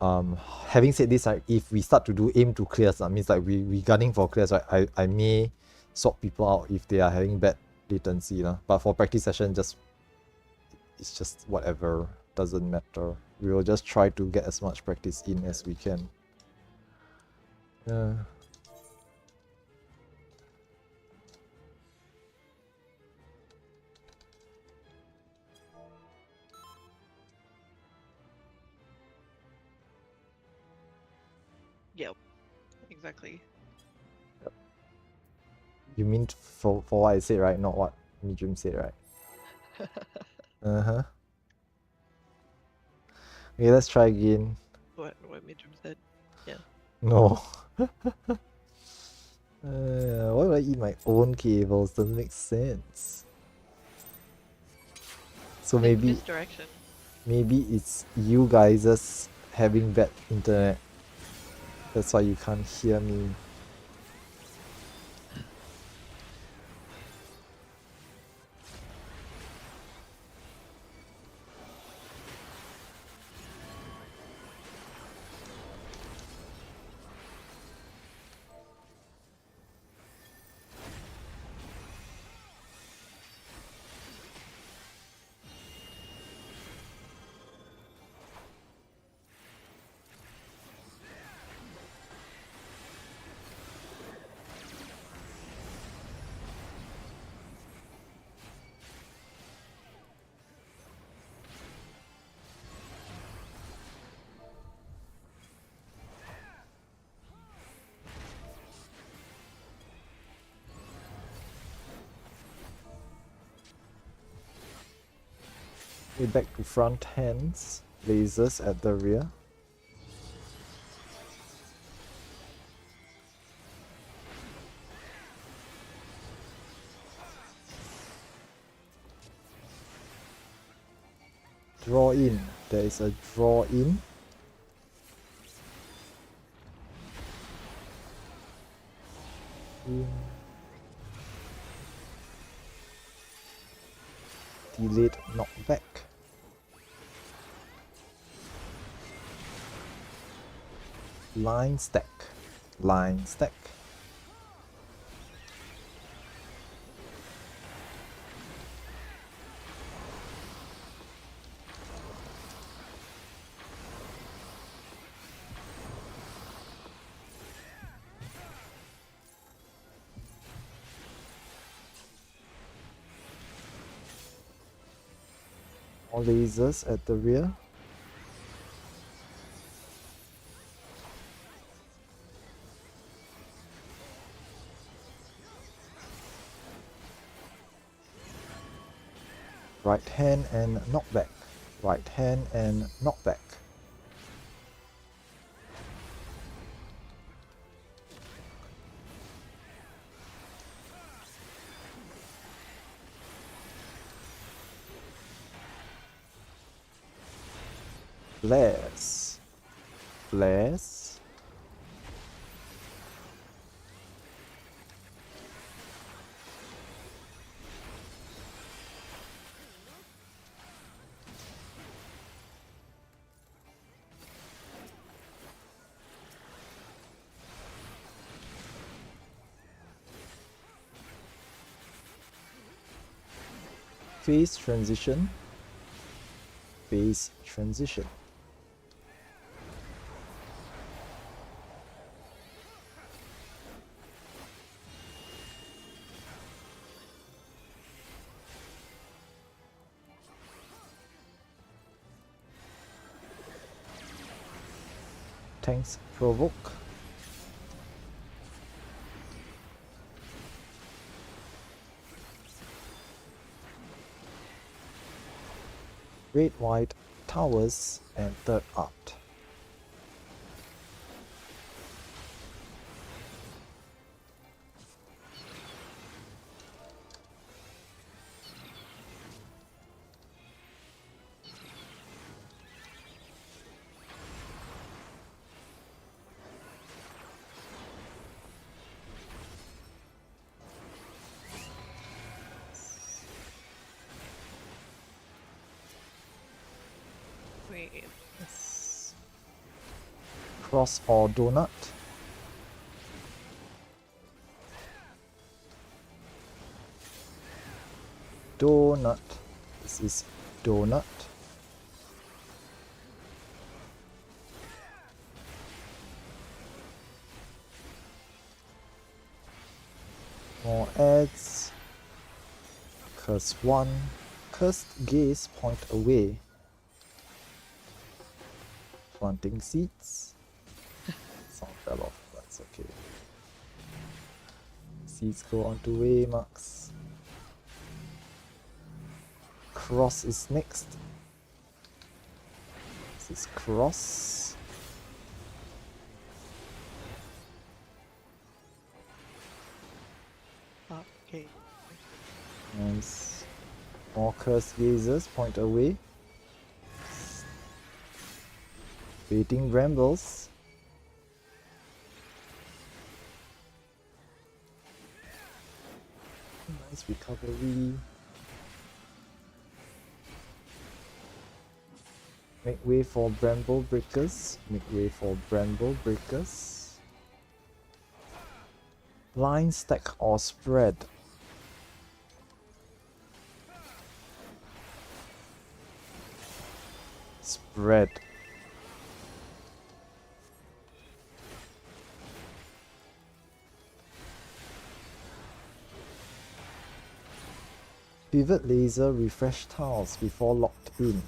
Having said this, if we start to do aim to clears, means like we gunning for clears, right? I may swap people out if they are having bad latency, but for practice session, it's just whatever, doesn't matter. We will just try to get as much practice in as we can. Yeah. Yep. Exactly. You mean for what I said, right? Not what Mijum said, right? Uh-huh. Okay, let's try again. What Mitchum said. Yeah. No. Why would I eat my own cables? Doesn't make sense. So It's maybe misdirection. it's you guys having bad internet. That's why you can't hear me. Okay, back to front hands. Lasers at the rear. Draw in. There is a draw in. Delayed knockback. Line stack. Line stack. More lasers at the rear. Right hand and knockback. Right hand and knockback. Bless. Bless. Phase transition. Phase transition. Tanks provoke. Red white towers and third art. Wait. Yes. Cross or donut. Donut. This is donut. More ads. Curse 1. Cursed gaze point away. Planting seeds. Sound fell off, that's okay. Seeds go onto waymarks. Cross is next. This is cross. Okay. Nice. More cursed gazers point away. Baiting brambles. Nice recovery. Make way for bramble breakers. Make way for bramble breakers. Line stack or spread. Spread. Pivot laser refresh tiles before locked in.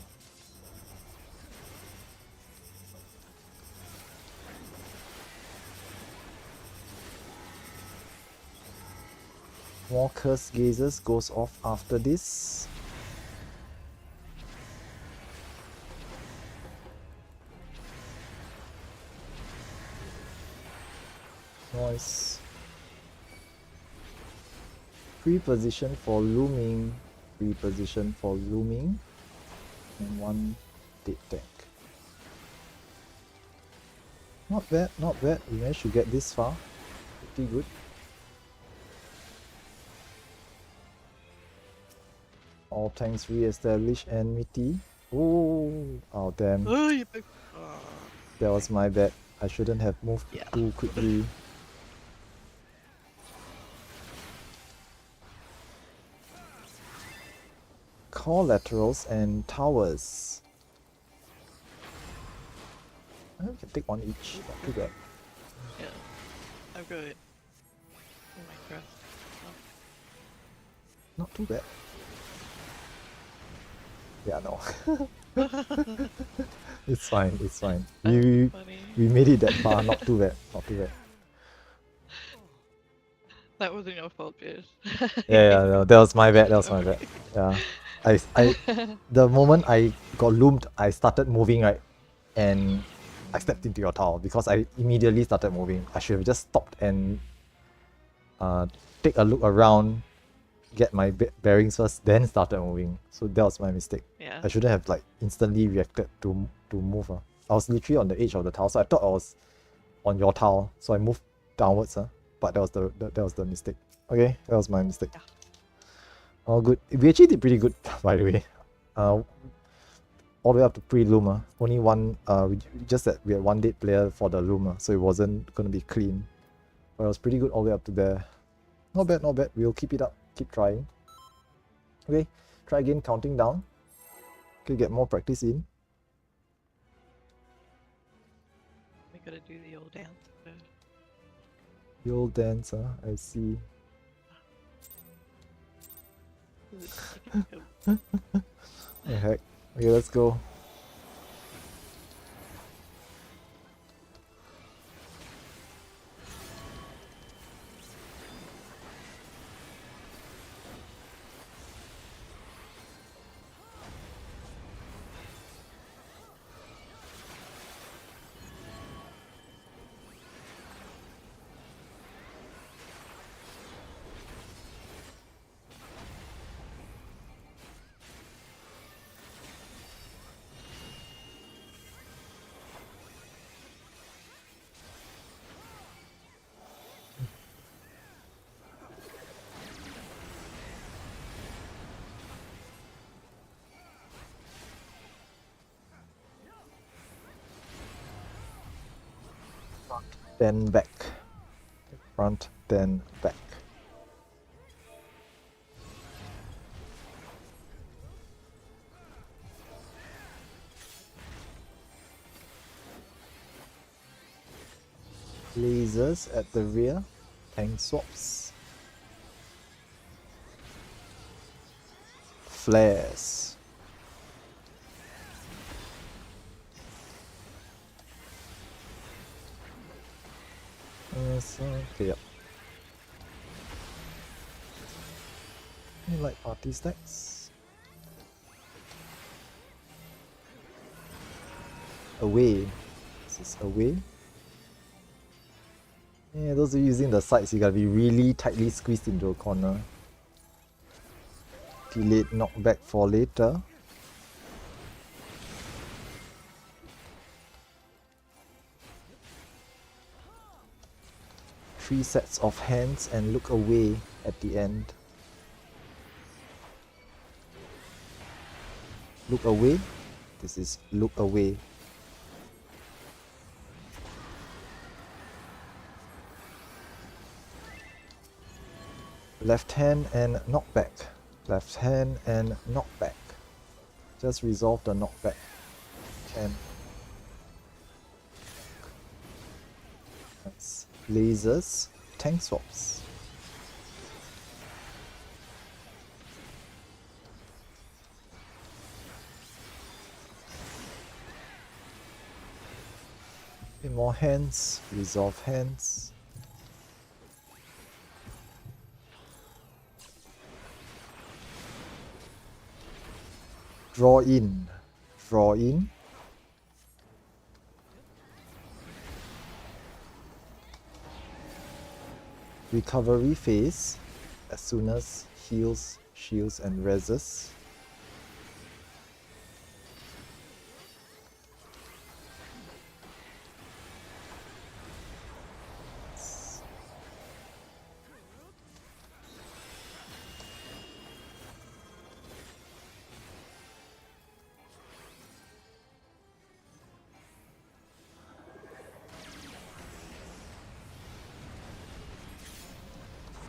More curse gazers goes off after this. Nice. Pre-position for looming. Pre-position for looming. And one dead tank. Not bad, not bad. We managed to get this far. Pretty good. All tanks re-establish enmity. Oh damn. Oh, you picked. That was my bad. I shouldn't have moved Yeah. too quickly. Collaterals and towers. We can take one each, not too bad. Yeah. I'm good. Oh my god. Not too bad. Yeah, no. It's fine, it's fine. We Funny. made it that far, not too bad, not too bad. That wasn't your fault, Piers. Yeah, no, that was my bad, that was my bad. Yeah. The moment I got loomed, I started moving, right? And I stepped into your tower because I immediately started moving. I should have just stopped and take a look around, get my bearings first, then started moving. So that was my mistake. Yeah. I shouldn't have like instantly reacted to move. I was literally on the edge of the tower, so I thought I was on your tower, so I moved downwards. But that was the mistake. Okay, that was my mistake. Yeah. All good. We actually did pretty good, by the way. All the way up to pre-loom. Only one. Just that we had one dead player for the loom, so it wasn't gonna be clean. But it was pretty good all the way up to there. Not bad, not bad. We'll keep it up. Keep trying. Okay, Try again counting down. Okay, get more practice in. We gotta do the old dance first. The old dance, I see. The heck. Okay, let's go. Then back. Front, then back. Lasers at the rear. Tank swaps. Flares. Okay, yep. Any light party stacks? Away. This is away. Yeah, those of you using the sides, you gotta be really tightly squeezed into a corner. Delayed knockback for later. Three sets of hands and look away at the end. Look away. This is look away. Left hand and knockback. Left hand and knockback. Just resolve the knockback. Can. Nice. Lasers. Tank swaps. Okay, more hands. Resolve hands. Draw in. Draw in. Recovery phase as soon as heals, shields and reses.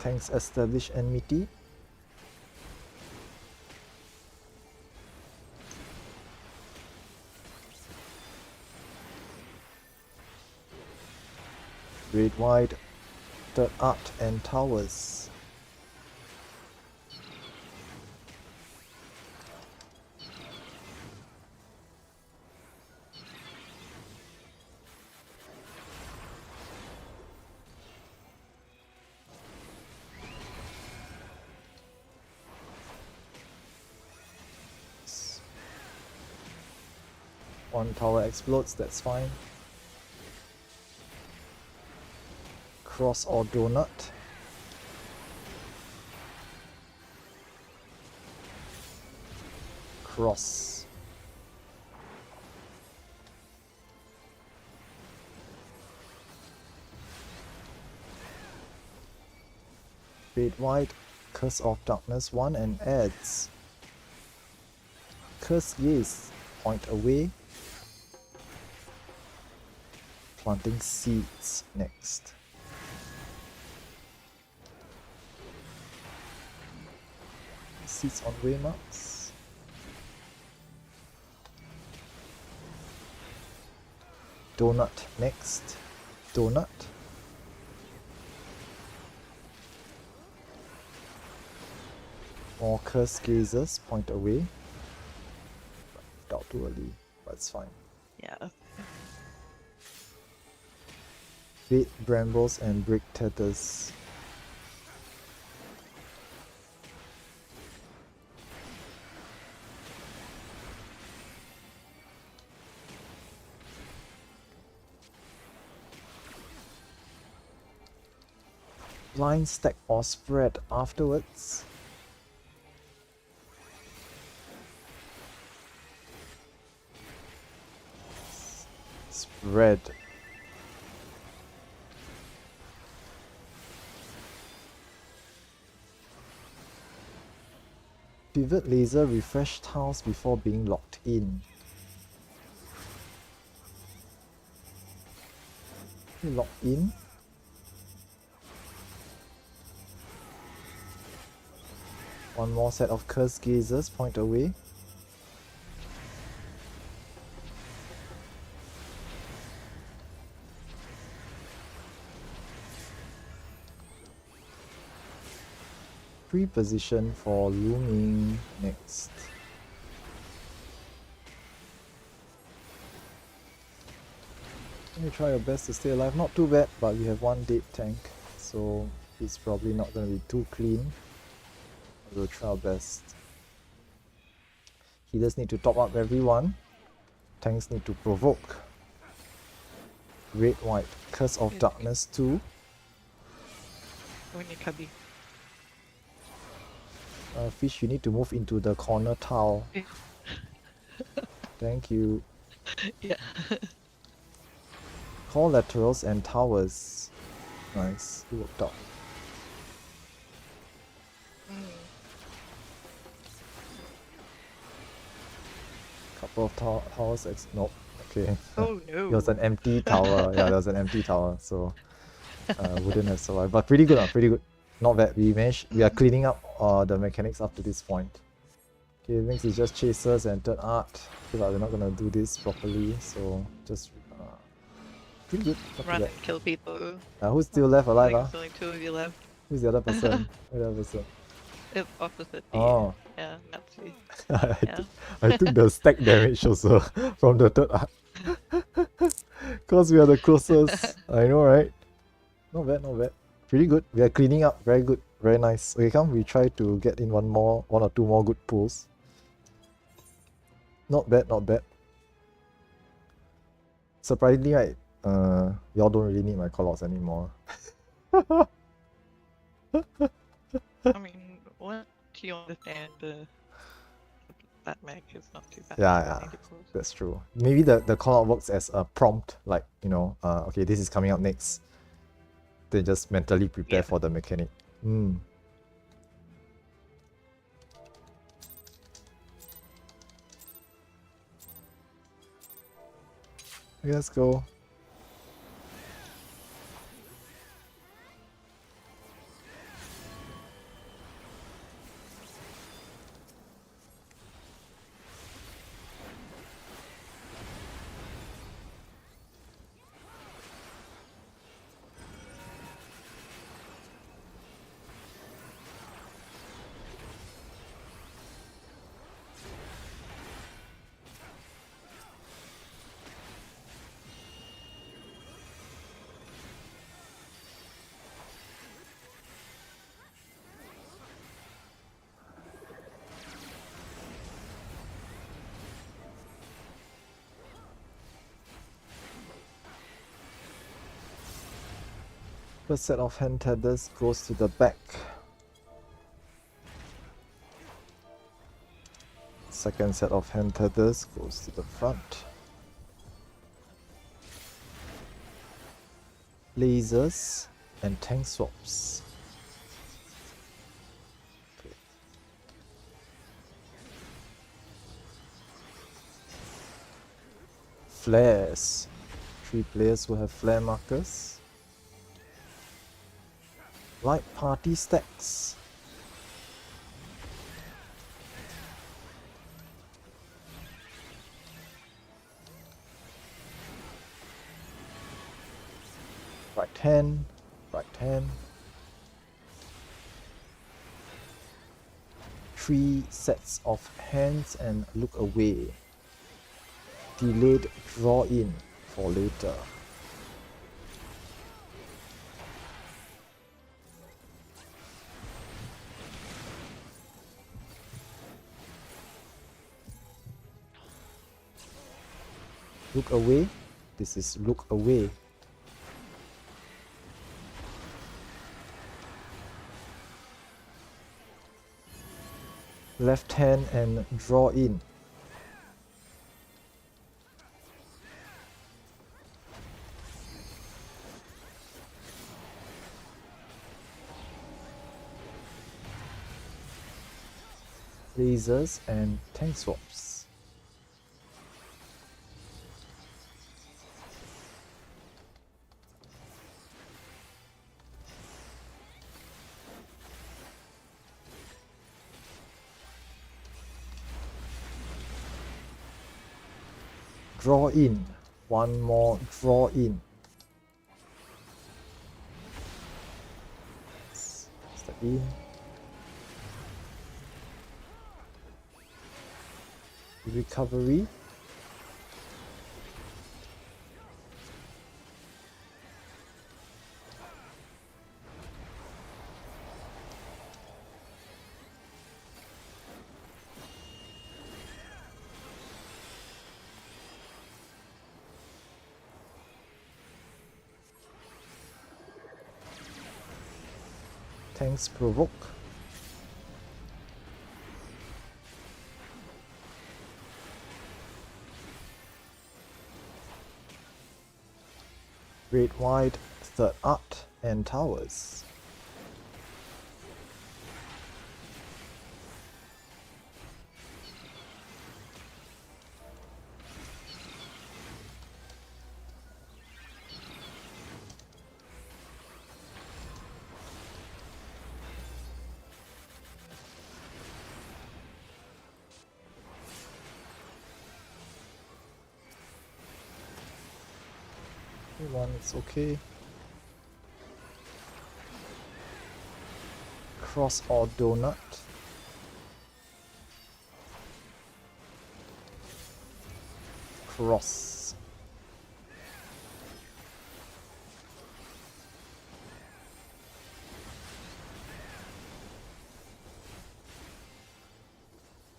Tanks establish enmity. Great wide, third art and towers. One tower explodes, that's fine. Cross or donut. Cross. Great wide, Curse of Darkness 1 and adds. Curse yes, point away. Planting seeds next. Seeds on waymarks. Donut next. Donut. More curse gazers, point away. Out too early, but it's fine. Yeah. Bait brambles and break tethers. Blind stack or spread afterwards. Spread. Pivot laser, refresh tiles before being locked in. Lock in. One more set of curse gazers, point away. Pre-position for looming next. You try your best to stay alive. Not too bad, but we have one dead tank, so it's probably not going to be too clean. We'll try our best. Healers need to top up everyone. Tanks need to provoke. Red, white, Curse of Darkness 2. When you cubby. Fish, you need to move into the corner tile. Thank you. Yeah. Call laterals and towers. Nice, it worked out. Couple of towers. Nope. Okay. Oh no. It was an empty tower. Yeah, there was an empty tower, so wouldn't have survived. But pretty good, pretty good. Not bad. We are cleaning up the mechanics up to this point. Okay, next is just chasers and third art. Because we're not gonna do this properly, so just pretty good. Not too Run bad. and kill people. Who's still left alive? There's only 2 of you left. Who's the other person? Who's the other person? It's opposite the Oh. yeah, Nazi. I took the stack damage also from the third art. Because we are the closest. I know, right? Not bad, not bad. Pretty good. We are cleaning up. Very good. Very nice. Okay, come. We try to get in one or two more good pulls. Not bad, not bad. Surprisingly, right? Y'all don't really need my callouts anymore. I mean, once you understand that mech is not too bad. Yeah, that's true. Maybe the callout works as a prompt, like, you know, okay, this is coming up next. Then just mentally prepare for the mechanic. Let's go. First set of hand tethers goes to the back. Second set of hand tethers goes to the front. Lasers and tank swaps. Okay. Flares. 3 players will have flare markers. Light party stacks. Right hand, right hand. 3 sets of hands and look away. Delayed draw in for later. Look away. This is look away. Left hand and draw in. Lasers and tank swaps. Draw in. One more draw in. Step in. Recovery. Tanks provoke. Red white, third art and towers. One, it's okay. Cross or donut. Cross.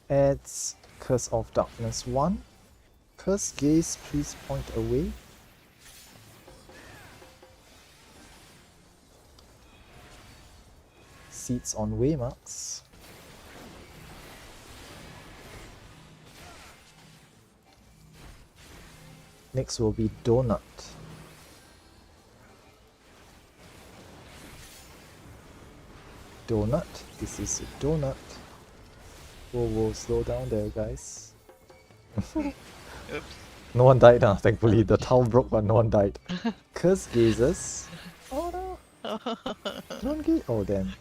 Adds Curse of Darkness 1. Curse Gaze, please point away. Seats on waymarks. Next will be donut. Donut. This is a donut. Whoa, slow down there, guys. Oops. No one died, thankfully. The towel broke, but no one died. Curse Gazes. Oh no. Don't get. Oh, damn.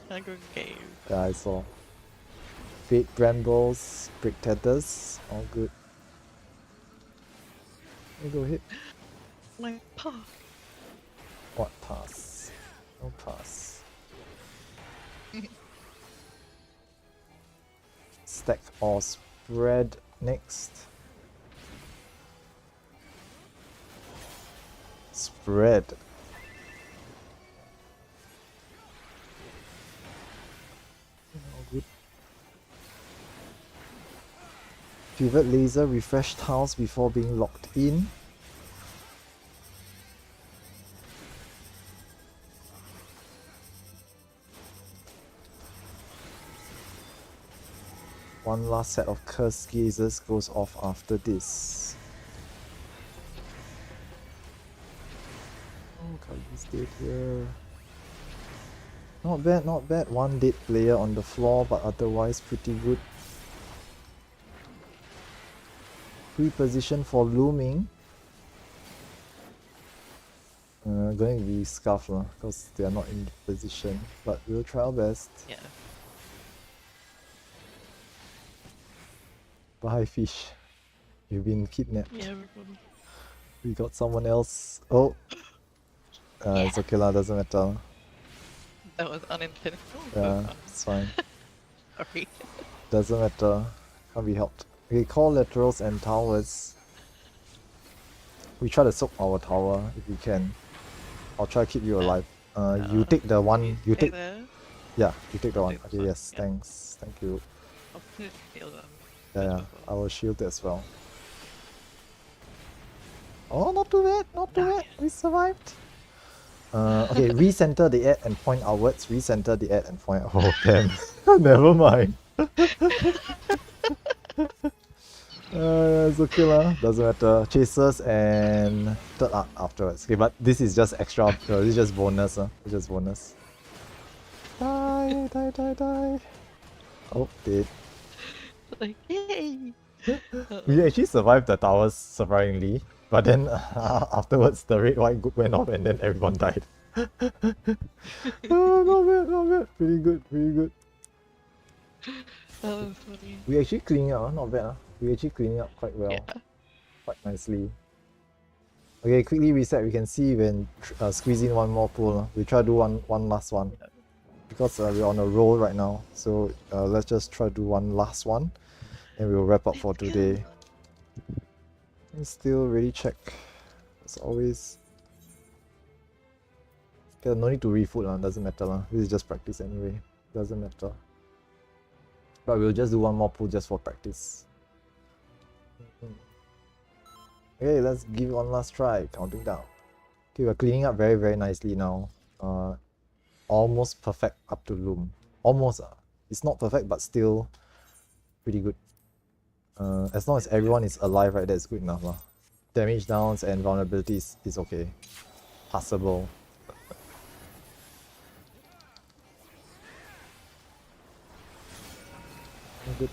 I go game. Yeah, I saw. Fate Brambles, Brick Tethers, all good. You go ahead. My paw. What pass? No pass. Stack or spread next. Spread. All good. Pivot laser, refresh tiles before being locked in. One last set of Curse Gazes goes off after this. Oh, Kali's dead here. Not bad, not bad. One dead player on the floor, but otherwise pretty good. Pre-position for looming. Going to be scuffed because they are not in position, but we'll try our best. Yeah. Bye, fish. You've been kidnapped. Yeah, everyone. We got someone else. Oh, It's okay lah, doesn't matter. That was unintentional. Yeah, But, it's fine. sorry. Doesn't matter. Can't be helped. Okay, call laterals and towers. We try to soak our tower if we can. I'll try to keep you alive. You take the one. You stay take. there. Yeah, you take the I'll one. take this Okay, one, yes, yeah. thanks. Thank you. I'll put it shield on. Yeah, as I well. will shield it as well. Oh, not too bad, not too bad. We survived. Okay, recenter the ad and point outwards. Recenter the ad and point. Oh, damn. Never mind. It's okay lah. Doesn't matter. Chasers and third art afterwards. Okay, but this is just extra. This is just bonus. It's just bonus. Die, die, die, die. Oh, dead. Like, yay! We actually survived the towers surprisingly, but then afterwards the red white went off and then everyone died. Oh, not bad, not bad. Pretty good, pretty good. That was funny. We actually cleaning up, not bad. We actually cleaning up quite well, Yeah. quite nicely. Okay, quickly reset. We can see when squeeze in one more pool. We try to do one last one because we're on a roll right now. So let's just try to do one last one, and we'll wrap up for Let's go. today. And still ready check. As always. Okay, no need to refoot, doesn't matter. This is just practice anyway. Doesn't matter. But we'll just do one more pull just for practice. Okay, let's give it one last try. Counting down. Okay, we're cleaning up very, very nicely now. Almost perfect up to loom. Almost. It's not perfect, but still pretty good. As long as everyone is alive, right, that's good enough. Damage downs and vulnerabilities is okay. Passable. Good.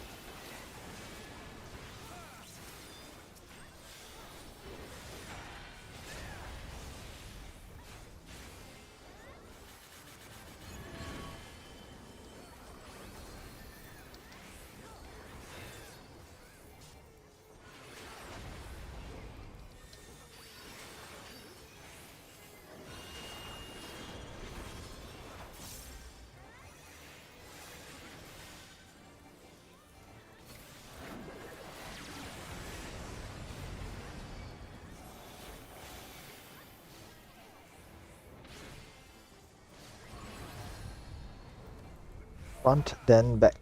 Front, then back.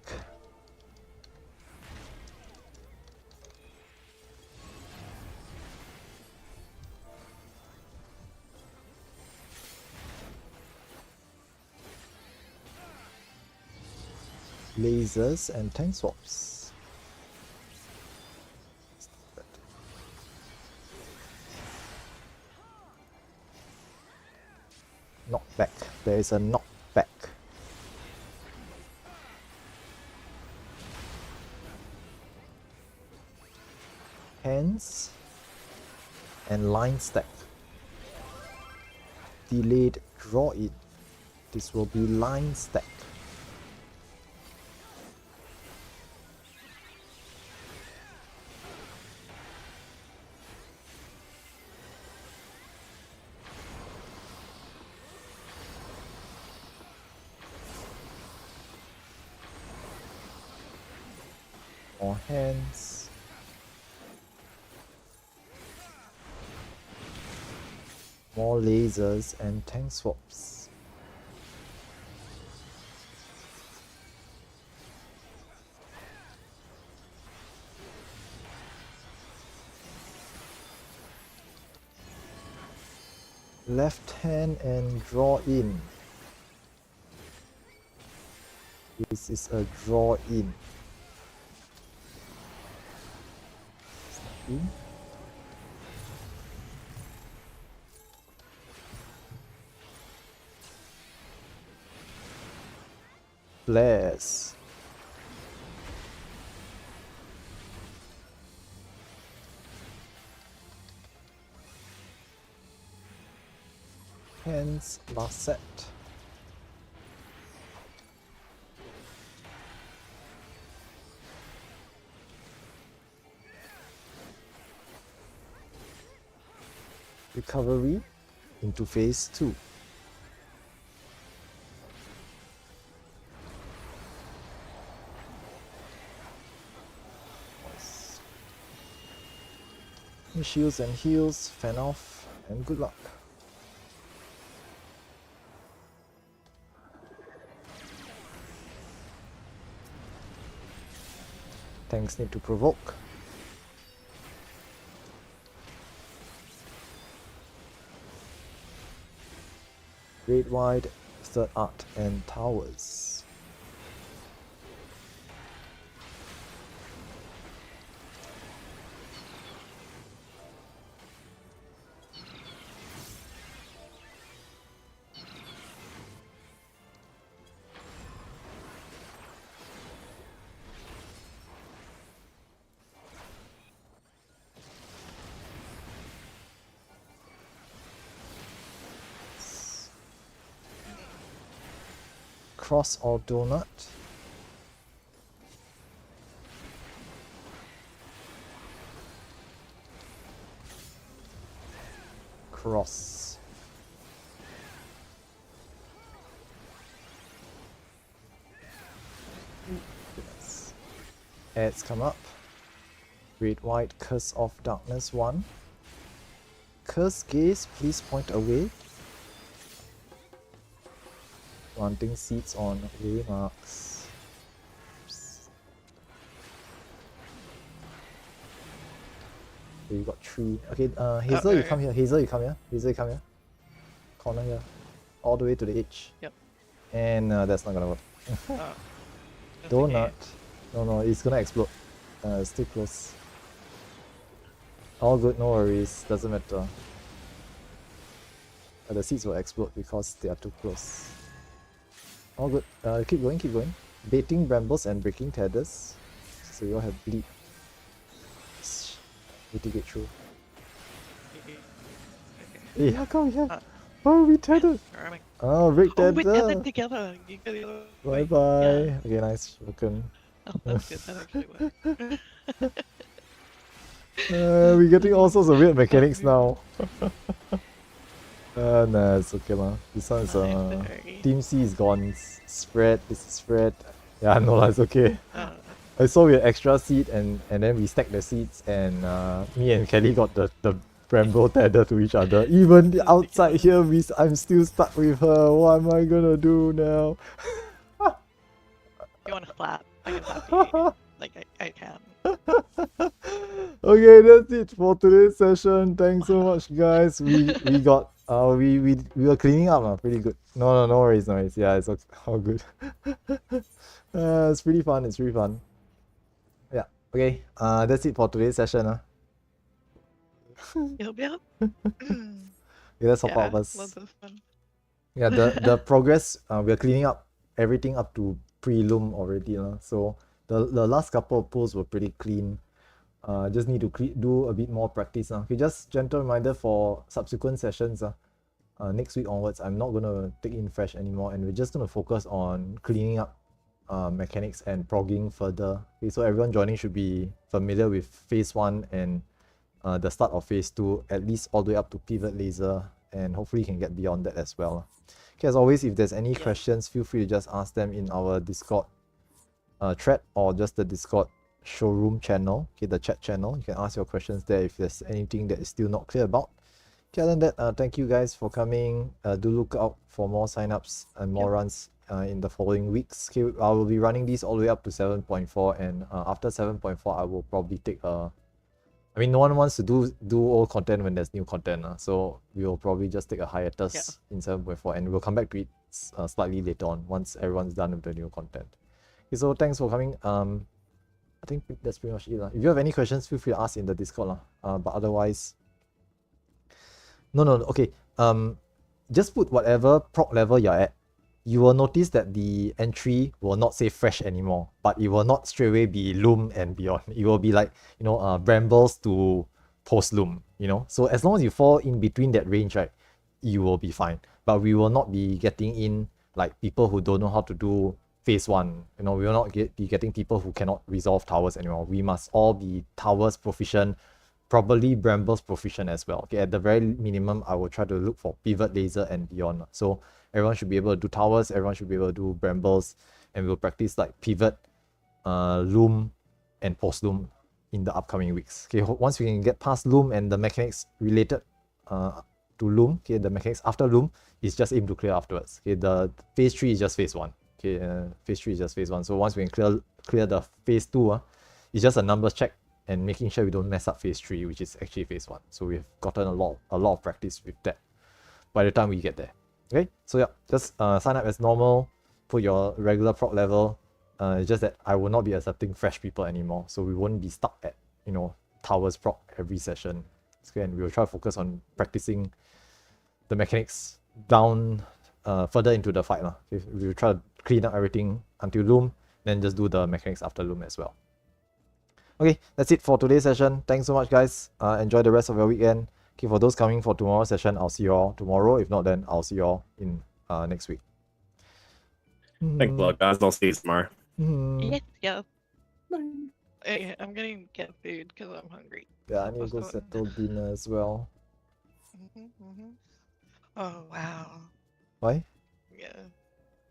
Lasers and tank swaps. Knockback. There is a knockback. Hands and line stack. Delayed draw it. This will be line stack. More hands. More lasers and tank swaps. Left hand and draw in. This is a draw in. Bless. Hands last set. Recovery. into phase 2. Shields and heals, fan off, and good luck. Tanks need to provoke. Great Wide, Third Art, and Towers. Cross or donut? Cross. Yes. Ads come up. Great White, Curse of Darkness 1. Curse Gaze, please point away. Planting seeds on waymarks. Okay, you got 3. Okay, Hazel, you come here. Hazel, you come here. Hazel, you come here. Corner here. All the way to the edge. Yep. And that's not gonna work. Oh, that's Donut. okay. No, it's gonna explode. It's too close. All good, no worries. Doesn't matter. The seeds will explode because they are too close. All good. Keep going, keep going. Baiting brambles and breaking tethers. So you all have bleed. Mitigate through. Hey, how come we have? Oh, we tethered. Oh, break Oh, we tether. tethered together. You got the other Bye way. bye. Yeah. Okay, nice. Broken. Oh, that's good. That actually worked. We're getting all sorts of weird mechanics now. Nah, it's okay lah. This one is Sorry. Team C is gone. It's spread. This is spread. Yeah, no lah, it's okay. Oh, I saw we had extra seed and then we stacked the seeds and me and Kelly got the bramble tether to each other. Even outside here, I'm still stuck with her. What am I gonna do now? you want to slap? I can slap you. Like I can. Okay, that's it for today's session. Thanks so much, guys. We got we were cleaning up, pretty good. No worries, no worries. Yeah, it's all good. It's pretty fun. It's pretty fun. Yeah. Okay. That's it for today's session. You'll be up. Okay, let's hop out Yeah, first. love this one. Yeah, the progress. We're cleaning up everything up to pre-loom already, so the last couple of pulls were pretty clean. Just need to do a bit more practice. Okay, just gentle reminder for subsequent sessions. Next week onwards, I'm not gonna take in fresh anymore, and we're just gonna focus on cleaning up mechanics and progging further. Okay, so everyone joining should be familiar with phase 1 and the start of phase 2, at least all the way up to pivot laser, and hopefully you can get beyond that as well. Okay, as always, if there's any questions, feel free to just ask them in our Discord thread or just the Discord showroom channel, okay, the chat channel. You can ask your questions there if there's anything that is still not clear about. Okay, other than that, thank you guys for coming. Do look out for more signups and more runs in the following weeks. Okay, I will be running these all the way up to 7.4, and after 7.4, I will probably take a. I mean, no one wants to do old content when there's new content, so we will probably just take a hiatus in 7.4, and we'll come back to it slightly later on once everyone's done with the new content. Okay, so thanks for coming. I think that's pretty much it. If you have any questions, feel free to ask in the Discord. But otherwise, okay. Just put whatever proc level you're at. You will notice that the entry will not say fresh anymore, but it will not straight away be loom and beyond. It will be like, brambles to post loom, So as long as you fall in between that range, right, you will be fine. But we will not be getting in like people who don't know how to do phase 1. We will not be getting people who cannot resolve towers anymore. We must all be towers proficient probably Brambles proficient as well. Okay, at the very minimum, I will try to look for pivot, laser, and beyond. So everyone should be able to do towers, everyone should be able to do Brambles, and we'll practice like pivot, loom, and post loom in the upcoming weeks. Okay, once we can get past loom and the mechanics related to loom, okay, the mechanics after loom is just aim to clear afterwards. Okay, the phase 3 is just phase 1. Okay, phase 3 is just phase 1. So once we can clear the phase 2, it's just a numbers check and making sure we don't mess up phase 3, which is actually phase 1. So we've gotten a lot of practice with that by the time we get there. Okay, so yeah, just sign up as normal, put your regular proc level. It's just that I will not be accepting fresh people anymore, so we won't be stuck at, you know, towers proc every session. Okay, and we will try to focus on practicing the mechanics down further into the fight. Okay, we will try to clean up everything until loom, then just do the mechanics after loom as well. Okay, that's it for today's session. Thanks so much, guys. Enjoy the rest of your weekend. Okay, for those coming for tomorrow's session, I'll see you all tomorrow. If not, then I'll see you all in next week. Thanks a lot, guys. I'll see you tomorrow. Yes, yeah. Okay, I'm gonna get food because I'm hungry. Yeah, I need to What's go going- settle dinner as well. Oh wow. Why? Yeah.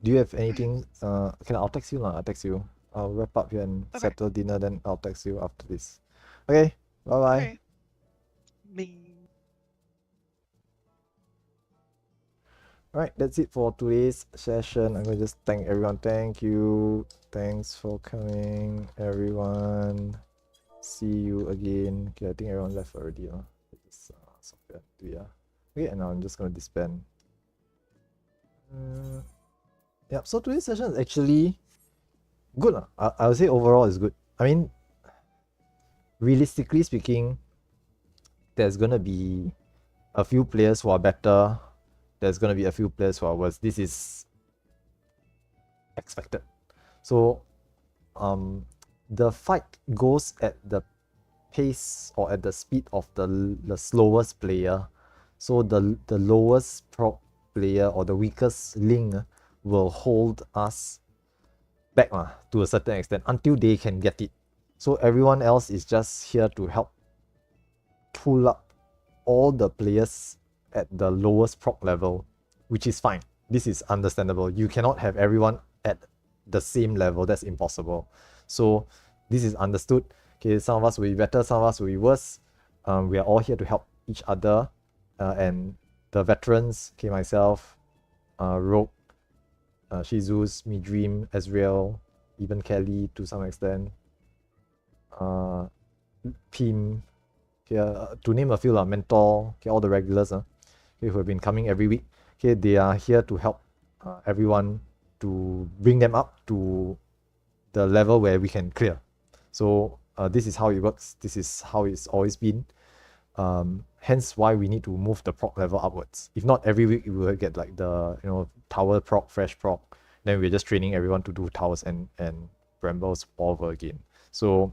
Do you have anything? Okay, I'll text you lah. I'll text you. I'll wrap up here and Okay. settle dinner. Then I'll text you after this. Okay. Bye bye. Okay. Me. Alright, that's it for today's session. I'm gonna just thank everyone. Thank you. Thanks for coming, everyone. See you again. Okay, I think everyone left already. Okay, and now I'm just gonna disband. Yeah, so today's session is actually good. I would say overall is good. I mean, realistically speaking, there's gonna be a few players who are better. There's gonna be a few players who are worse. This is expected. So the fight goes at the pace or at the speed of the slowest player. So the lowest proc player or the weakest link will hold us back to a certain extent until they can get it. So everyone else is just here to help pull up all the players at the lowest proc level, which is fine. This is understandable. You cannot have everyone at the same level. That's impossible. So this is understood. Okay, some of us will be better, some of us will be worse. We are all here to help each other. And the veterans, okay, myself, Rogue, Shizus, Me Dream, Ezreal, even Kelly to some extent, Pim, okay, to name a few, Mentor, okay, all the regulars okay, who have been coming every week. Okay, they are here to help everyone to bring them up to the level where we can clear. So this is how it works. This is how it's always been. Hence why we need to move the proc level upwards. If not, every week we will get like the tower proc, fresh proc. Then we're just training everyone to do towers and brambles all over again. So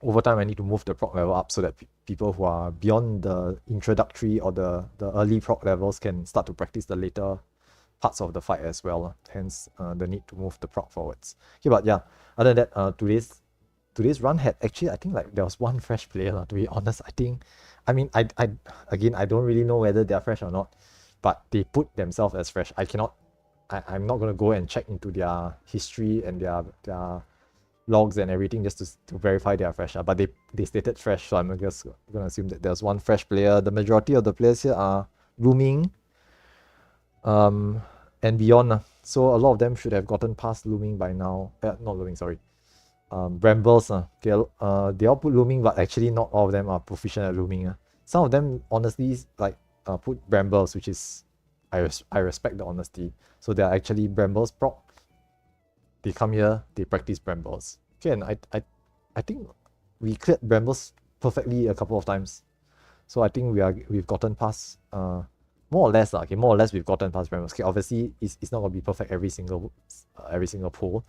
over time, I need to move the proc level up so that people who are beyond the introductory or the early proc levels can start to practice the later parts of the fight as well. Hence, the need to move the proc forwards. Okay, but yeah, other than that, today's run had actually, I think like there was one fresh player. To be honest, I mean, I don't really know whether they are fresh or not, but they put themselves as fresh. I'm not gonna go and check into their history and their logs and everything just to verify they are fresh. But they stated fresh, so I'm just gonna assume that there's one fresh player. The majority of the players here are looming, and beyond. So a lot of them should have gotten past looming by now. Not looming, sorry. Brambles. Okay, they all put looming, but actually not all of them are proficient at looming. Some of them honestly like put brambles, which is I respect the honesty. So they are actually brambles proc. They come here, they practice brambles. Okay, and I think we cleared brambles perfectly a couple of times. So I think we've gotten past more or less we've gotten past brambles. Okay, obviously it's not gonna be perfect every single pull,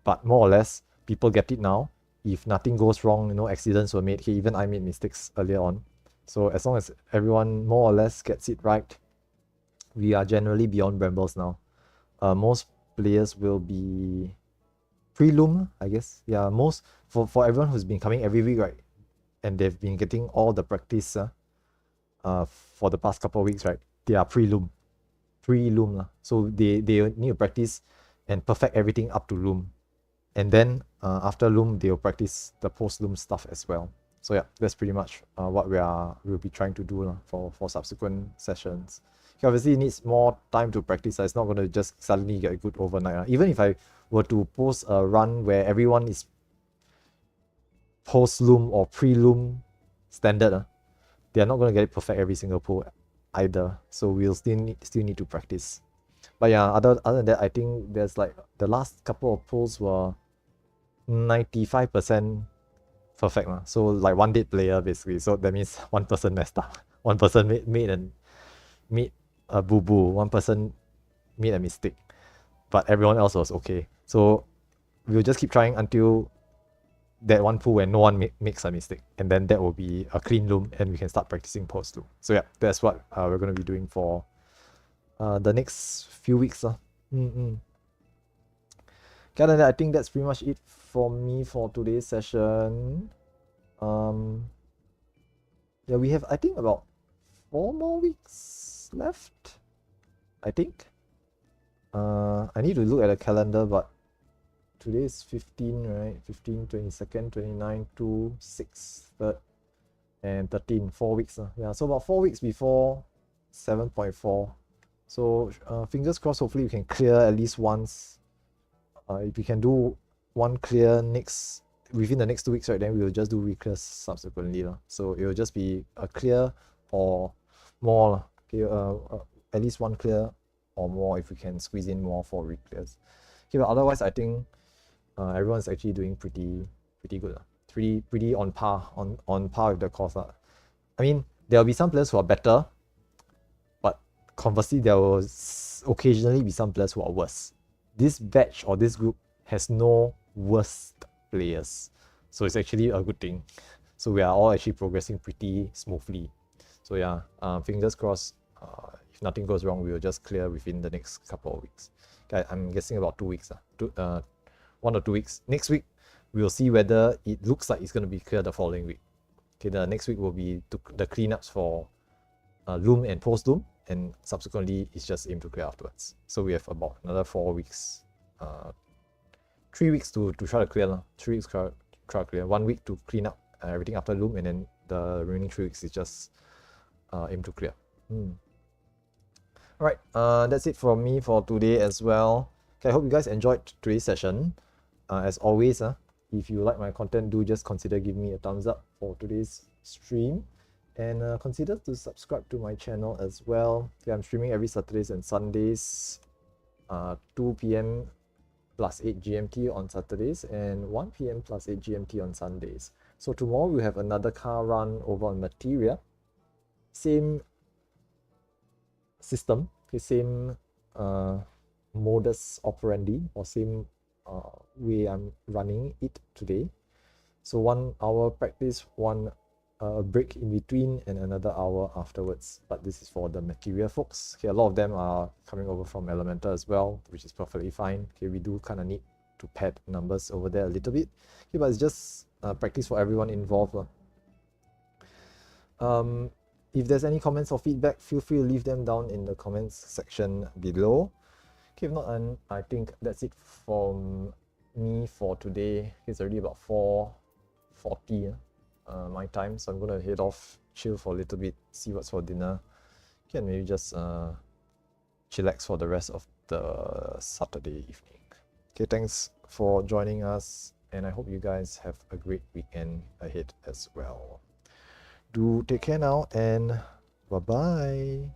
but more or less people get it now. If nothing goes wrong, accidents were made. Okay, even I made mistakes earlier on. So as long as everyone more or less gets it right, we are generally beyond brambles now. Most players will be pre-loom, I guess. Yeah, most for everyone who's been coming every week, right? and they've been getting all the practice for the past couple of weeks, right? They are pre-loom. So they need to practice and perfect everything up to loom. And then after loom, they'll practice the post-loom stuff as well. So yeah, that's pretty much what we'll be trying to do for subsequent sessions. Obviously, it needs more time to practice. It's not going to just suddenly get good overnight. Even if I were to post a run where everyone is post-loom or pre-loom standard, they're not going to get it perfect every single pull either. So we'll still need to practice. But yeah, other than that, I think there's like the last couple of pulls were 95% perfect. So like one dead player basically. So that means one person messed up. One person made a boo-boo. One person made a mistake. But everyone else was okay. So we'll just keep trying until that one pull where no one makes a mistake. And then that will be a clean loom and we can start practicing post loom. So yeah, that's what we're going to be doing for the next few weeks. Okay, then I think that's pretty much it from me for today's session. Yeah, we have I think about 4 more weeks left. I think. I need to look at the calendar, but today is 15, right? 15, 22nd, 29, 2, 6, 3rd, and 13. 4 weeks. Yeah, so about 4 weeks before 7.4. So fingers crossed, hopefully we can clear at least once. If we can do one clear within the next 2 weeks, right, then we will just do reclears subsequently. So it will just be a clear or more. Okay, at least one clear or more if we can squeeze in more for reclears. Okay, but otherwise I think everyone's actually doing pretty good. Pretty on par with the course. I mean, there'll be some players who are better, but conversely there will occasionally be some players who are worse. This batch or this group has no worst players, so it's actually a good thing. So we are all actually progressing pretty smoothly. So yeah, fingers crossed. If nothing goes wrong, we will just clear within the next couple of weeks. Okay, I'm guessing about 2 weeks. 1 or 2 weeks. Next week, we'll see whether it looks like it's going to be clear the following week. Okay, the next week will be the cleanups for loom and post loom, and subsequently it's just aim to clear afterwards. So we have about another 4 weeks, 3 weeks to try to clear. 3 weeks try to clear. 1 week to clean up everything after loom, and then the remaining 3 weeks is just aim to clear. Alright, that's it from me for today as well. Okay, I hope you guys enjoyed today's session. As always, if you like my content, do just consider giving me a thumbs up for today's stream. And consider to subscribe to my channel as well. Okay, I'm streaming every Saturdays and Sundays, 2 p.m. plus 8 GMT on Saturdays and 1 p.m. plus 8 GMT on Sundays. So tomorrow we'll have another car run over on Materia. Same system, okay, same modus operandi, or same way I'm running it today. So 1 hour practice, 1 break in between, and another hour afterwards. But this is for the Materia folks. Okay, a lot of them are coming over from Elemental as well, which is perfectly fine. Okay, we do kind of need to pad numbers over there a little bit. Okay, but it's just practice for everyone involved. If there's any comments or feedback, feel free to leave them down in the comments section below. Okay, if not, I think that's it from me for today. It's already about 4:40 my time, so I'm gonna head off, chill for a little bit, see what's for dinner. Okay, and maybe just chillax for the rest of the Saturday evening. Okay, thanks for joining us, and I hope you guys have a great weekend ahead as well. Do take care now, and bye bye.